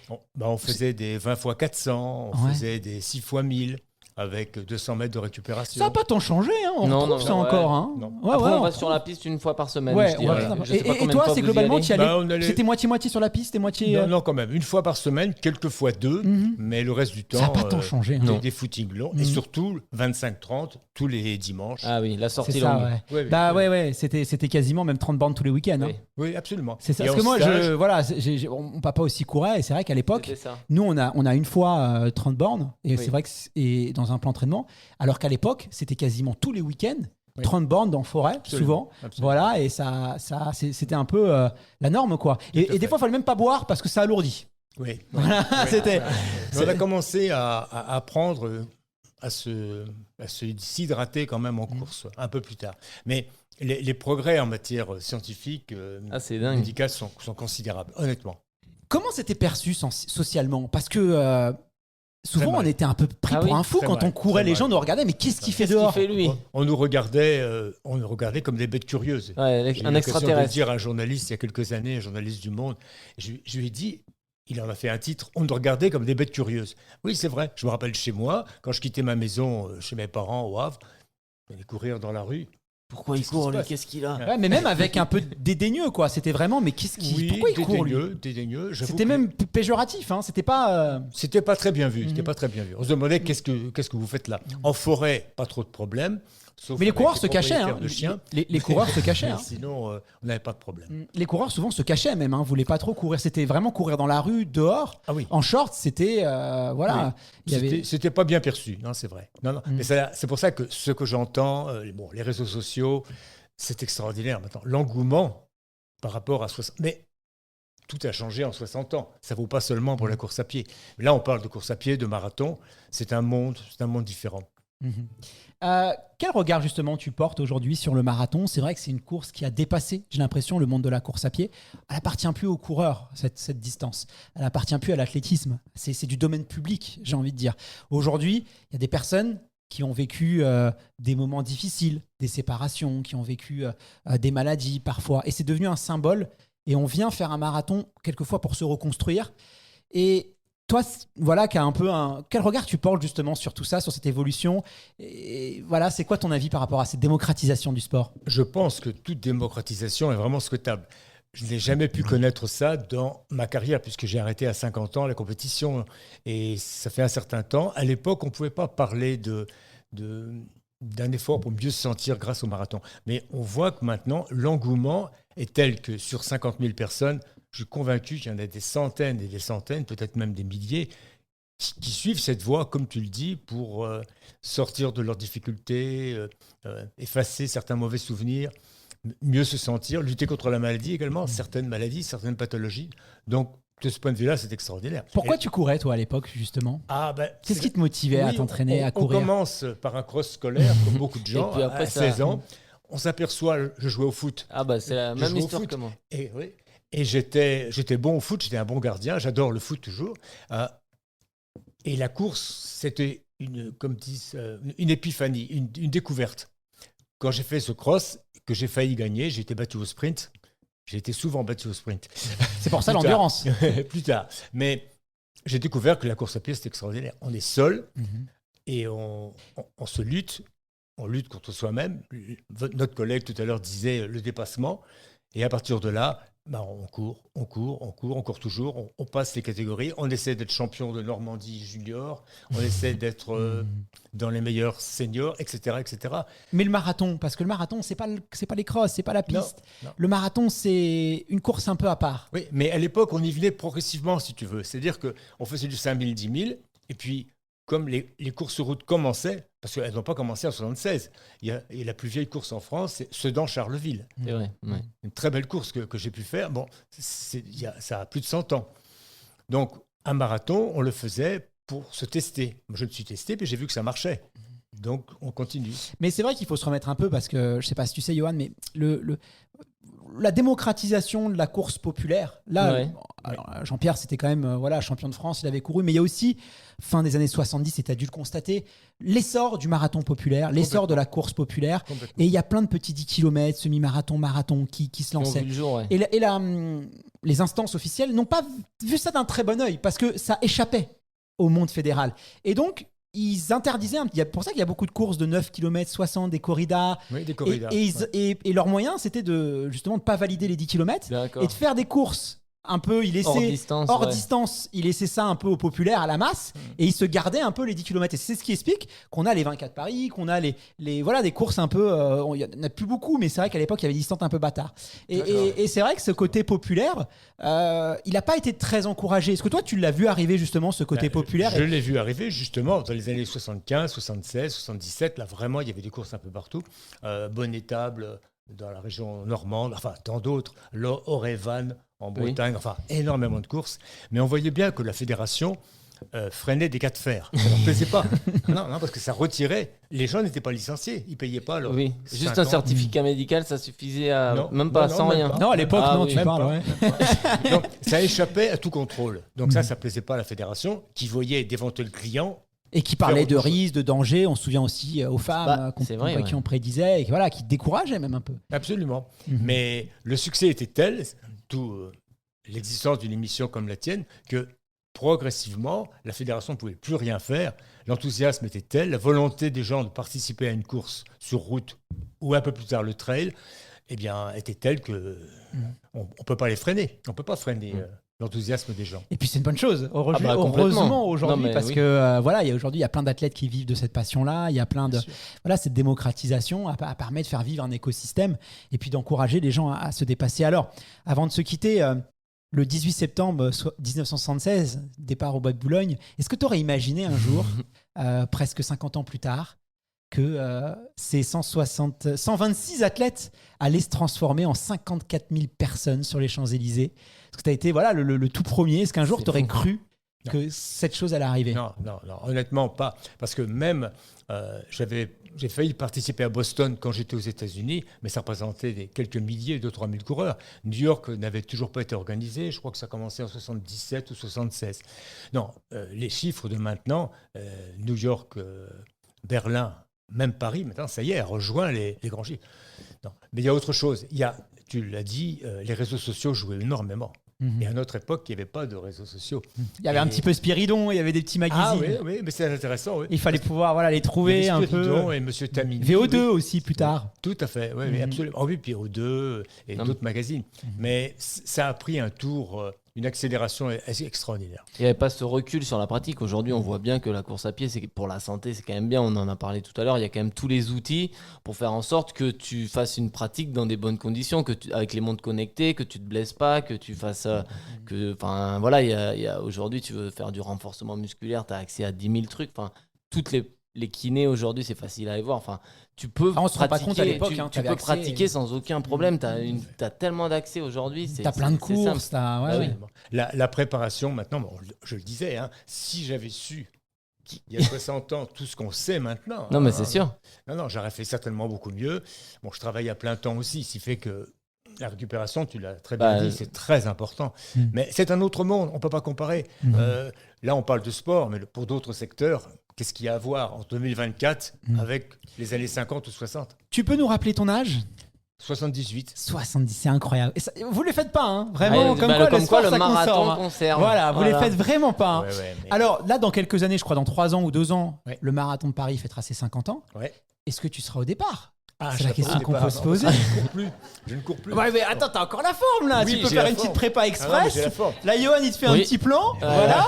On faisait des 20 x 400, on faisait des 6 x 1000 avec 200 mètres de récupération. Ça n'a pas tant changé, hein, on retrouve ça encore. Hein. Après, on va sur la piste une fois par semaine. Ouais, je dirais. Je sais pas et combien de toi, fois c'est vous y globalement, allez. tu y allais. C'était moitié-moitié sur la piste et moitié. Non, quand même. Une fois par semaine, quelques fois deux, mais le reste du temps. Ça n'a pas tant changé. Hein. Des footings longs et surtout 25-30 tous les dimanches. Ah oui, la sortie C'est ça, longue. ouais. Ouais. C'était quasiment même 30 bornes tous les week-ends. Hein. Oui, absolument. C'est ça. Et Parce que moi, stage, mon papa aussi courait et c'est vrai qu'à l'époque, C'était ça. nous, on a une fois 30 bornes et Oui. c'est vrai que et dans un plan d'entraînement, alors qu'à l'époque, c'était quasiment tous les week-ends, 30 bornes dans forêt, souvent. Absolument. Voilà, et c'était un peu la norme, quoi. Et des fois, il fallait même pas boire parce que ça alourdit. Oui. Voilà, c'était. On a commencé à apprendre à s'hydrater quand même en course, un peu plus tard. Mais les progrès en matière scientifique, c'est dingue. médicale sont considérables, honnêtement. Comment c'était perçu socialement? Parce que souvent, on était un peu pris Ah pour oui, un fou très quand mal, on courait. très Les gens mal. nous regardaient, mais qu'est-ce qu'il fait Qu'est-ce qu'il dehors? fait lui? On nous regardait comme des bêtes curieuses. Ouais, J'ai eu un l'occasion extraterrestre. de dire à un journaliste il y a quelques années, un journaliste du Monde, je lui ai dit, il en a fait un titre, on nous regardait comme des bêtes curieuses. Oui, c'est vrai. Je me rappelle chez moi, quand je quittais ma maison chez mes parents au Havre, j'allais courir dans la rue. Pourquoi il Qu'est-ce qui court, se lui? passe Qu'est-ce qu'il a? Ouais, mais même avec un peu dédaigneux, quoi. C'était vraiment, mais pourquoi il court, lui? dédaigneux. J'avoue C'était que même péjoratif, hein. C'était pas. C'était pas très bien vu. C'était pas très bien vu. On se demandait qu'est-ce que vous faites là. En forêt, pas trop de problèmes. Sauf Mais les avec coureurs se cachaient. propriétaires Hein. de chiens. Les coureurs se cachaient. Hein. Sinon, on n'avait pas de problème. Les coureurs souvent se cachaient même. Hein. Voulaient pas trop courir. C'était vraiment courir dans la rue, dehors, Ah oui. en short. C'était voilà. Il y avait. C'était pas bien perçu, non, c'est vrai. Non. Mais c'est pour ça que ce que j'entends, les réseaux sociaux, c'est extraordinaire maintenant. L'engouement par rapport à 60. Mais tout a changé en 60 ans. Ça ne vaut pas seulement pour la course à pied. Mais là, on parle de course à pied, de marathon. C'est un monde différent. Quel regard justement tu portes aujourd'hui sur le marathon? C'est vrai que c'est une course qui a dépassé, j'ai l'impression, le monde de la course à pied. Elle appartient plus aux coureurs, cette distance. Elle appartient plus à l'athlétisme. C'est du domaine public, j'ai envie de dire. Aujourd'hui, il y a des personnes qui ont vécu des moments difficiles, des séparations, qui ont vécu des maladies parfois. Et c'est devenu un symbole. Et on vient faire un marathon quelquefois pour se reconstruire. Et toi, voilà, quel regard tu portes justement sur tout ça, sur cette évolution? Et voilà, c'est quoi ton avis par rapport à cette démocratisation du sport? Je pense que toute démocratisation est vraiment souhaitable. Je n'ai jamais pu connaître ça dans ma carrière, puisque j'ai arrêté à 50 ans la compétition, et ça fait un certain temps. À l'époque, on ne pouvait pas parler d'un effort pour mieux se sentir grâce au marathon. Mais on voit que maintenant, l'engouement est tel que sur 50 000 personnes, je suis convaincu qu'il y en a des centaines et des centaines, peut-être même des milliers, qui suivent cette voie, comme tu le dis, pour sortir de leurs difficultés, effacer certains mauvais souvenirs, mieux se sentir, lutter contre la maladie également, certaines maladies, certaines pathologies. Donc, de ce point de vue-là, c'est extraordinaire. Pourquoi tu courais, toi, à l'époque, justement? Qu'est-ce qui te motivait à t'entraîner, à courir? On commence par un cross scolaire, comme beaucoup de gens, puis après, à 16 ans. On s'aperçoit, je jouais au foot. Ah bah c'est la même histoire que moi. Et j'étais bon au foot, j'étais un bon gardien, j'adore le foot toujours. Et la course, c'était une épiphanie, une découverte. Quand j'ai fait ce cross, que j'ai failli gagner, j'ai été battu au sprint. J'ai été souvent battu au sprint. C'est pour ça l'endurance. Plus tard. Mais j'ai découvert que la course à pied, c'est extraordinaire. On est seul et on se lutte. On lutte contre soi-même. Notre collègue tout à l'heure disait le dépassement. Et à partir de là, on court toujours. On passe les catégories. On essaie d'être champion de Normandie junior. On essaie d'être dans les meilleurs seniors, etc., etc. Mais le marathon, parce que le marathon, c'est pas les crosses, c'est pas la piste. Non. Le marathon, c'est une course un peu à part. Oui, mais à l'époque, on y venait progressivement, si tu veux. C'est-à-dire qu'on faisait du 5 000, 10 000, et puis comme les courses sur route commençaient, parce qu'elles n'ont pas commencé en 76. Et la plus vieille course en France, c'est Sedan-Charleville. C'est vrai. Ouais. Une très belle course que j'ai pu faire. Bon, ça a plus de 100 ans. Donc, un marathon, on le faisait pour se tester. Moi, je me suis testé, puis j'ai vu que ça marchait. Donc, on continue. Mais c'est vrai qu'il faut se remettre un peu parce que, je ne sais pas si tu sais, Johan, mais la démocratisation de la course populaire, là, Ouais. alors, Jean-Pierre, c'était quand même champion de France, il avait couru, mais il y a aussi, fin des années 70, et tu as dû le constater, l'essor du marathon populaire, l'essor de la course populaire. Et il y a plein de petits 10 km, semi-marathon, marathon qui se Ils ont lançaient. vu le jour, ouais. Et les instances officielles n'ont pas vu ça d'un très bon œil parce que ça échappait au monde fédéral. Et donc, ils interdisaient, il y a pour ça qu'il y a beaucoup de courses de 9 km, 60, des corridas. Oui, des corridas. Et leur moyen, c'était de justement de pas valider les 10 km D'accord. et de faire des courses un peu, hors distance, il laissait ça un peu au populaire, à la masse, et il se gardait un peu les 10 km. Et c'est ce qui explique qu'on a les 24 Paris, qu'on a des courses un peu, il n'y en a plus beaucoup, mais c'est vrai qu'à l'époque, il y avait des distances un peu bâtards. Et c'est vrai que ce côté populaire, il n'a pas été très encouragé. Est-ce que toi, tu l'as vu arriver justement, ce côté populaire? Je l'ai vu arriver justement dans les années 75, 76, 77. Là, vraiment, il y avait des courses un peu partout. Bonne-Étable dans la région normande, enfin, tant d'autres. Orevan en Bretagne, enfin, énormément de courses. Mais on voyait bien que la fédération freinait des cas de fer. Ça ne leur plaisait pas. non, parce que ça retirait. Les gens n'étaient pas licenciés. Ils ne payaient pas leur. Oui, juste un certificat médical, ça suffisait à même pas sans rien. Non, à l'époque, non, oui. tu parles, ouais. Donc, ça échappait à tout contrôle. Donc ça ne plaisait pas à la fédération qui voyait d'éventuels clients. Et qui parlait de risques, de dangers. On se souvient aussi aux femmes qui on prédisait, et qui décourageait même un peu. Absolument. Mais le succès était tel, d'où l'existence d'une émission comme la tienne, que progressivement, la fédération ne pouvait plus rien faire. L'enthousiasme était tel, la volonté des gens de participer à une course sur route ou un peu plus tard le trail, était telle que on ne peut pas les freiner. On ne peut pas freiner l'enthousiasme des gens. Et puis c'est une bonne chose, heureusement aujourd'hui, parce que aujourd'hui il y a plein d'athlètes qui vivent de cette passion-là, il y a plein de cette démocratisation permet de faire vivre un écosystème et puis d'encourager les gens à se dépasser. Alors, avant de se quitter, le 18 septembre 1976, départ au Bois de Boulogne, est-ce que tu aurais imaginé un jour, presque 50 ans plus tard, que ces 126 athlètes allaient se transformer en 54 000 personnes sur les Champs-Élysées? Parce que tu as été le tout premier. Est-ce qu'un jour, tu aurais cru que cette chose allait arriver? Non, honnêtement pas. Parce que même, j'ai failli participer à Boston quand j'étais aux États-Unis, mais ça représentait quelques milliers, 2-3 000 coureurs. New York n'avait toujours pas été organisé. Je crois que ça commençait en 77 ou 76. Non, les chiffres de maintenant, New York, Berlin, même Paris, maintenant, ça y est, rejoint les grands chiffres. Non. Mais il y a autre chose. Tu l'as dit, les réseaux sociaux jouaient énormément. Et à notre époque, il n'y avait pas de réseaux sociaux. Il y avait un petit peu Spiridon, il y avait des petits magazines. Ah oui, mais c'est intéressant. Oui. Il fallait pouvoir les trouver un peu. Spiridon et Monsieur Tamini. VO2 aussi, plus tard. Tout à fait, oui, absolument. Oui, puis VO2 et d'autres magazines. Mais ça a pris un tour, une accélération assez extraordinaire. Il n'y avait pas ce recul sur la pratique. Aujourd'hui, on voit bien que la course à pied, pour la santé, c'est quand même bien. On en a parlé tout à l'heure. Il y a quand même tous les outils pour faire en sorte que tu fasses une pratique dans des bonnes conditions, avec les montres connectées, que tu ne te blesses pas, que tu fasses... aujourd'hui, tu veux faire du renforcement musculaire, tu as accès à 10 000 trucs. Toutes les kinés aujourd'hui, c'est facile à aller voir. Tu peux on se rend pas compte à l'époque. Tu peux pratiquer sans aucun problème. Tu as tellement d'accès aujourd'hui. Tu as plein de courses. La préparation, maintenant, je le disais, si j'avais su il y a 60 ans tout ce qu'on sait maintenant. Non, mais c'est sûr. Non, j'aurais fait certainement beaucoup mieux. Bon, je travaille à plein temps aussi, ce qui fait que la récupération, tu l'as très bien dit, c'est très important. Mais c'est un autre monde, on ne peut pas comparer. Là, on parle de sport, mais pour d'autres secteurs, qu'est-ce qu'il y a à voir en 2024 avec les années 50 ou 60 ? Tu peux nous rappeler ton âge ? 78. 70, c'est incroyable. Et ça, vous ne les faites pas, vraiment. Comme quoi, le marathon conserve. Voilà, vous ne les faites vraiment pas. Mais... Alors là, dans quelques années, je crois dans 3 ans ou 2 ans, le marathon de Paris fêtera ses 50 ans. Est-ce que tu seras au départ ? C'est la question qu'on peut se poser. Je ne cours plus. Ouais, mais attends, t'as encore la forme là. Tu peux faire une petite prépa express. Là, Johan, il te fait un petit plan. Voilà.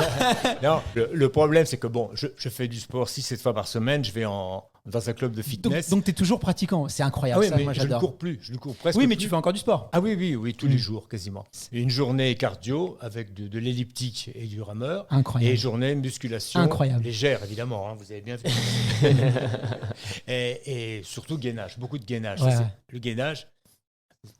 Non, le problème, c'est que je fais du sport 6-7 fois par semaine. Je vais en dans un club de fitness. Donc tu es toujours pratiquant, c'est incroyable. Ah oui, ça, mais moi je ne j'adore. cours plus, je ne cours presque Oui, mais plus. tu fais encore du sport. Ah oui, tous les jours quasiment. Une journée cardio avec de l'elliptique et du rameur. Incroyable. Et journée musculation. Incroyable. Légère évidemment, hein, vous avez bien vu. et surtout gainage, beaucoup de gainage. Ouais, Ça, ouais. Le gainage.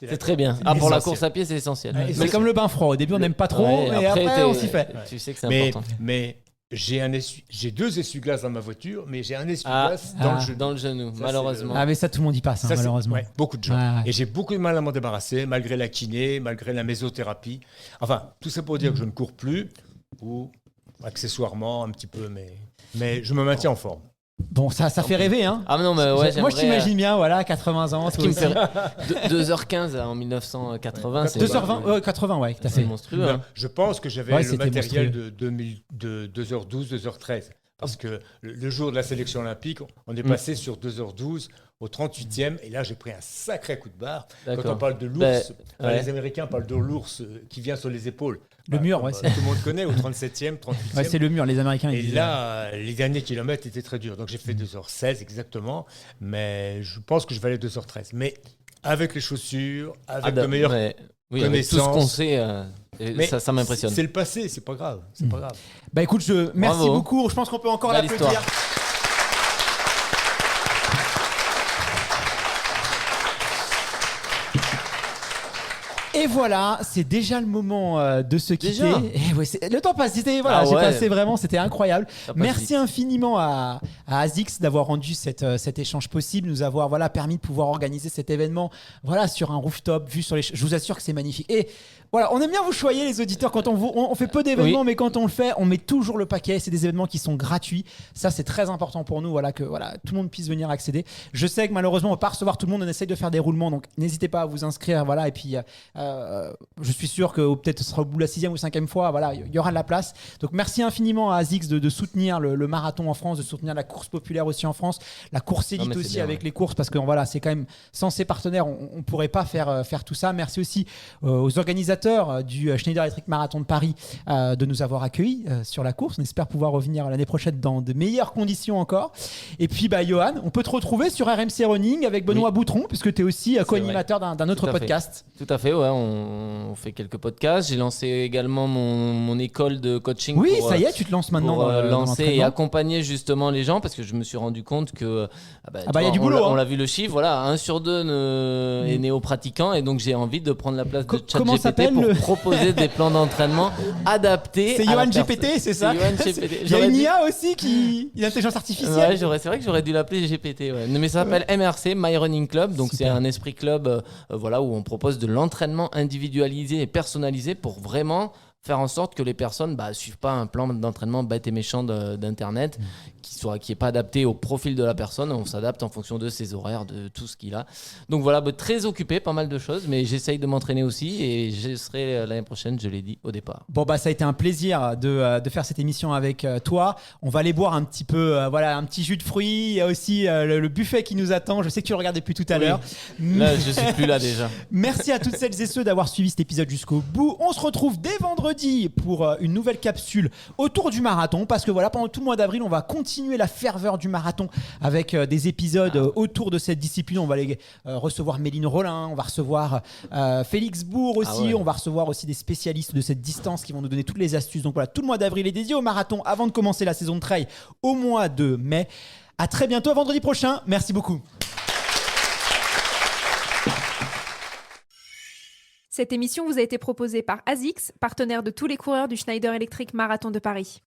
C'est très bien. Pour la Essentiel. course à pied, c'est essentiel. Ouais, c'est comme le bain froid. Au début, on n'aime pas trop, Ouais, et après on s'y fait. Tu sais que c'est Mais, important. mais j'ai 2 essuie-glaces dans ma voiture, mais j'ai un essuie-glace Dans le genou, Ça, malheureusement. Ah, mais ça, tout le monde y passe, hein, Ça, c'est- malheureusement. ouais, beaucoup de gens. Ouais, ouais. Et j'ai beaucoup de mal à m'en débarrasser, malgré la kiné, malgré la mésothérapie. Enfin, tout ça pour dire que je ne cours plus, ou accessoirement un petit peu, mais je me maintiens en forme. Bon, ça fait rêver, hein. Ah non, mais ouais, Moi, je j'aimerais, t'imagine bien, voilà, 80 ans. Ce toi qui me aussi. fait 2h15 en 1980, c'est 2h20, 80, ouais, tout à fait. c'est monstrueux. hein. Je pense que j'avais Ouais, le c'était matériel de 2h12, 2h13. Parce que le jour de la sélection olympique, on est passé sur 2h12 au 38e, et là j'ai pris un sacré coup de barre. Quand D'accord. on parle de l'ours, ouais. les Américains parlent de l'ours qui vient sur les épaules. Le mur, ouais, Tout le monde connaît, au 37e, 38e. Ouais, c'est le mur, les Américains. Et ils disent, là, les derniers kilomètres étaient très durs. Donc j'ai fait 2h16 exactement, mais je pense que je vais aller 2h13. Mais avec les chaussures, avec de meilleures oui, avec tout ce qu'on sait, Mais ça m'impressionne. C'est le passé, c'est pas grave. C'est pas grave. Bah écoute, merci Bravo. beaucoup. Je pense qu'on peut encore Belle l'applaudir. histoire. Et voilà, c'est déjà le moment de se quitter. Déjà Et ouais, le temps passe, j'ai passé vraiment, c'était incroyable. Ça passe Merci vite. infiniment à ASICS d'avoir rendu cet échange possible, nous avoir permis de pouvoir organiser cet événement sur un rooftop, vu sur les. Je vous assure que c'est magnifique. Et voilà, on aime bien vous choyer les auditeurs quand on fait peu d'événements, mais quand on le fait, on met toujours le paquet. C'est des événements qui sont gratuits. Ça, c'est très important pour nous, que tout le monde puisse venir accéder. Je sais que malheureusement, on ne peut pas recevoir tout le monde. On essaye de faire des roulements, donc n'hésitez pas à vous inscrire. Et puis, je suis sûr que peut-être ce sera au bout de la 6e ou 5e fois. Il y aura de la place. Donc, merci infiniment à ASICS de soutenir le marathon en France, de soutenir la course populaire aussi en France, la course élite aussi bien, avec les courses, parce que c'est quand même sans ces partenaires, on ne pourrait pas faire tout ça. Merci aussi aux organisateurs du Schneider Electric Marathon de Paris de nous avoir accueillis sur la course. On espère pouvoir revenir l'année prochaine dans de meilleures conditions encore. Et puis, Johan, on peut te retrouver sur RMC Running avec Benoît Boutron, puisque tu es aussi co-animateur d'un autre Tout à podcast. Tout à fait, ouais, on fait quelques podcasts. J'ai lancé également mon école de coaching. Oui, pour, ça y est, tu te lances maintenant pour dans lancer et l'entraînement. accompagner justement les gens, parce que je me suis rendu compte que y a du boulot, on l'a vu le chiffre, 1 sur 2 est néo-pratiquant, et donc j'ai envie de prendre la place de Comment ChatGPT s'appelle pour le- proposer des plans d'entraînement adaptés. C'est à la Johan personne. GPT, c'est ça? Johan GPT. Il y a J'aurais une dû- IA aussi une intelligence artificielle. Ouais, c'est vrai que j'aurais dû l'appeler GPT. Ouais. Mais ça s'appelle MRC, My Running Club. Donc c'est un esprit club où on propose de l'entraînement individualisé et personnalisé pour vraiment faire en sorte que les personnes suivent pas un plan d'entraînement bête et méchant d'internet qui est pas adapté au profil de la personne. On s'adapte en fonction de ses horaires, de tout ce qu'il a. Donc très occupé, pas mal de choses, mais j'essaye de m'entraîner aussi, et je serai l'année prochaine, je l'ai dit au départ. Bon, ça a été un plaisir de faire cette émission avec toi. On va aller boire un petit peu, un petit jus de fruits. Il y a aussi le buffet qui nous attend. Je sais que tu le regardes depuis tout à l'heure. Là, je suis plus là déjà. Merci à toutes celles et ceux d'avoir suivi cet épisode jusqu'au bout. On se retrouve dès vendredi pour une nouvelle capsule autour du marathon, parce que pendant tout le mois d'avril, on va continuer la ferveur du marathon avec des épisodes autour de cette discipline. On va aller recevoir Méline Rollin, on va recevoir Félix Bourg aussi, on va recevoir aussi des spécialistes de cette distance qui vont nous donner toutes les astuces. Donc tout le mois d'avril est dédié au marathon avant de commencer la saison de trail au mois de mai. À très bientôt, à vendredi prochain. Merci beaucoup. Cette émission vous a été proposée par ASICS, partenaire de tous les coureurs du Schneider Electric Marathon de Paris.